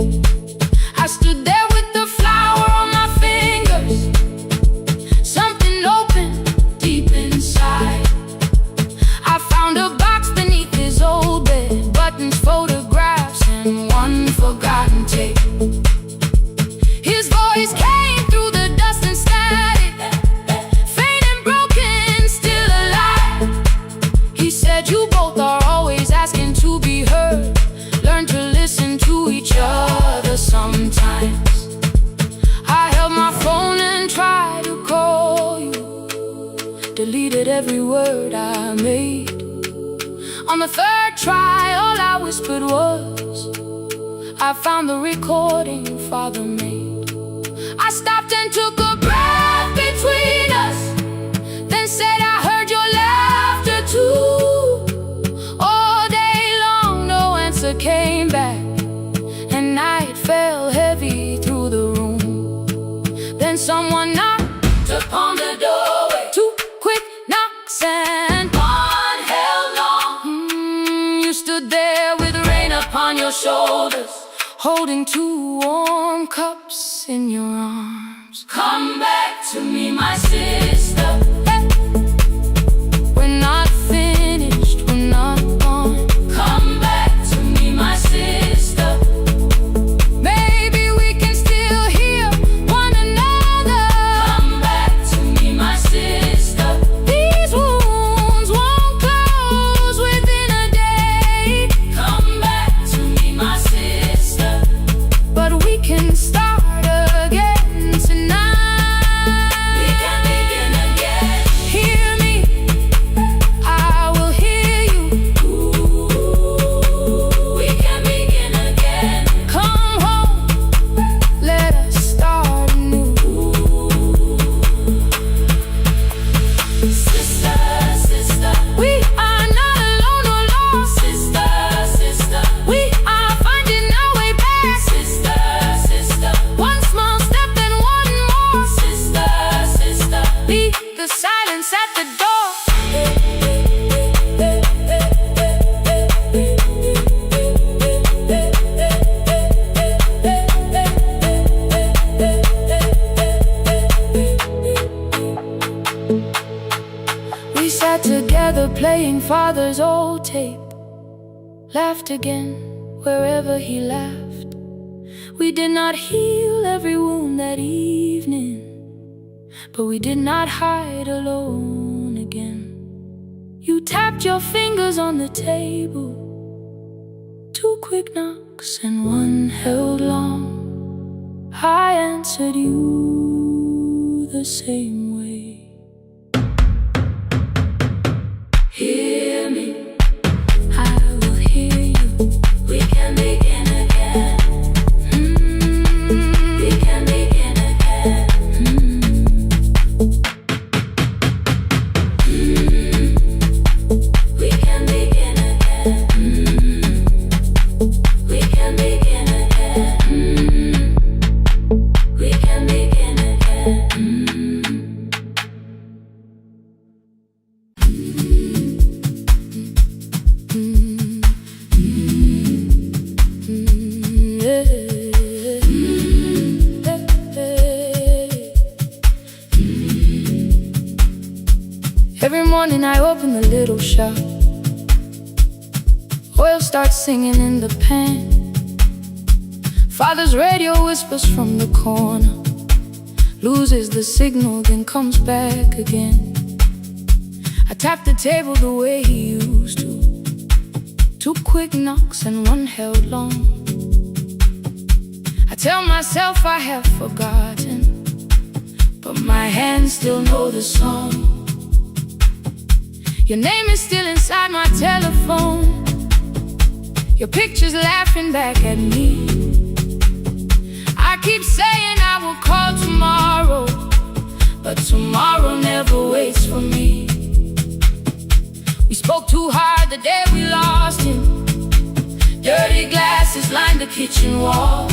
Speaker 3: I stood there with the flower on my fingers. Something opened deep inside. I found a box beneath his old bed, buttons, photographs, and one forgotten tape. His voice came through the dust and static, faint and broken, still alive. He said, you both are always asking to be heard. Learn to listen to each other sometimes. I held my phone and tried to call you, deleted every word I made. On the third try, all I whispered was, I found the recording Father made. I stopped and took a breath between us, then said, I heard your laughter too. All day long, no answer came back, and night fell heavy through the room. Then someone knocked upon the doorway. Two quick knocks and one held long. You stood there with rain upon your shoulders, holding two warm cups in your arms. Come back to me, my sister. Hey. We're not finished, we're not gone. Come back to me, my sister. Maybe we can still hear one another. Come back to me, my sister. These wounds won't close within a day. Come back to me, my sister. But we can start again tonight. We can begin again. Hear me, I will hear you. We can begin again. Come home, let us start anew. Sister, sister, we are not alone or lost. Sister, sister, we are finding our way back. Sister, sister, one small step and one more. Sister, sister, leave the silence at the door. We sat together playing Father's old tape, laughed again wherever he laughed. We did not heal every wound that evening, but we did not hide alone again. You tapped your fingers on the table, two quick knocks and one held long. I answered you the same way. Hear me, I will hear you. We can begin again. We can begin again. We can begin again. We can begin again. We can begin again. Every morning I open the little shop. Oil starts singing in the pan. Father's radio whispers from the corner, loses the signal, then comes back again. I tap the table the way he used to, two quick knocks and one held long. I tell myself I have forgotten, but my hands still know the song. Your name is still inside my telephone, your picture's laughing back at me. I keep saying I will call tomorrow, but tomorrow never waits for me. We spoke too hard the day we lost him. Dirty glasses lined the kitchen wall.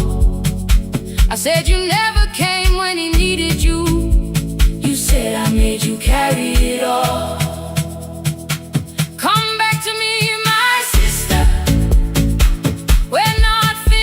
Speaker 3: I said you never came when he needed you. You said I made you carry it all. Come back to me, my sister. We're not finished.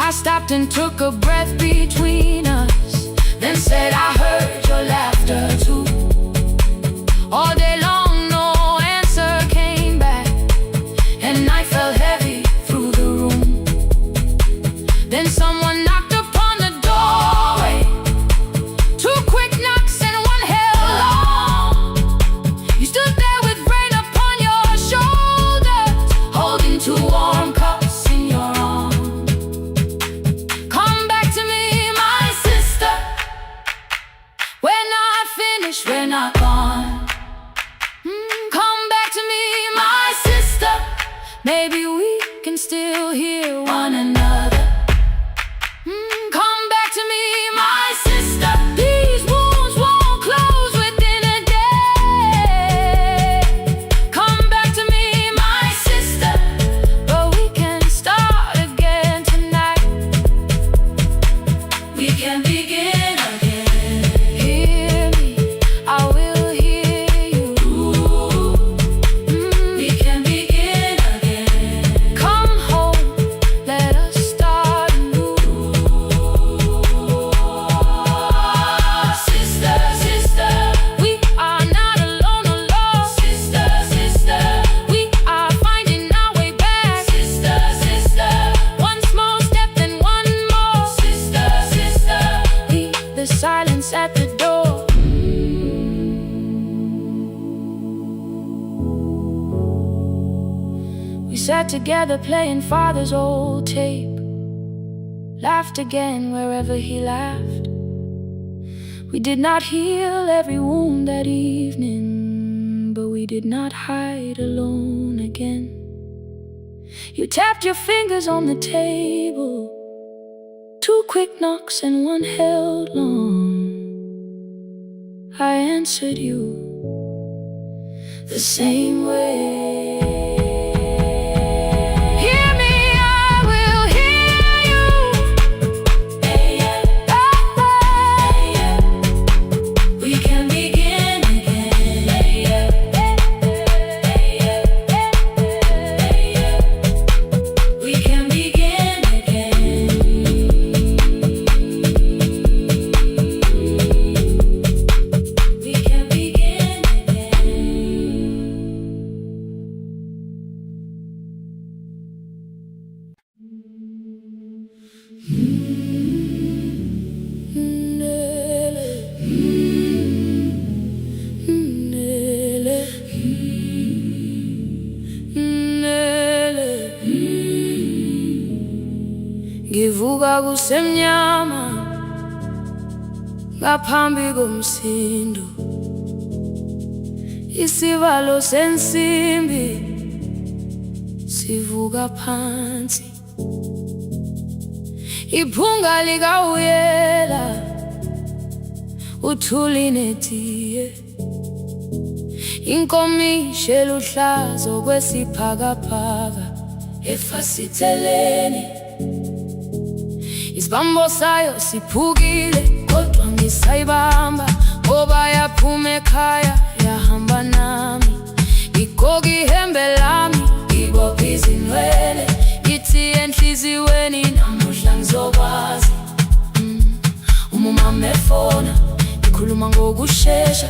Speaker 3: I stopped and took a breath between us, then said I heard your laughter too. All day long no answer came back, and I felt heavy through the room. Then someone knocked upon the doorway. Two quick knocks and one held long. You stood there with rain upon your shoulders, holding two warm cups in your arms. Come back to me, my sister. We're not finished, we're not gone. Come back to me, my sister. Maybe we can still hear one another. Come back to me, my sister. These wounds won't close within a day. Come back to me, my sister. But we can start again tonight. We can begin again. Hear me, I will hear you. We can begin again. Come home, let us start anew. Sister, sister, we are not alone, alone. Sister, sister, we are finding our way back. Sister, sister, one small step then one more. Sister, sister, leave the silence at the door. We sat together playing father's old tape, laughed again wherever he laughed. We did not heal every wound that evening, but we did not hide alone again. You tapped your fingers on the table, two quick knocks and one held long. I answered you the same way. Hear me, I will hear you. We can begin again. We can begin again. We can begin Ngivuka kusemnyama ngaphambi komsindo, isivalo sensimbi sivuka phansi, iphunga likawuyela uthuli netiye, inkomishi eluhlaza okwesiphakapaka efasiteleni. Isibambo sayo siphukile kodwa ngisayibamba, ngoba yaphuma ekhaya yahamba nami. Igoga ihembe lami, ibopha izinwele, ithi enhliziyweni namuhla ngizokwazi. Umama efona, ngikhuluma ngokushesha,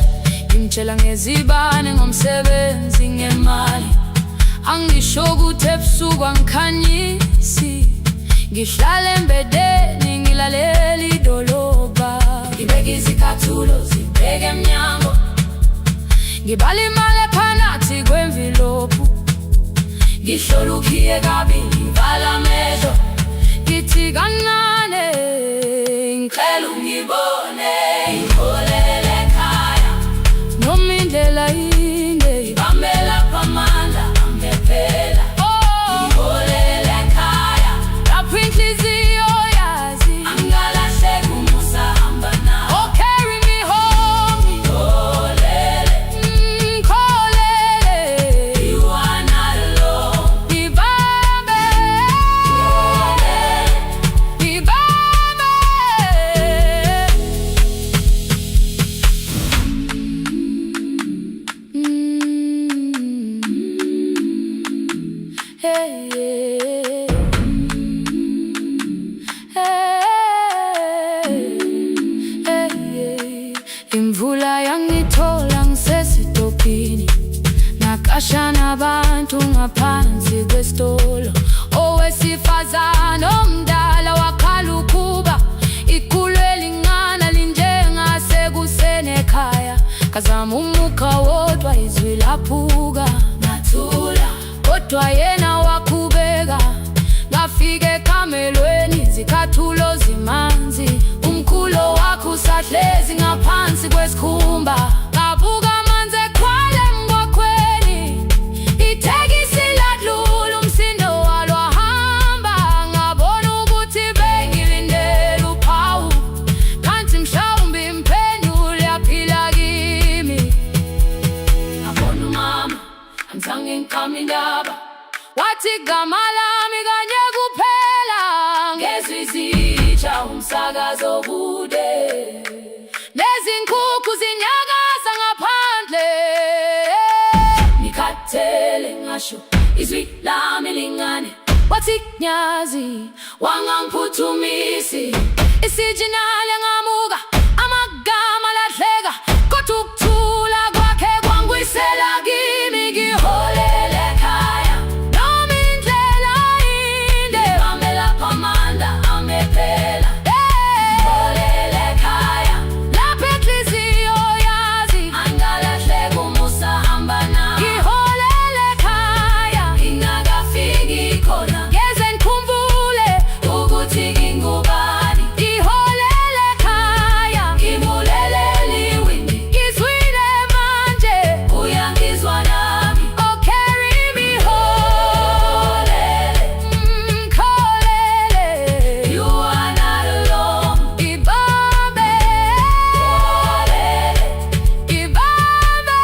Speaker 3: ngimtshela ngezibane, ngomsebenzi, ngemali. Angisho ukuthi ebusuku angikhanyisi, ngihlala embedeni ngilalela idolobha. Ngibeka izicathulo zibheke emnyango, ngibala imali ephakathi kwemvilophu, ngihlola ukhiye kabili ngivala amehlo, ngithi kancane ngicela ungibone, ngiholele ekhaya noma indlela inde, ngibambela phamandla angephela. Ngiholele ekhaya lapho inhliziyo yazi angalahleki umusa hamba nawe. Oh, carry me home, ngiholele, ngiholele, you are not alone. Ngibambe, ngiholele, ngibambe, Bashana abantu ngaphansi kwesitolo, owesifazane omdala wakhala ukuba ikhulu elingana linjengasekuseni ekhaya. Kazama umukha wodwa izwi laphuka, ngathula kodwa yena wakhubeka. Ngafika ekamelweni zikhathulo zimanzi, umkhulo wakho usahlezi ngaphansi kwesikhumba. Ngabuka amanzi ekhwale mgwaqweni, itekisi ladlula umsindo walo wahamba. Ngabona ukuthi bengilindele uphawu, kanti mhlawumbe impendulo yaphila kimi. Ngabona umama angizange ngiqame indaba, wathi igama lami kanye kuphela. Ngezwi izitsha umsakazo kude, nezinkukhu zinyakaza ngaphandle. Ngikhathele ngasho izwi lami lingane, wathi nyazi wangangiphuthumisi. Isijinali ngamuka, amagama lahleka, kodwa ukuthula kwakhe kwangwisela kimi. Ngiholele ekhaya noma indlela inde, ngihambela phamanda amephela. Ngiholele ekhaya lapho inhliziyo yazi angalahleka umusa hamba nami. Ngiholele ekhaya ingakafiki khona, ngeze ngikhumbule ukuthi ngingubani. Ngiholele ekhaya ngibulelele iwindi, ngizwile manje uyangizwa nami. Oh carry me holele, kholele, you are not alone. Ibambe holele, ibambe.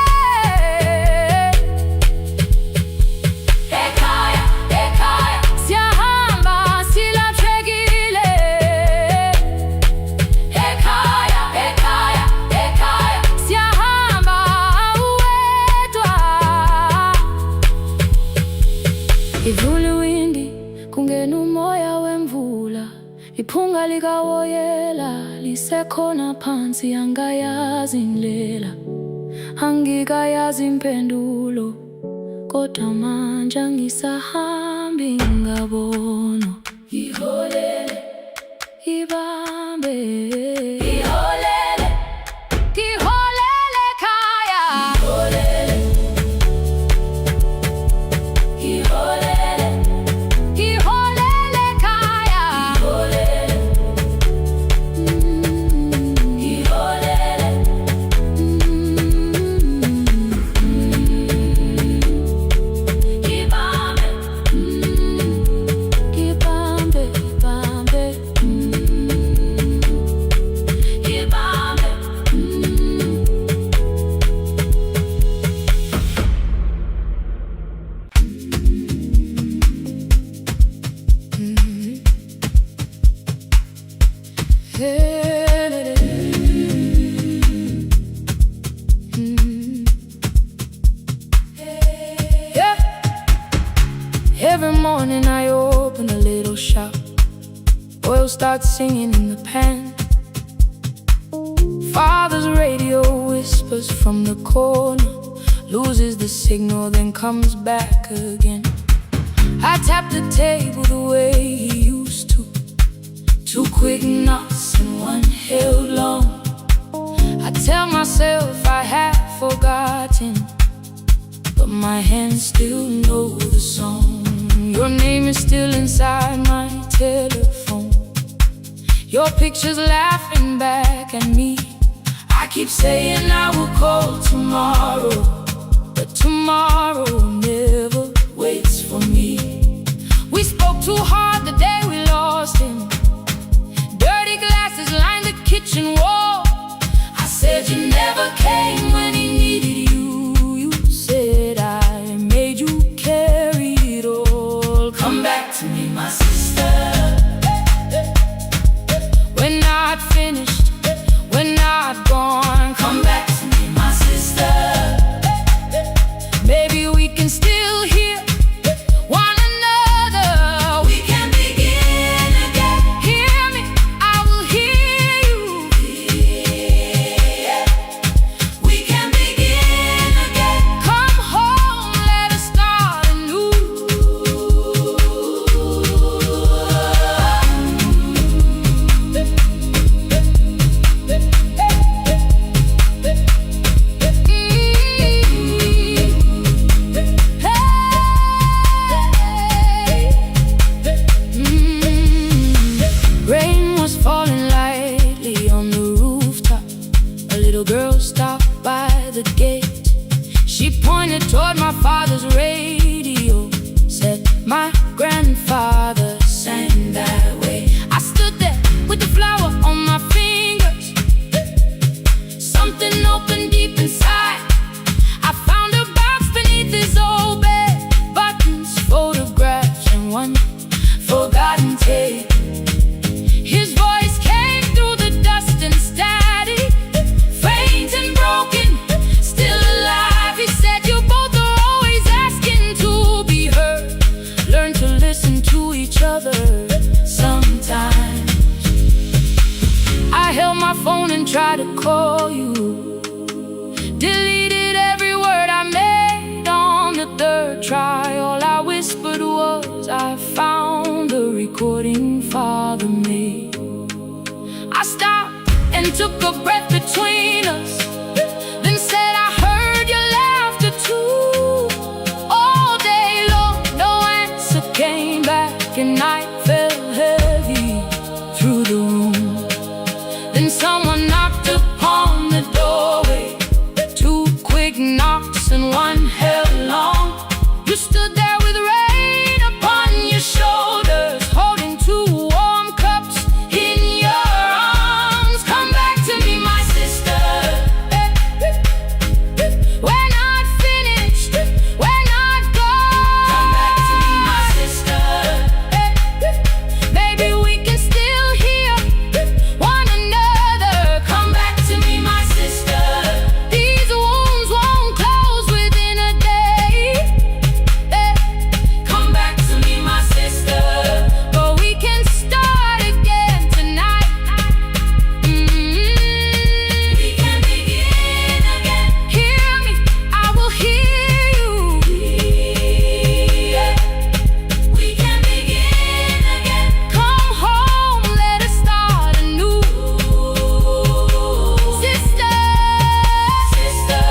Speaker 3: Ekhaya, ekhaya siyahamba silahlekile. Ekhaya, ekhaya, ekhaya siyahamba uwedwa. Ivule iwindi kungena umoya wemvula, iphunga likawoyela lisekhona phansi. Angayazi indlela, angikayazi impendulo, kodwa manje angisahambi ngabona. Ngiholele, ibambe, ngiholele, ngiholele ekhaya. Ngiholele, ngiholele, ngiholele ekhaya. Ngiholele, ngiholele, ibambe, ibambe, ibambe, ibambe. Yeah. Every morning I open a little shop, oil starts singing in the pan. Father's radio whispers from the corner, loses the signal then comes back again. I tap the table the way he used to, two quick knocks and one held long. I tell myself I have forgotten, but my hands still know the song. Your name is still inside my telephone, your picture's laughing back at me. I keep saying I will call tomorrow, but tomorrow never waits for me. We spoke too hard the day we lost him, dirty glasses lined the kitchen wall. I said you never came when he needed you. You said I made you carry it all. Come back to me, my sister. We're not finished, we're not gone. Come back to me, my sister. Maybe we can still hear one another. We can begin again. phone and tried to call you. Deleted every word I made on the third try. All I whispered was, I found the recording Father made. I stopped and took a breath between us, then said I heard your laughter too. All day long, no answer came back, and night fell heavy through the room. Then someone knocked upon the doorway. Two quick knocks and one held long. You stood there with rain upon your shoulders, holding two warm cups in your arms. Come back to me, my sister. We're not finished, we're not gone. Come back to me, my sister. Maybe we can still hear one another. Come back to me, my sister. These wounds won't close within a day. Come back to me, my sister. But we can start again tonight. We can begin again. Hear me, I will hear you. We can begin again. Come home, let us start anew. Sister, sister,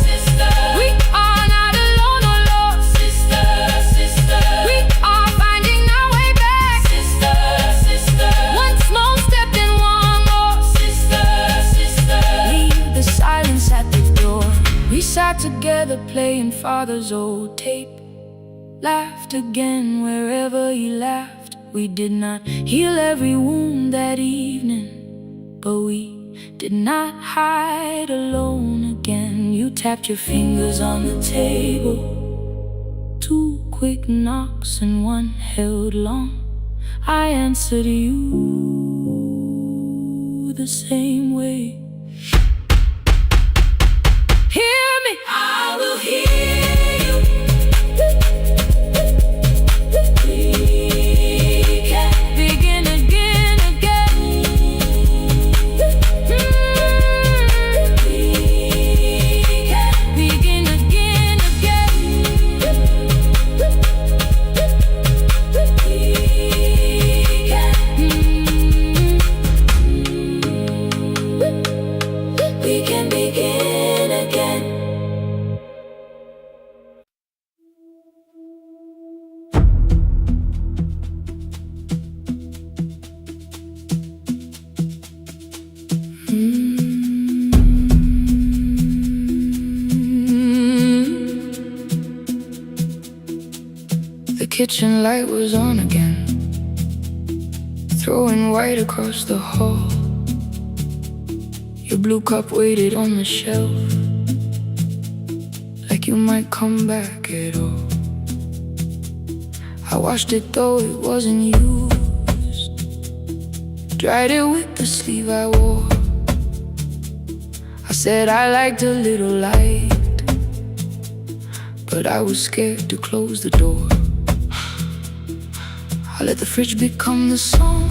Speaker 3: sister, we are not alone, oh Lord. Sister, sister, we are finding our way back. Sister, sister, one small step and one more. Sister, sister, leave the silence at the door. We sat together playing Father's old tape. Laughed again wherever he laughed. We did not heal every wound that evening, but we did not hide alone again. You tapped your fingers on the table. Two quick knocks and one held long. I answered you the same way. Hear me, I will hear you. We can begin again, again. We can begin again, again. We can begin again. The kitchen light was on again, throwing white across the hall. Your blue cup waited on the shelf, like you might come back at all. I washed it though it wasn't used, dried it with the sleeve I wore. I said I liked a little light, but I was scared to close the door. I let the fridge become the song,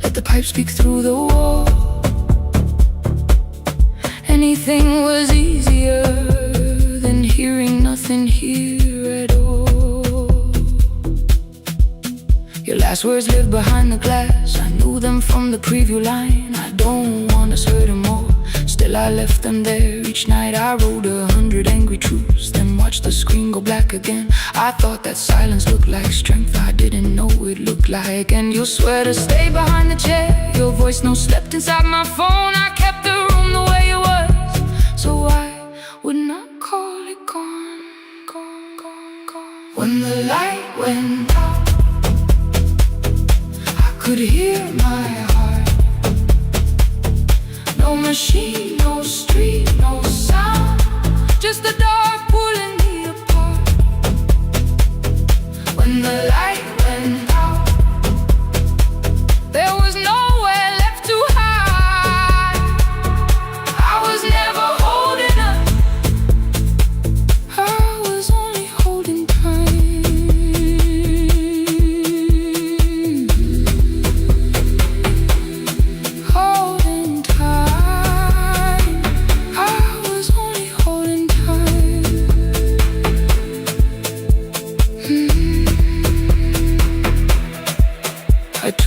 Speaker 3: let the pipe speak through the wall. Anything was easier than hearing nothing here at all. Your last words lived behind the glass. I knew them from the preview line. I don't want us hurting more. Still I left them there. Each night I wrote 100 angry truths, then watched the screen go black again. I thought that silence looked like strength. I didn't know it looked like. And you'll swear to stay behind the chair. Your voice no slept inside my phone. I kept the room the way it was, so I would not call it gone, gone, gone, gone. When the light went out, I could hear my heart. No machine, no street, no sound, just the dark pulling me apart. When the light went out, there was nowhere left to hide. I was never holding up, I was only holding time.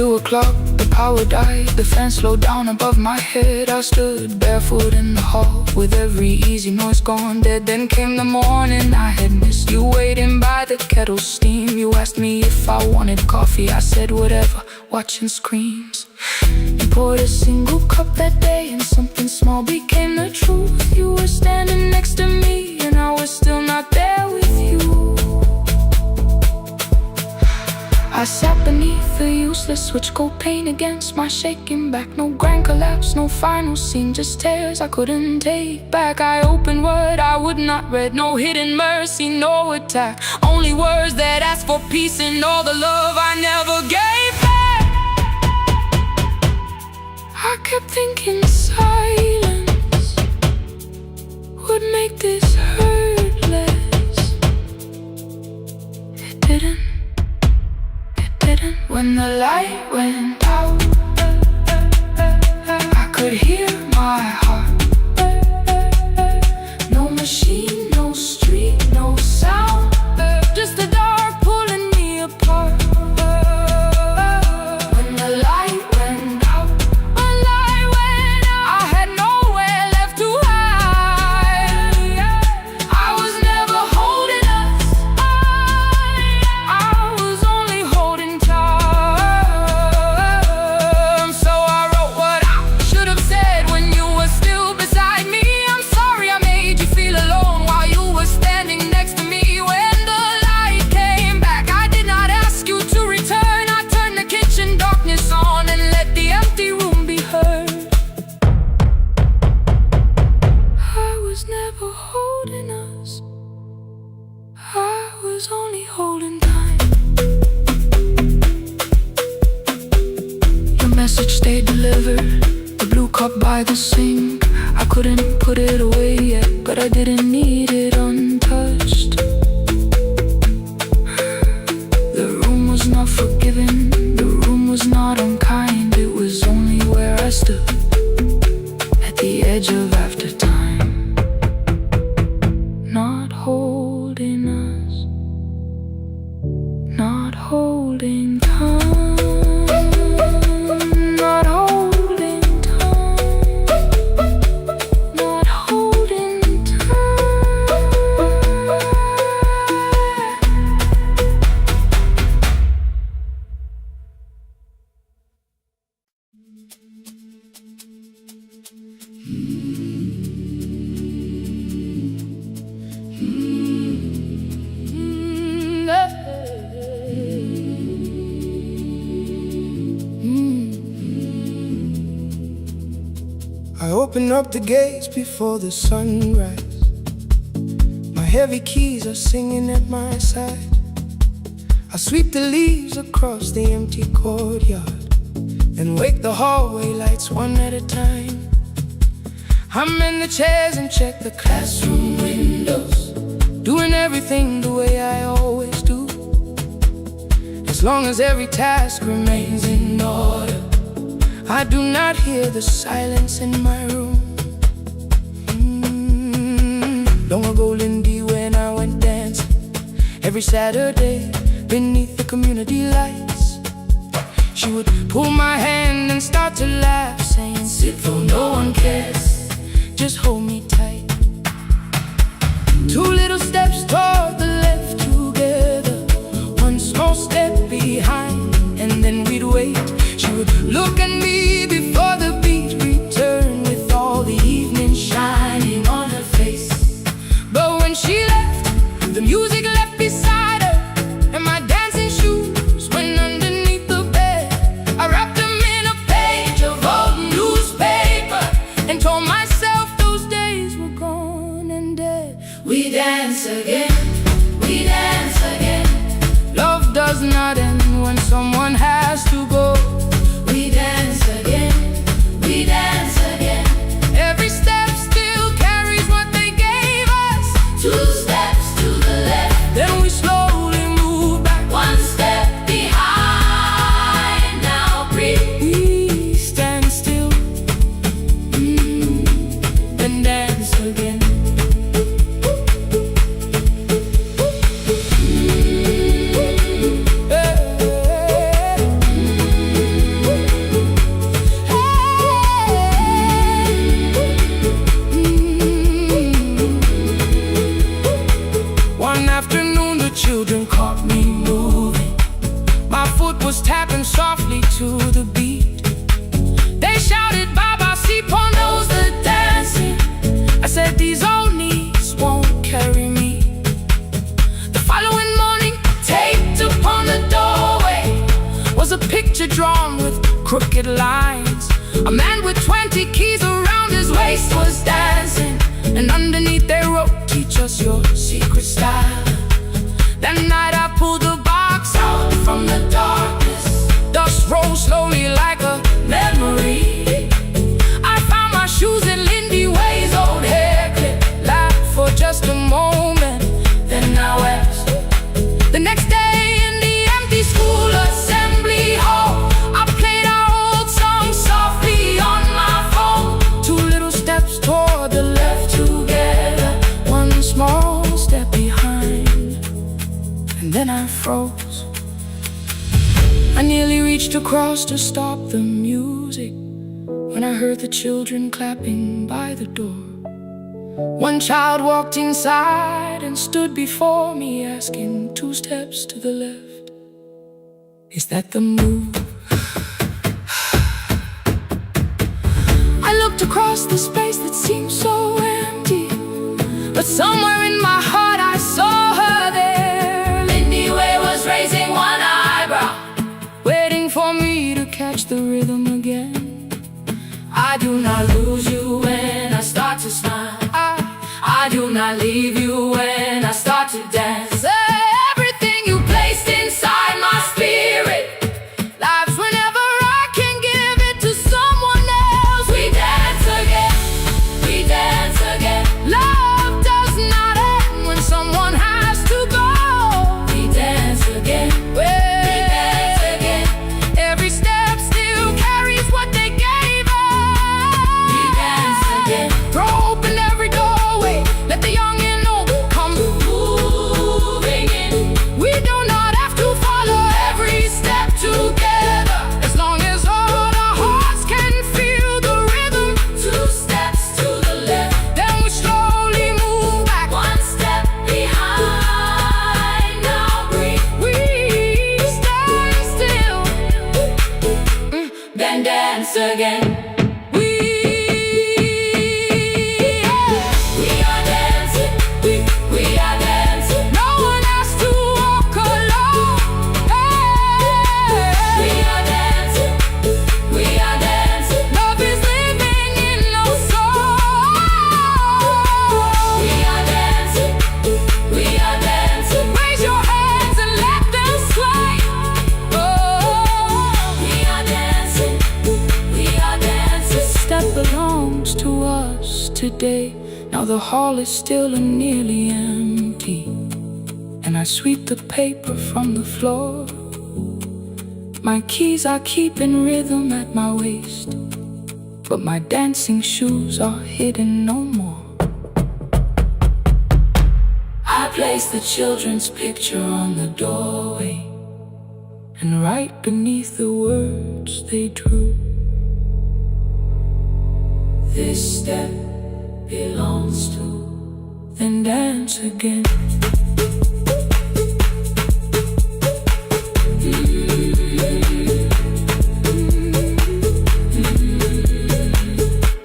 Speaker 2: 2 o'clock, the power died. The fan slowed down above my head. I stood barefoot in the hall, with every easy noise gone dead. Then came the morning, I had missed you waiting by the kettle steam. You asked me if I wanted coffee, I said whatever, watching screens. You poured a single cup that day, and something small became the truth. You were standing next to me, and I was still not there with you. I sat beneath the useless switch, cold pain against my shaking back. No grand collapse, no final scene, just tears I couldn't take back. I opened what I would not read, no hidden mercy, no attack. Only words that asked for peace and all the love I never gave back. I kept thinking silence would make this hurt less. It didn't. When the light went out, I could hear my heart. No machine, no street, no sound, just the dark pulling me apart. When the light went out, I had nowhere left to hide. I was never holding us, I was only holding tight. Only holding time. Your message stayed delivered, the blue cup by the sink. I couldn't put it away yet, but I didn't need it untouched. The room was not forgiving, the room was not unkind. It was only where I stood, at the edge of after time. Not holding us, not holding time, not holding time, not holding time.
Speaker 1: I open up the gates before the sunrise. My heavy keys are singing at my side. I sweep the leaves across the empty courtyard and wake the hallway lights one at a time. I'm in the chairs and check the classroom windows, doing everything the way I always do. As long as every task remains in order, I do not hear the silence in my room. Long ago, Lindy, when I went dancing every Saturday beneath the community lights, she would pull my hand and start to laugh, saying, "Sit though no one cares, just hold me tight." 2 little steps toward the left together, 1 small step behind, and then we'd wait. She would look at me before the beat returned, with all the evening shining on her face. But when she left, the music left beside her, and my dancing shoes went underneath the bed. I wrapped them in a page of old newspaper and told myself those days were gone and dead. We dance again.
Speaker 3: signature drawn with crooked lines. A man with 20 keys around his waist was dancing, and underneath they wrote, "Teach us your secret style." That night I pulled the box out from the darkness. Dust rose slowly like a memory. I found my shoes in Lindy Way's old hair clip. Laughed for just a moment, then I wept. The next day in the empty school assembly hall, I played our old song softly on my phone. 2 little steps toward the left together, 1 small step behind, and then I froze. I nearly reached across to stop the music when I heard the children clapping by the door. One child walked inside and stood before me, asking 2 steps to the left, "Is that the move?" I looked across the space that seemed so empty, but somewhere in my heart I saw her there. Lindy Way was raising 1 eyebrow, waiting for me to catch the rhythm again. I do not lose you when I start to smile. I do not leave you when I start to dance. Everything you placed inside my spirit lives whenever I can give it to someone else. We dance again, we dance again. Love does not end when someone has to go. We dance again, we dance again. Every step still carries what they gave us. We dance again. Throw open every doorway, let the young and old come moving in. We do not have to follow every step together, as long as all our hearts can feel the rhythm. 2 steps to the left, then we slowly move back, 1 step behind. Now breathe, we stand still, then dance again. We are dancing, we are dancing. No one has to walk alone. We are dancing, we are dancing. Love is living in our soul. We are dancing, we are dancing. Raise your hands and let them sway. We are dancing, we are dancing. This step belongs to us today. Now the hall is still and nearly empty, and I sweep the paper from the floor. My keys I keep in rhythm at my waist, but my dancing shoes are hidden no more. I place the children's picture on the doorway, and right beneath the words they drew, "This step belongs to," then dance again.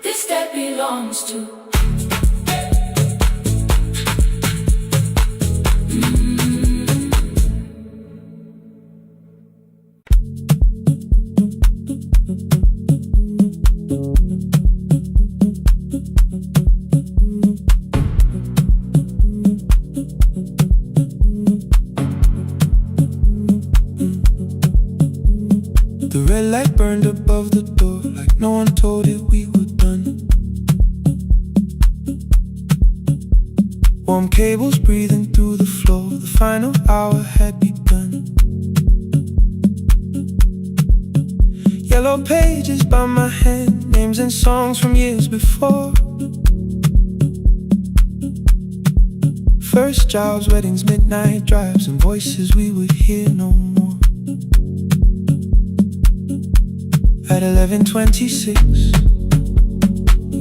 Speaker 3: This step belongs to.
Speaker 2: The red light burned above the door, like no one told it we were done. Warm cables breathing through the floor, the final hour had begun. Yellow pages by my hand, names and songs from years before. First jobs, weddings, midnight drives, and voices we would hear no more. At 11:26,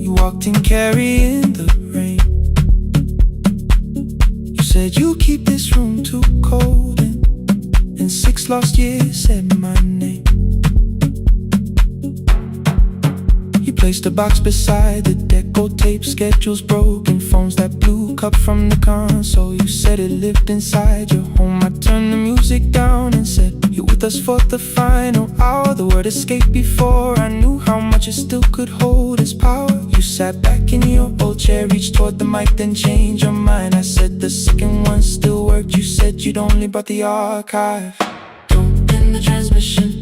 Speaker 2: you walked in carrying the rain. You said you keep this room too cold, and in 6 lost years said my name. You placed a box beside the deco tape, schedules broken, phones that blew, cup from the console. You said it lived inside your home. I turned the music down and said, you're with us for the final hour. The word escaped before I knew how much it still could hold its power. You sat back in your old chair, reached toward the mic, then changed your mind. I said the second one still worked. You said you'd only brought the archive. Don't end the transmission,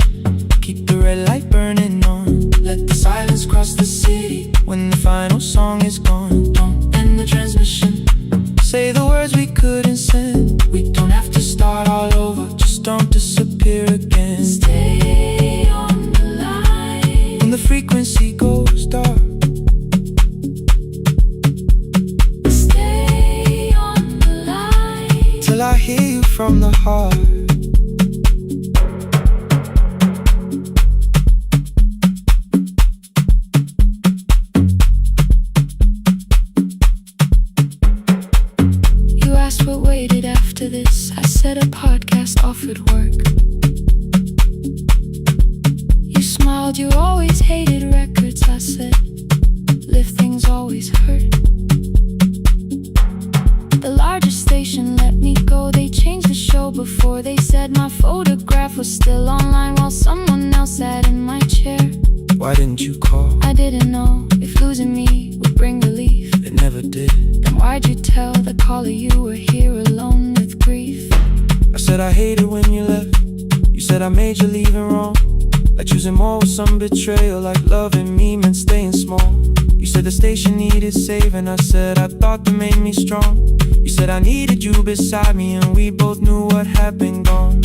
Speaker 2: keep the red light burning on. Let the silence cross the city when the final song is gone. Don't end the transmission, say the words we couldn't send. We don't have to start all over, just don't disappear again. Stay on the line when the frequency goes dark. Stay on the line till I hear you from the heart.
Speaker 3: What waited after this? I said a podcast offered work. You smiled, you always hated records. I said, live things always hurt. The largest station let me go. They changed the show before they said my photograph was still online while someone else sat in my chair.
Speaker 2: Why didn't you call?
Speaker 3: I didn't know if losing me would bring relief.
Speaker 2: It never did.
Speaker 3: Then why'd you tell the caller you were here alone with grief?
Speaker 2: I said I hated when you left. You said I made you leaving wrong, like choosing more with some betrayal, like loving me meant staying small. You said the station needed saving. I said I thought that made me strong. You said I needed you beside me, and we both knew what had been gone.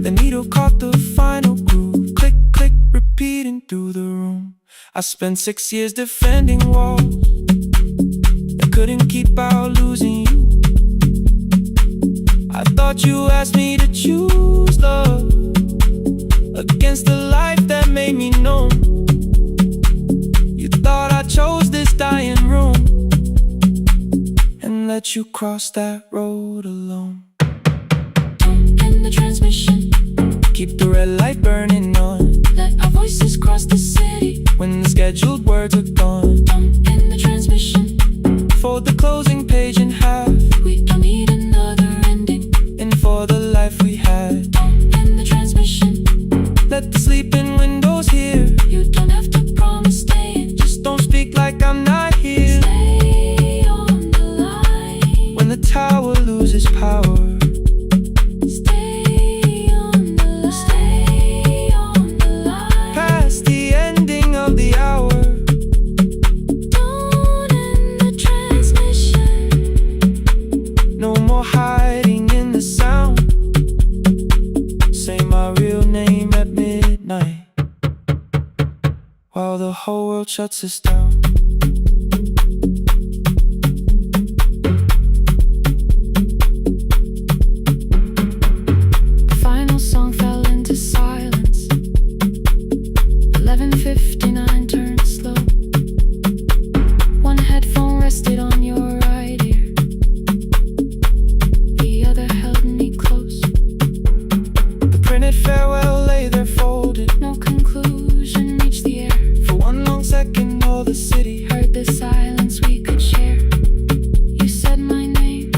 Speaker 2: The needle caught the final groove, click, click, repeating through the room. I spent 6 years defending walls that couldn't keep out losing you. I thought you asked me to choose love against the life that made me numb. You thought I chose this dying room and let you cross that road alone.
Speaker 3: Don't end the transmission,
Speaker 2: keep the red light burning on.
Speaker 3: let our voices cross the city
Speaker 2: when the scheduled words are gone.
Speaker 3: Don't end the transmission,
Speaker 2: fold the closing page in half.
Speaker 3: we don't need another ending.
Speaker 2: And for the life we had,
Speaker 3: Don't end the transmission,
Speaker 2: let the sleeping windows hear.
Speaker 3: you don't have to promise staying.
Speaker 2: Just don't speak like I'm not here.
Speaker 3: Stay on the line
Speaker 2: When the tower loses power,
Speaker 3: stay on the line, stay on the line.
Speaker 2: past the ending of the hour.
Speaker 3: Don't end the transmission,
Speaker 2: No more hiding in the sound. Say my real name at midnight while the whole world shuts us down.
Speaker 3: the final song fell into silence. 11:59 turned slow. One headphone rested on your right ear, the other held me close.
Speaker 2: The printed farewell lay there folded.
Speaker 3: No conclusion reached the air.
Speaker 2: For one long second all the city
Speaker 3: Heard the silence we could share. You said my name,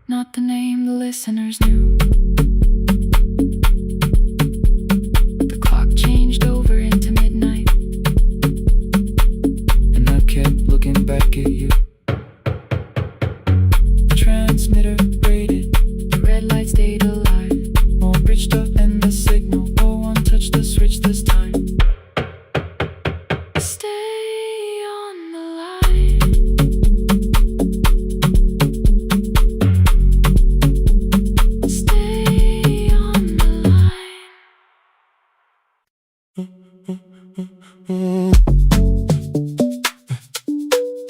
Speaker 3: not the name the listeners knew. The clock changed over into midnight,
Speaker 2: and I kept looking back at you. The transmitter rated,
Speaker 3: the red light stayed alive.
Speaker 2: more bridged up and the signal. No one touched the switch this time.
Speaker 3: Stay on the line. Stay on the line.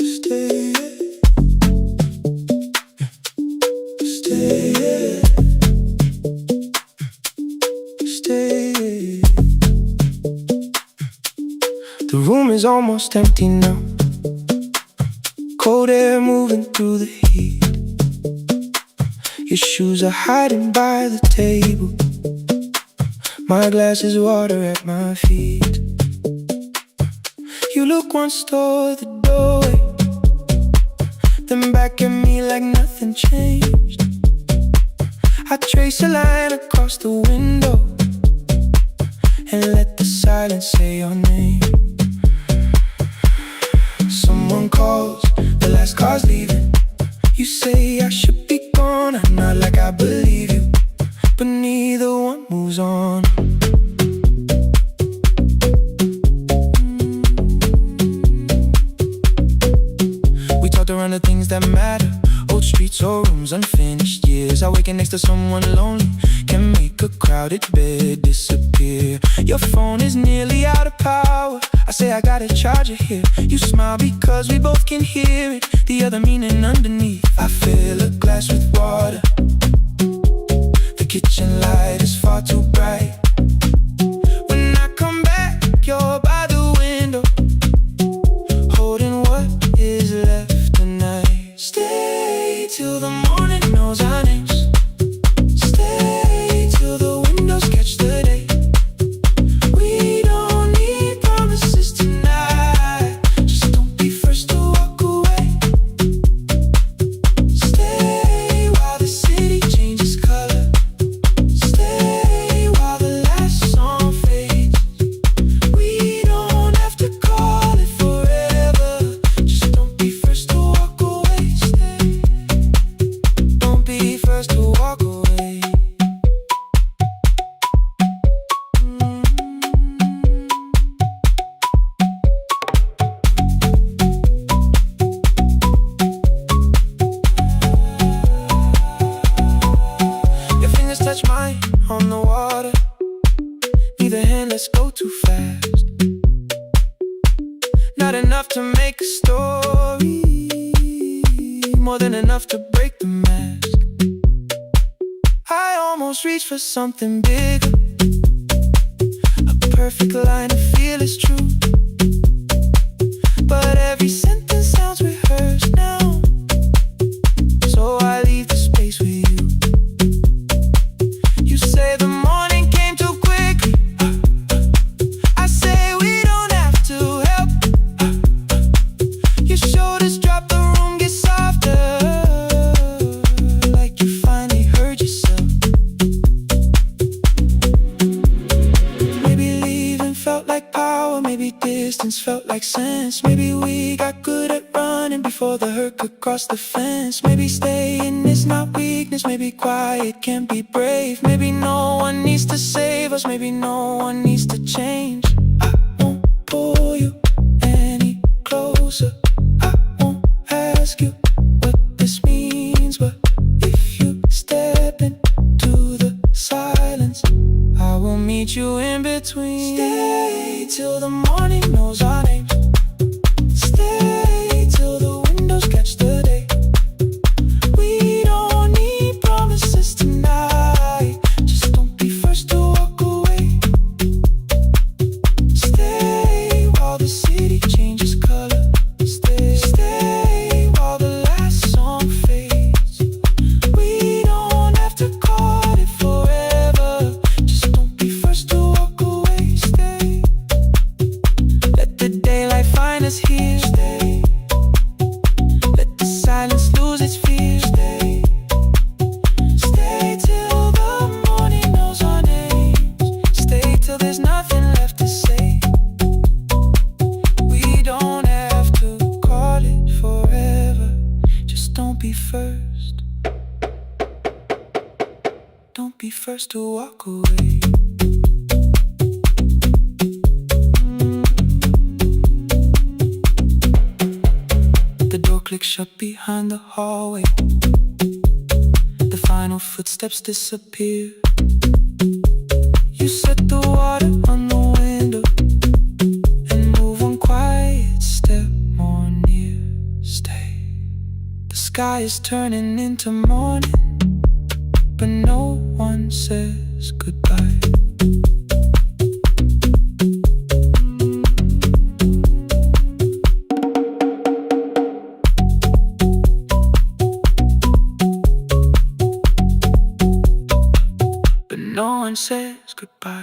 Speaker 2: Stay, stay, stay. The room is almost empty now. Cold air moving through the heat. Your shoes are hiding by the table. My glass is water at my feet. You look once toward the doorway, then back at me like nothing changed. I trace a line across the window and let the silence say your name. Someone calls, the last car's leaving. You say I should be gone, I nod like I believe you, but neither one moves on. We talked around the things that matter, old streets or rooms, unfinished years. I waking next to someone lonely can make a crowded bed disappear. Your phone is nearly out of power. I say I gotta charge it here. You smile because we both can hear it, the other meaning underneath. I fill a glass with water. The kitchen light is far too bright. When I come back, you're by the window, holding what is left tonight. Stay till the morning knows our names. Stay till the windows catch the day. We don't need promises tonight. Just don't be first to walk away. Stay while the city changes color. Stay while the last song fades. We don't have to call it forever. Just don't be first to walk away. Stay. Don't be first to walk away. Your fingers touch mine on the water. Neither hand, let's go too fast. Not enough to make a story, more than enough to break the mask. I almost reach for something bigger, a perfect line to feel is true. But every sentence sounds rehearsed now, so I leave the space with you. You say the morning came too quickly. I say we don't have to help. Your shoulders drop, the room gets softer, like you finally heard yourself. Maybe leaving felt like power, maybe distance felt like sense. Maybe we got good at running before the hurt could cross the fence. Maybe staying is not weakness, maybe quiet can be brave. Maybe no one needs to save us, maybe no one needs to change. I won't pull you any closer, I won't ask you what this means, but if you step into the silence, I will meet you in between. Stay till the morning knows our names. Stay till the windows catch the day. We don't need promises tonight. Just don't be first to walk away. Stay while the city changes color. Stay while the last song fades. We don't have to call it forever. Just don't be first to walk away. Stay. Let the daylight find us here. Stay. Let the silence lose its fear. Stay. Stay till the morning knows our names. Stay till there's nothing left to say. We don't have to call it forever. Just don't be first. Don't be first to walk away. The door clicks shut behind the hallway. The final footsteps disappear. You set the water on the window and move one quiet step more near. Stay. The sky is turning into morning, but no one says goodbye. But no one says goodbye.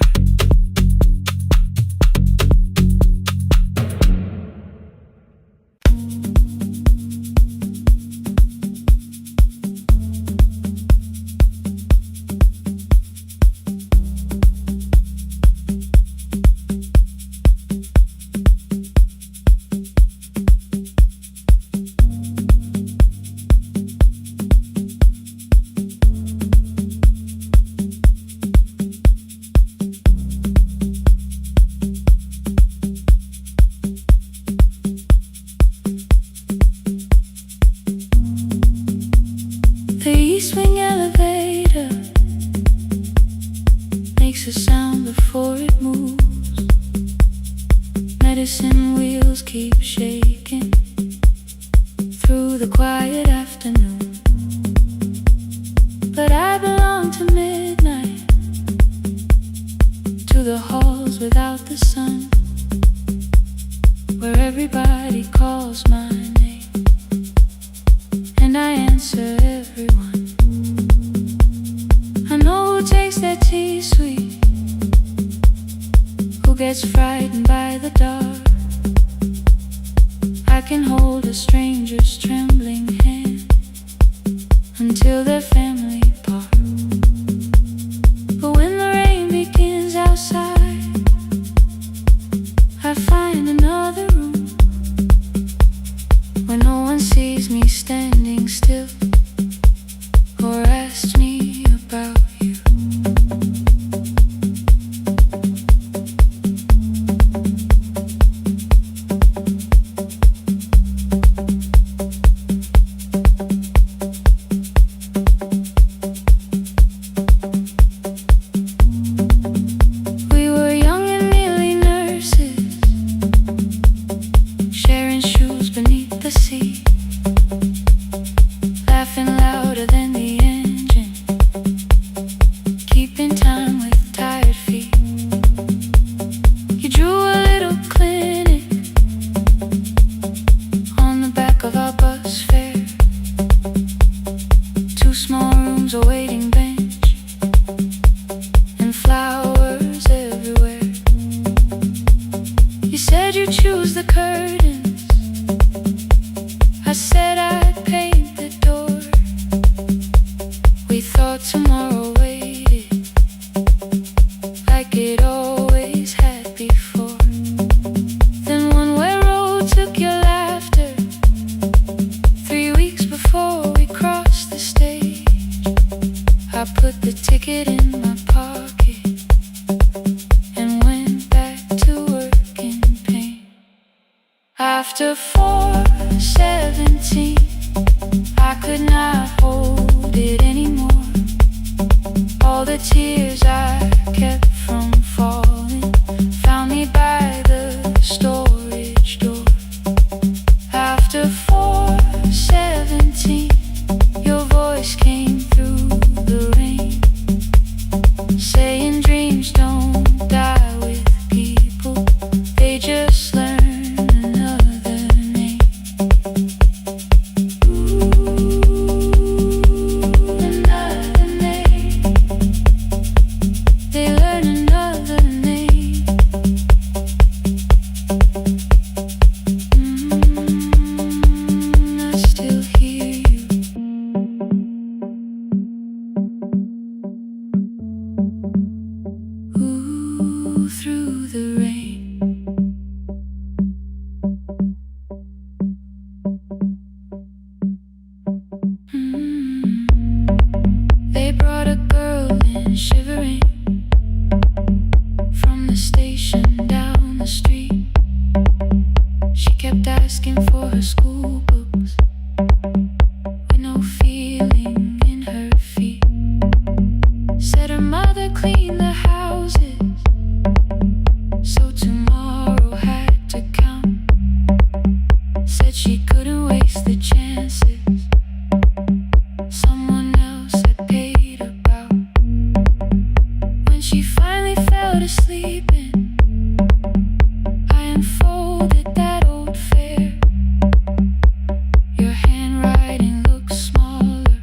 Speaker 3: before it moves. Medicine wheels keep shaking through the quiet afternoon. But I belong to midnight, to the halls without the sun, where everybody calls my name, and I answer everyone. I know who takes their tea sweet, who gets frightened by the dark. I can hold a stranger's trembling hand until their family part. But when the rain begins outside, I find another room where no one sees me standing still or asks me about you. We were young and nearly nurses, sharing shoes beneath the sea, laughing louder than the engine, keeping time with tired feet. You drew a little clinic on the back of our bus fare, 2 small rooms, a waiting bench, and flowers everywhere. You said you'd choose the curtains, I said I'd paint the door. We thought tomorrow waited like it always had before. Then one way road took your laughter, 3 weeks before we crossed the stage. I put the ticket in my pocket and went back to work in pain. After 4:17, I could not hold it anymore. All the tears I kept from falling found me by the storage door. After 4:17, your voice came through the rain, saying dreams don't die with people, they just learn another name. Another name. They learn another name. I still hear you. Ooh, through the rain. They brought a girl in shivering from the station down the street. She kept asking for her school books with no feeling in her feet. Said her mother cleaned the houses, so tomorrow had to count. Said she couldn't waste the chances someone else had paid about. When she finally fell to sleeping, I unfolded that old fare. Your handwriting looks smaller,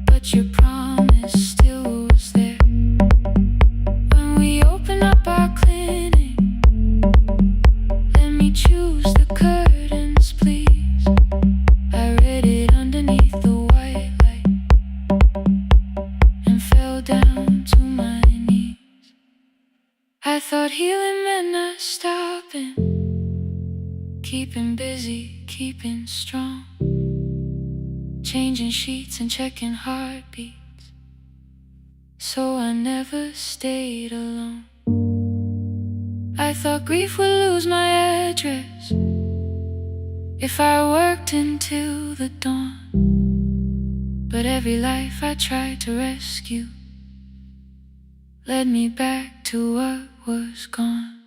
Speaker 3: but your promise still was there. When we open up our clinic, let me choose the curtains, please. I read it underneath the white light and fell down to my knees. I thought healing meant not stopping, keeping busy, keeping strong, changing sheets and checking heartbeats, so I never stayed alone. I thought grief would lose my address if I worked until the dawn. But every life I tried to rescue led me back to what was gone.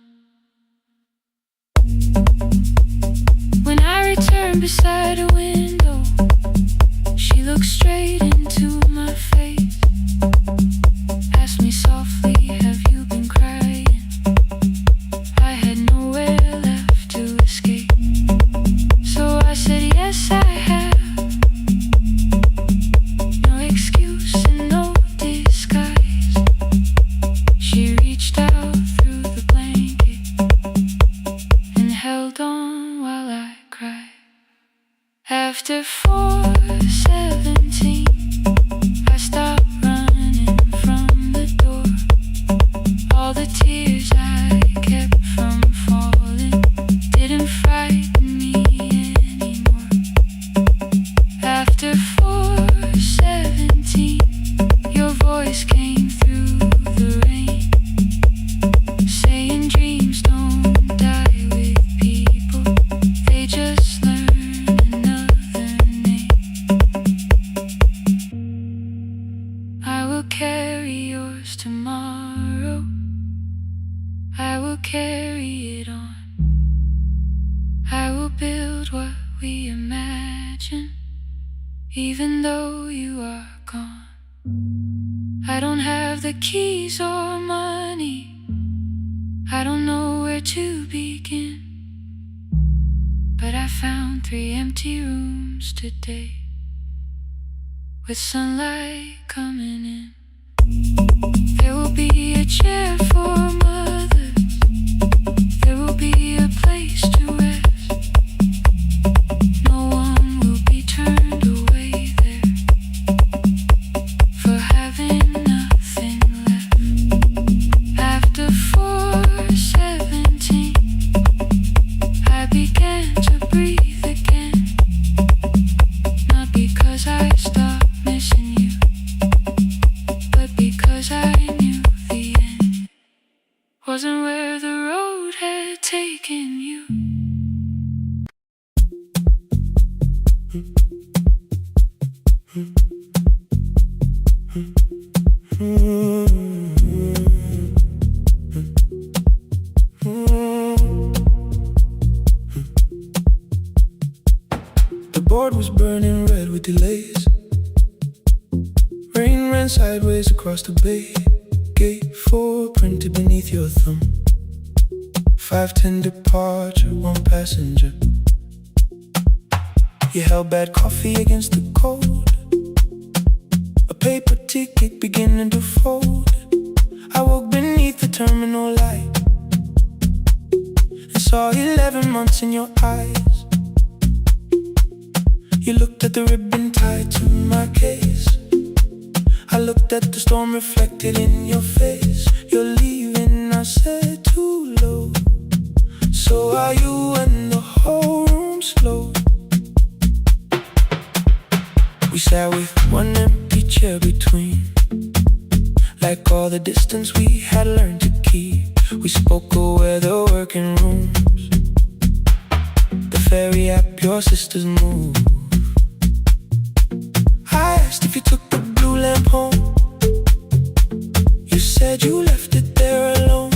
Speaker 3: When I returned beside a window, she looked straight into my face, asked me softly, have you been crying? I had nowhere left to escape, so I said yes, I have. No excuse and no disguise. She reached out through the blanket and held on while I cried. After 4:17, I stopped running from the door. All the tears I kept from falling didn't frighten me anymore. After 4:17, your voice came through the rain, saying dreams don't die with people, they just learn another name. I will carry yours tomorrow, I will carry it on. I will build what we imagine, even though you are gone. I don't have the keys or money, I don't know where to begin, but I found 3 empty rooms today, with sunlight coming in. There will be a chair for mothers, there will be a place to rest. No one will be turned away there for having nothing left. After 4:17, I began to breathe again, not because I stopped missing you, but because I knew the end wasn't where the road had taken you.
Speaker 2: The board was burning red with delays. Rain ran sideways across the bay. Gate 4 printed beneath your thumb. 5:10 departure, 1 passenger. You held bad coffee against the cold, a paper ticket beginning to fold. I woke beneath the terminal light and saw 11 months in your eyes. You looked at the ribbon tied to my case, I looked at the storm reflected in your face. You're leaving, I said, too low. So are you, and the whole room slowed. We sat with 1 empty chair between, like all the distance we had learned to keep. We spoke of weather, working rooms, the ferry app your sisters move. I asked if you took the blue lamp home, you said you left it there alone.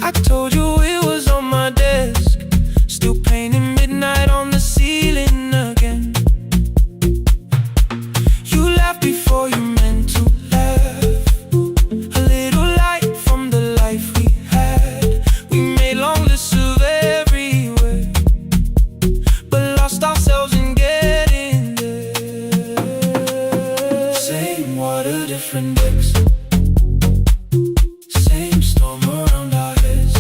Speaker 2: I told you it was on my desk, still painting midnight on the ceiling again. You laughed before you meant to laugh, a little light from the life we had. We made long lists of everywhere, but lost ourselves in getting there. Same water, different decks, same storm around our heads.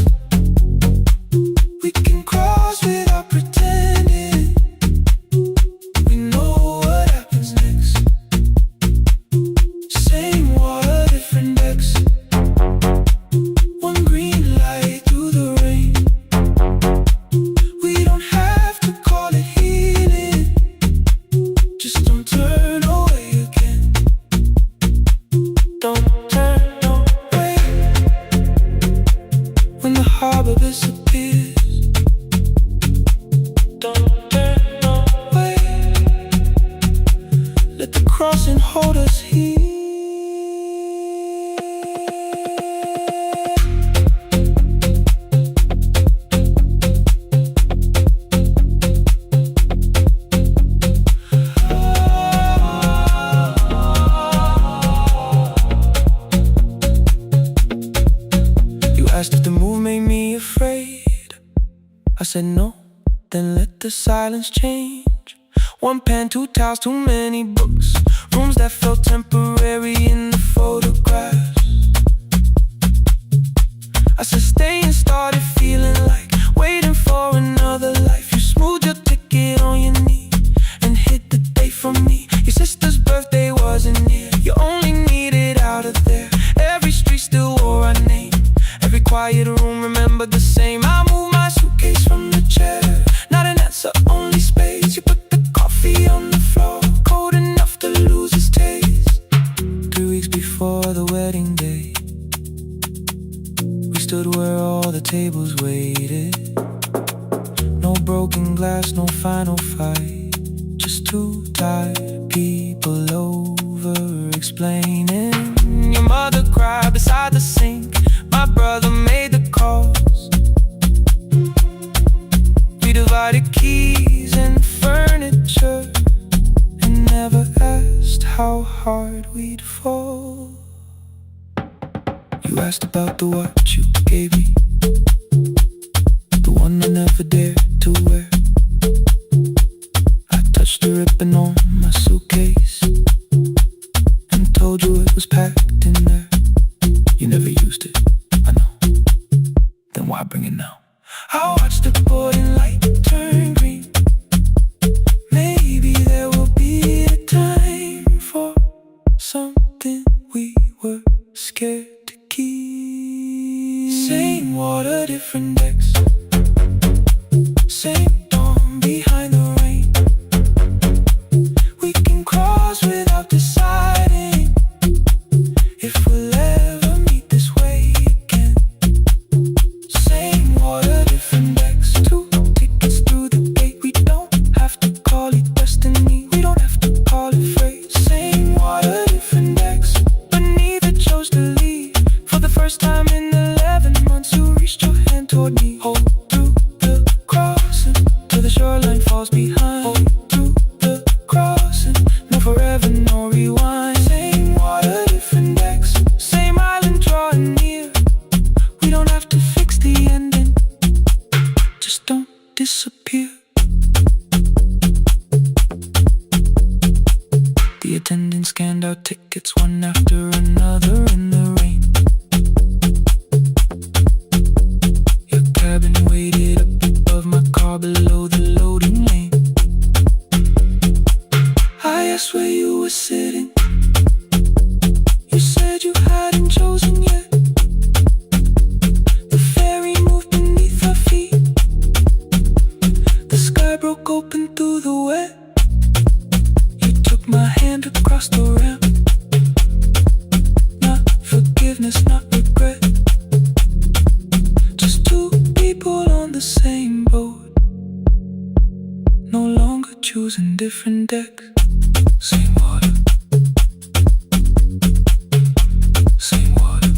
Speaker 2: We can cross without pretending we know what happens next. Same water, different decks, 1 green light through the rain. We don't have to call it healing, just don't turn away again. Don't turn away when the harbor disappears. Don't turn away, let the crossing hold us here. asked if the move made me afraid. I said no, then let the silence change. One pen, two towels, too many books. Rooms that felt temporary in the photographs. I said stay and started feeling like waiting for another life. You smoothed your ticket on your knee and hit the date for me. Your sister's birthday wasn't near. You only needed out of there. Every street still wore our name. Every quiet room remembered the same. I moved my suitcase from the chair. Not an answer, only space. You put the coffee on the floor, cold enough to lose its taste. 3 weeks before the wedding day, we stood where all the tables waited. No broken glass, no final fight. Just two tired people over-explaining. Your mother cried beside the sink. My brother made the calls. We divided keys and furniture and never asked how hard we'd fall. You asked about the watch you gave me, the one I never dared to wear. I touched the ribbon on my suitcase and told you it was packed in there. You never used it, I know. Then why bring it now? I watched the boarding light turn green. Maybe there will be a time for something we were scared to keep. Same water, different decks. Same dawn behind the rain. We can cross without deciding if we'll ever meet this way again. Same water, different decks. 2 tickets through the gate. We don't have to call it destiny. We don't have to call it fate. Same water, different decks. But neither chose to leave. For the first time in 11 months, you reached your hand toward me. Hold through the crossing till the shoreline falls behind. Hold through the crossing. No forever, no rewind. Same water, different decks. Same island drawing near. We don't have to fix the ending. Just don't disappear. The attendant scanned our tickets one after another in the rain. Your cabin waited up above my car below the loading lane. I asked where you were sitting. You said you hadn't chosen yet. The ferry moved beneath our feet. The sky broke open through the wet. You took my hand across the ramp. Not forgiveness, not regret. Just two people on the same boat. No longer choosing different decks. Same water. Same water.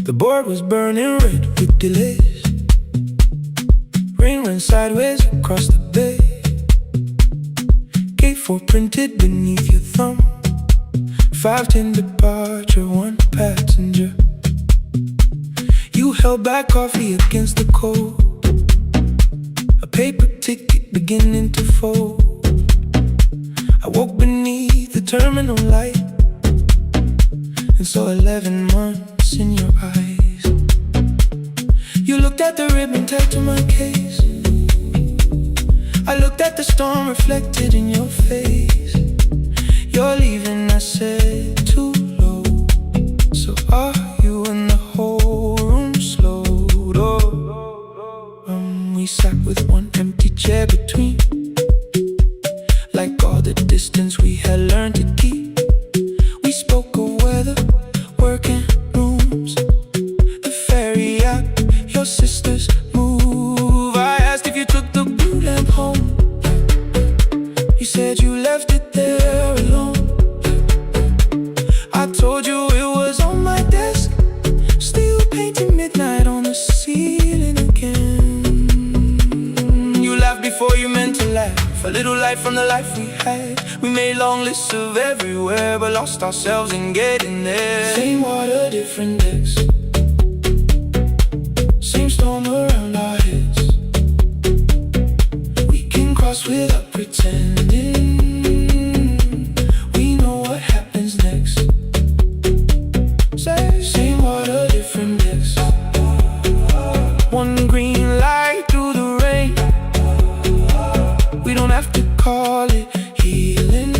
Speaker 2: The board was burning red with delays. Rain ran sideways across the bay. Gate 4 printed beneath your thumb. 5:10 departure, 1 passenger. You held back coffee against the cold. A paper ticket beginning to fold. I woke beneath the terminal light and saw 11 months in your eyes. You looked at the ribbon tied to my case. I looked at the storm reflected in your face. You're leaving, I said, too low. So are you? And the whole room slowed. Oh, we only sat with one empty chair between. Like all the distance we had learned to keep. We spoke of weather, work and rooms, the ferry app, your sister's move. I asked if you took the blue lamp home. You said you left it there alone. I told you it was on my desk, still painting midnight on the ceiling again. You laughed before you meant to laugh. A little light from the life we had. We made long lists of everywhere, but lost ourselves in getting there. Same water, different decks, same storm around our heads. We can cross without pretending. We know what happens next. Same water, different decks. One green light through the rain. We don't have to call it healing.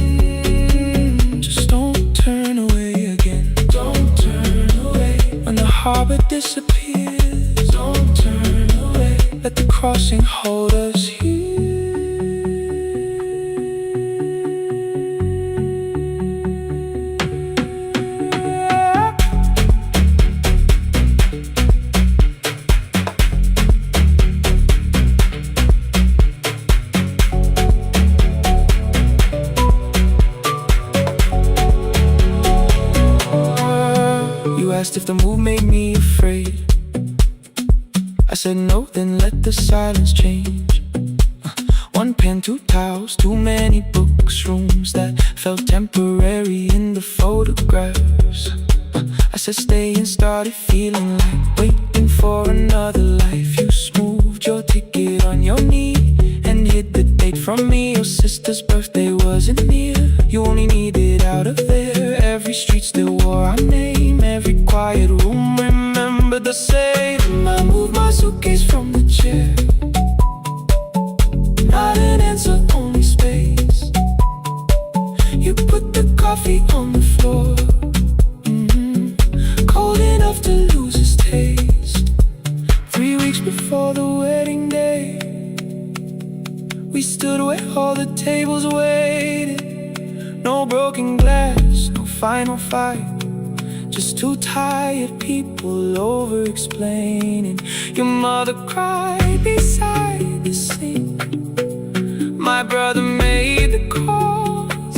Speaker 2: Just don't turn away again. Don't turn away. When the harbor disappears, don't turn away. Let the crossing hold us here. Asked if the move made me afraid. I said no, then let the silence change. One pen, two towels, too many books, rooms that felt temporary in the photographs. I said stay and started feeling like waiting for another life. You smoothed your ticket on your knee and hid the date from me. Your sister's birthday wasn't near. You only needed out of there. Every street still wore our name. Every quiet room remembered the same. I moved my suitcase from the chair. Not an answer, only space. You put the coffee on the floor, cold enough to lose its taste. 3 weeks before the wedding day, we stood where all the tables waited. No broken glass, no final fight, just two tired people over-explaining. Your mother cried beside the sink. My brother made the calls.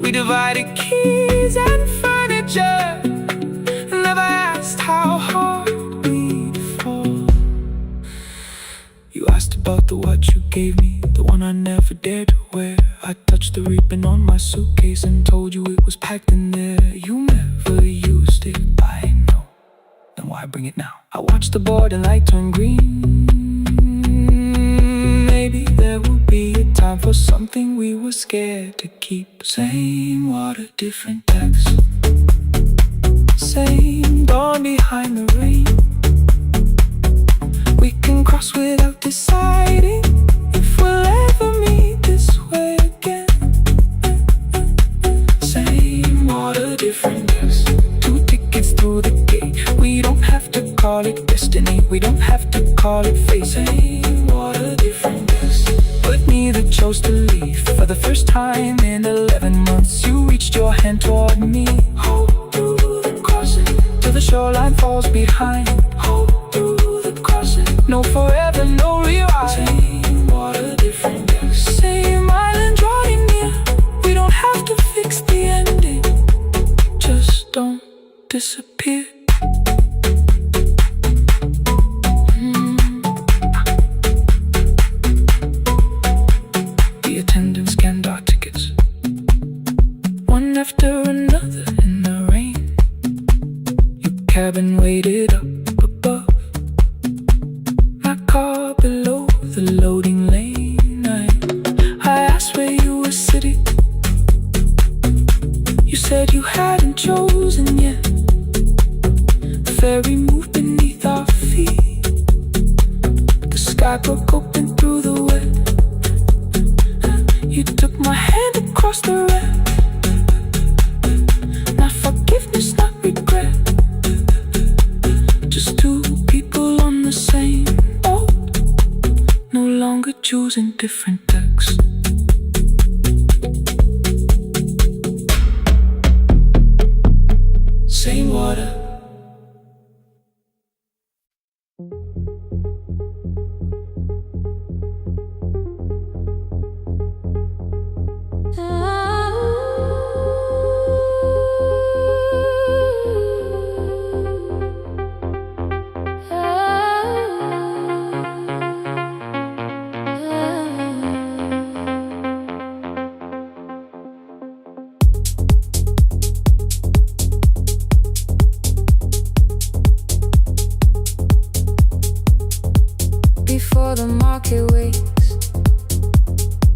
Speaker 2: We divided keys and furniture. Never asked how hard we'd fall. You asked about the watch you gave me, the one I never dared to wear. I touched the ribbon on my suitcase and told you it was packed in there. You never used it, I know. Then why bring it now? I watched the board and light turn green. Maybe there will be a time for something we were scared to keep. Same water, different decks. Same dawn behind the rain. We can cross without deciding if we'll ever meet this way again. Same water, different decks. 2 tickets through the gate. We don't have to call it destiny. We don't have to call it fate. Same water, different decks. But neither chose to leave. For the first time in 11 months, you reached your hand toward me. Hold through the crossing till the shoreline falls behind. Hold through the crossing. No forever, no rewrite. Same water, different decks. Same island drawing near. We don't have to fix the ending. Just don't disappear. The attendant scanned our tickets, one after another in the rain. Your cabin waited up above, my car below the loading lane. I asked where you were sitting. You said you hadn't chosen yet. The ferry moved beneath our feet. The sky broke open through the wet. You took my hand across the red. Not forgiveness, not regret. Just 2 people on the same boat. could choose in different decks. Same water.
Speaker 3: Before the market wakes,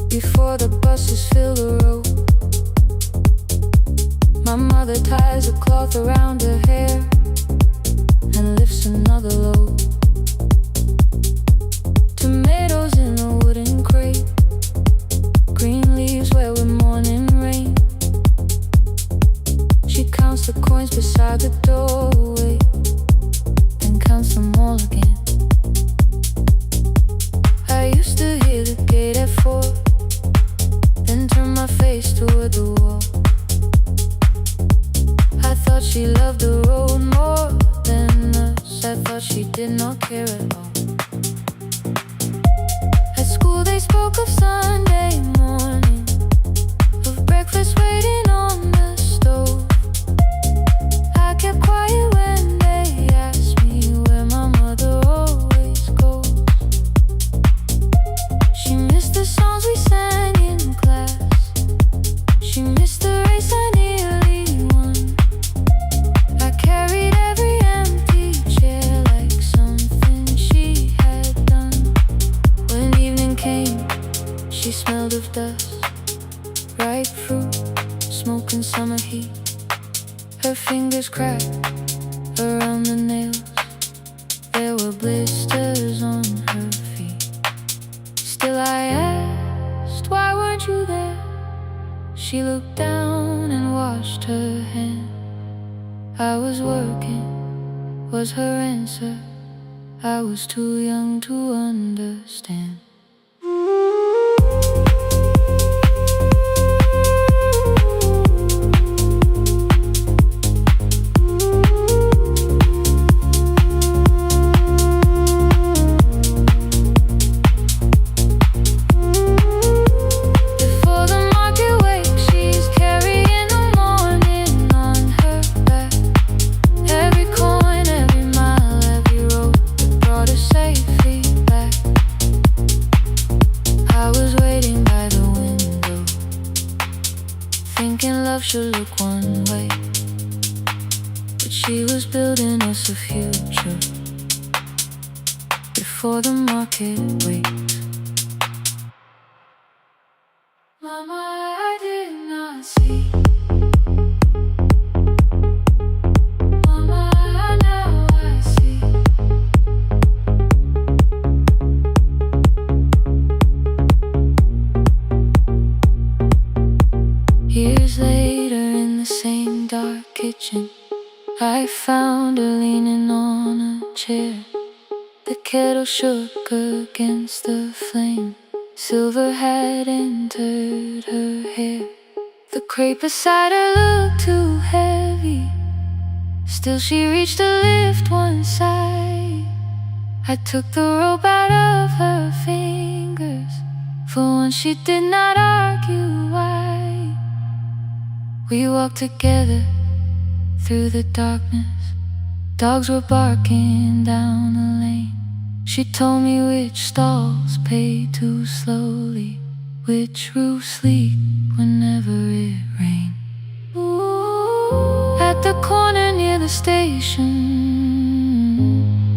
Speaker 3: before the buses fill the road, my mother ties a cloth around her hair and lifts another load. Tomatoes in a wooden crate, green leaves where we're morning rain. She counts the coins beside the doorway, then counts them all again. I used to hear the gate at 4, then turn my face toward the wall. I thought she loved the road more than us. I thought she did not care at all. At school they spoke of Sunday morning, of breakfast waiting on the stove. I kept quiet when they asked me where my mother always goes. She missed the songs we sang in class. She missed the race I nearly won. I carried every empty chair like something she had done. When evening came, she smelled of dust, ripe fruit, smoke and summer heat. Her fingers cracked around the nails. There were blisters on her feet. Still I asked, why weren't you there? She looked down and washed her hand. I was working, was her answer. I was too young to understand. Should look one way, but she was building us a future before the market wakes. Mama, I did not see. Mama, now I see. Years later in the same dark kitchen, I found her leaning on a chair. The kettle shook against the flame. Silver had entered her hair. The crepe beside her looked too heavy. Still she reached to lift one side. I took the rope out of her fingers. For once she did not argue why. We walked together through the darkness. Dogs were barking down the lane. She told me which stalls pay too slowly, which roofs leak whenever it rained. At the corner near the station,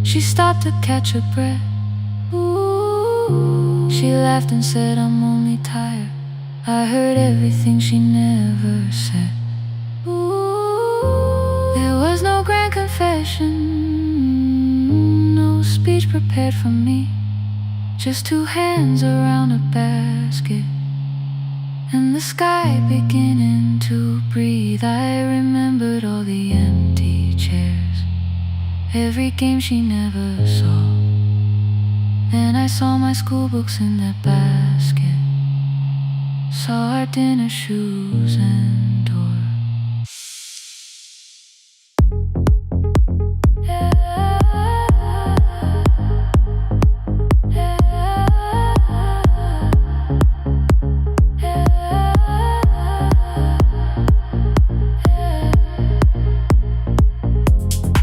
Speaker 3: she stopped to catch her breath. She laughed and said, I'm only tired. I heard everything she never said. There was no grand confession, no speech prepared for me. Just two hands around a basket and the sky beginning to breathe. I remembered all the empty chairs, every game she never saw, Then I saw my school books in that basket, saw our dinner shoes and door.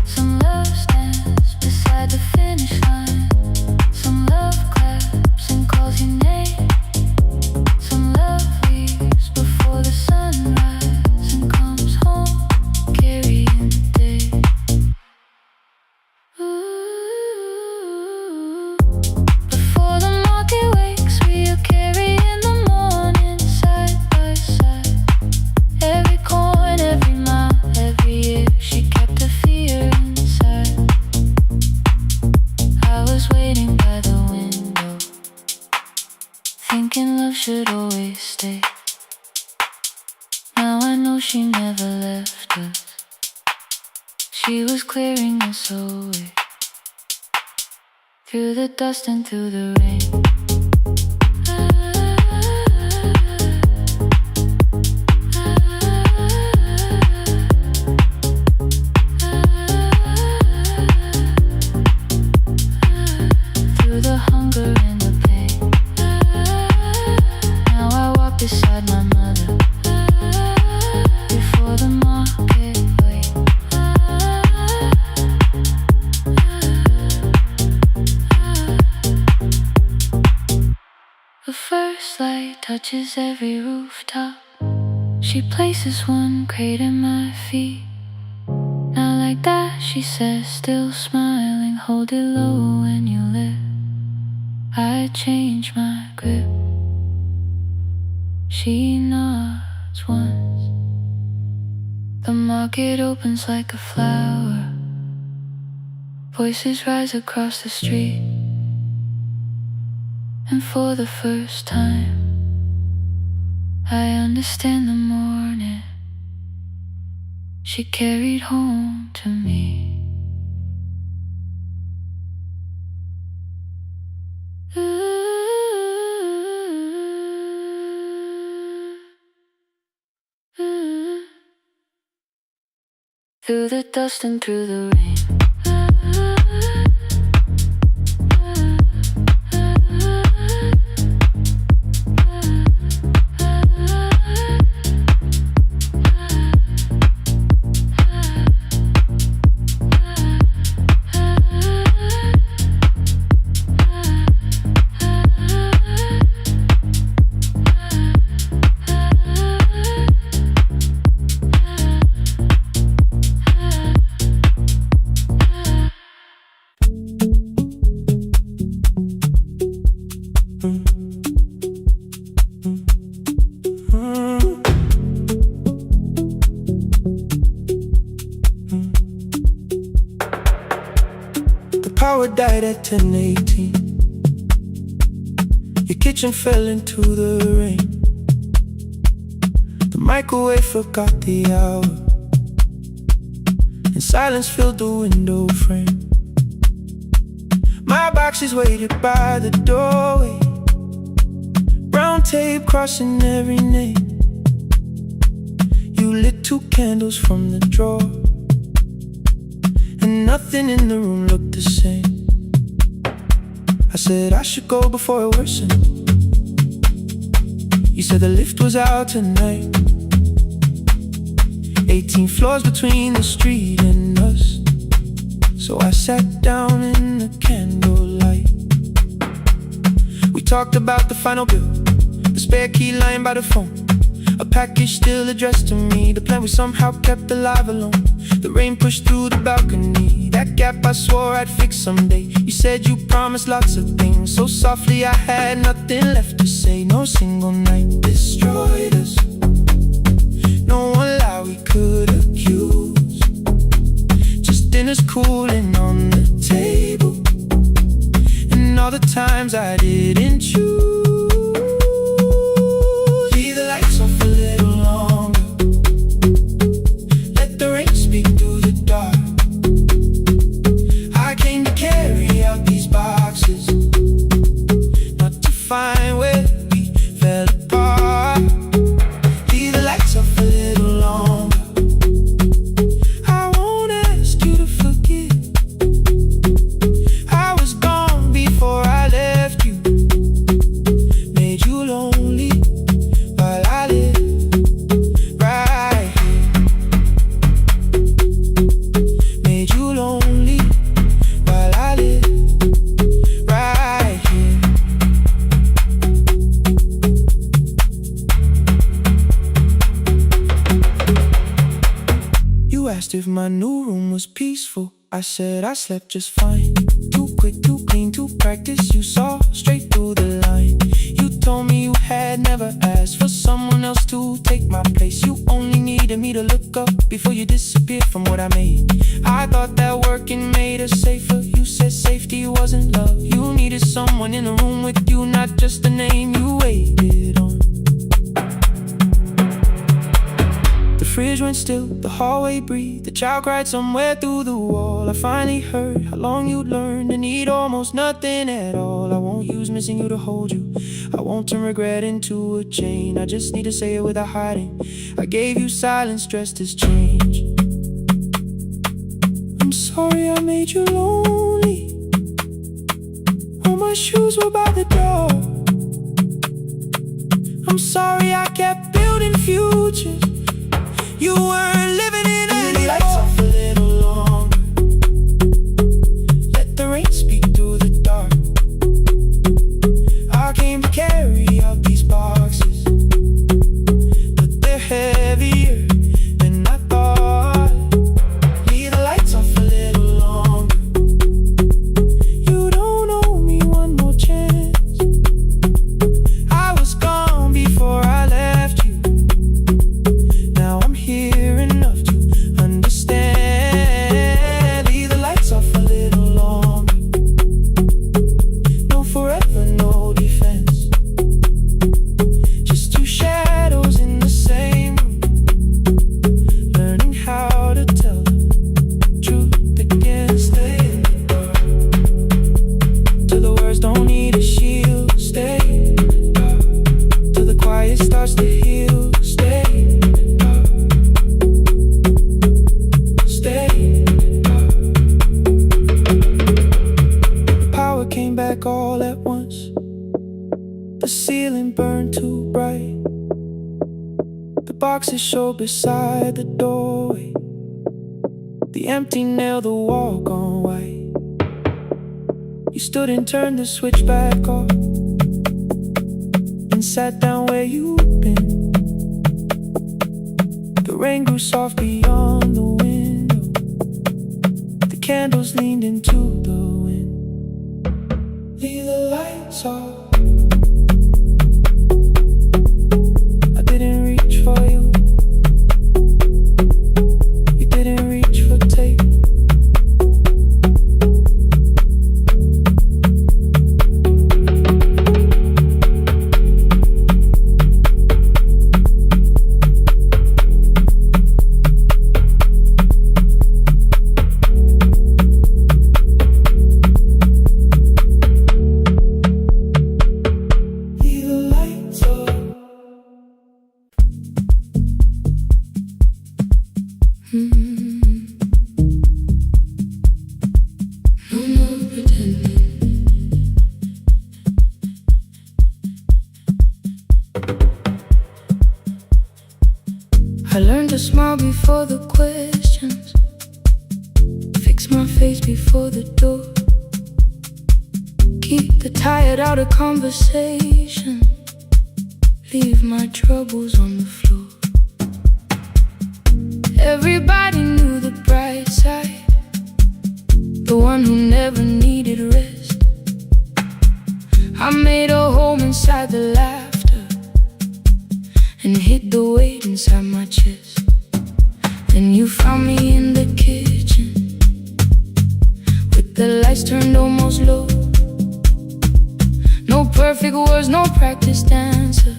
Speaker 3: Some love stands beside the finish line. Some love claps and calls your name. Some love leaves before the sunrise and comes home carrying the day. Ooh. Before the market wakes, we are carrying the morning side by side. Every coin, every mile, every year, she kept the fear inside. I was waiting by the window, thinking love should always stay. Now I know she never left us. She was clearing us away, through the dust and through the rain. Through the hunger and the pain. Now I walk beside my mother, before the market waits. The first light touches every rooftop. She places one crate at my feet. Now like that, she says, still smiling, hold it low when you live. I change my grip. She nods once. The market opens like a flower. Voices rise across the street. And for the first time, I understand the morning she carried home to me. Through the dust and through the rain.
Speaker 2: Power died at 10:18. Your kitchen fell into the rain. The microwave forgot the hour, and silence filled the window frame. My boxes waited by the doorway, brown tape crossing every name. You lit 2 candles from the drawer, and nothing in the room looked the same. I said I should go before it worsened. You said the lift was out tonight. 18 floors between the street and us. So I sat down in the candlelight. We talked about the final bill, the spare key lying by the phone, a package still addressed to me, the plan we somehow kept alive alone. The rain pushed through the balcony, that gap I swore I'd fix someday. You said you promised lots of things, so softly I had nothing left to say. No single night destroyed us, no one lie we could accuse. Just dinners cooling on the table, and all the times I didn't choose. Leave the lights off a little longer, let the rain speak through the dark. I came to carry out these boxes, if my new room was peaceful. I said I slept just fine. Too quick, too clean, too practiced. You saw straight through the line. You told me you had never asked for someone else to take my place. You only needed me to look up before you disappeared from what I made. I thought that working made us safer. You said safety wasn't love. You needed someone in the room with you, not just the name you waited on. The fridge went still, the hallway breathed. The child cried somewhere through the wall. I finally heard how long you'd learned to need almost nothing at all. I won't use missing you to hold you. I won't turn regret into a chain. I just need to say it without hiding. I gave you silence dressed as change. I'm sorry I made you lonely. All my shoes were by the door. I'm sorry I kept building futures. You weren't living in any lights off a little longer. Let the rain speak through the dark. I came to carry out these boxes, but they're heavier than I thought. Leave the lights off a little longer. You don't owe me one more chance. I was gone before I left you. Now I'm here enough to understand. Leave the lights off a little longer. No forever, no defense. Just two shadows in the same room, learning how to tell the truth again. Stay in the dark till the words don't need a shield. Stay in the dark till the quiet starts to heal. Stay in the dark. Stay in the dark. The power came back all at once. The ceiling burned too bright. The boxes showed beside the doorway. The empty nail, the wall gone white. You stood and turned the switch back off and sat down where you'd been. The rain grew soft beyond the window. The candles leaned into the wind. Leave the lights off. I didn't reach for you. You didn't reach for tape. Leave the lights off.
Speaker 3: No more pretending. I learned to smile before the questions, fix my face before the door, keep the tired out of conversation, leave my troubles on the floor. Everybody knew the bright side, the one who never needed rest. I made a home inside the laughter and hid the weight inside my chest. Then you found me in the kitchen with the lights turned almost low. No perfect words, no practiced answer,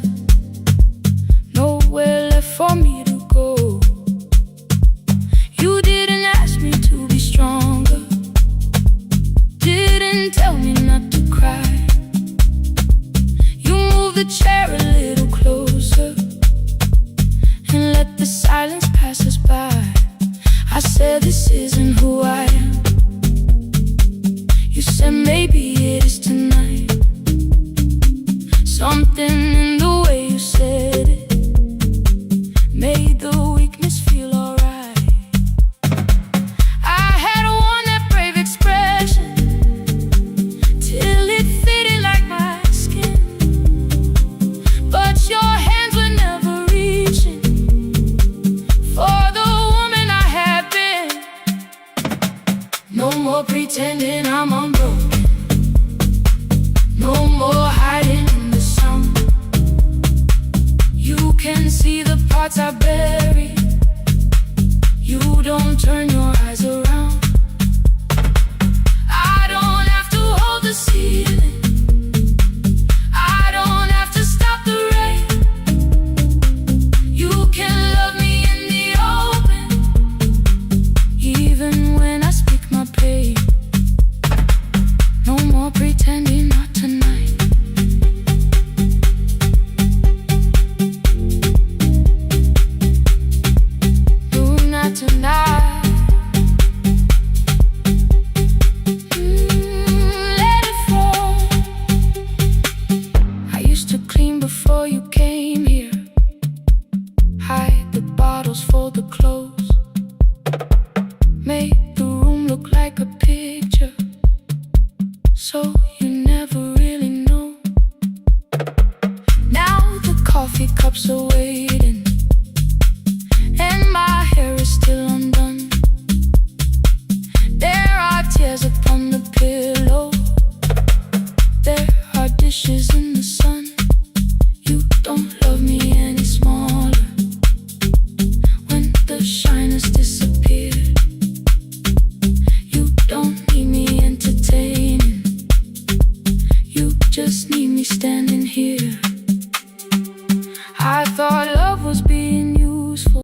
Speaker 3: nowhere left for me to go. You didn't ask me to be stronger, didn't tell me not to cry. You moved the chair a little closer and let the silence pass us by. I said this isn't who I am. You said maybe it is tonight. Something in the way you said it made the weakness feel alright. I had one that brave expression till it fitted like my skin, but your hands were never reaching for the woman I had been. pretending I'm unbroken. No more hiding in the sun. You can see the parts I bury. You don't turn your eyes around. I don't have to hold the ceiling. I don't have to stop the rain. You can love me in the open, even when I speak my pain. No more pretending, not tonight. No, not tonight. Let it fall. I used to clean before you came here. Hide the bottles, fold the clothes. Make the room look like a picture, so you never really know. Now the coffee cups are waiting, and my hair is still undone. There are tears upon the pillow. There are dishes in the sun. You don't love me any smaller when the shine has disappeared. You don't need me entertaining. You just need me standing here. I thought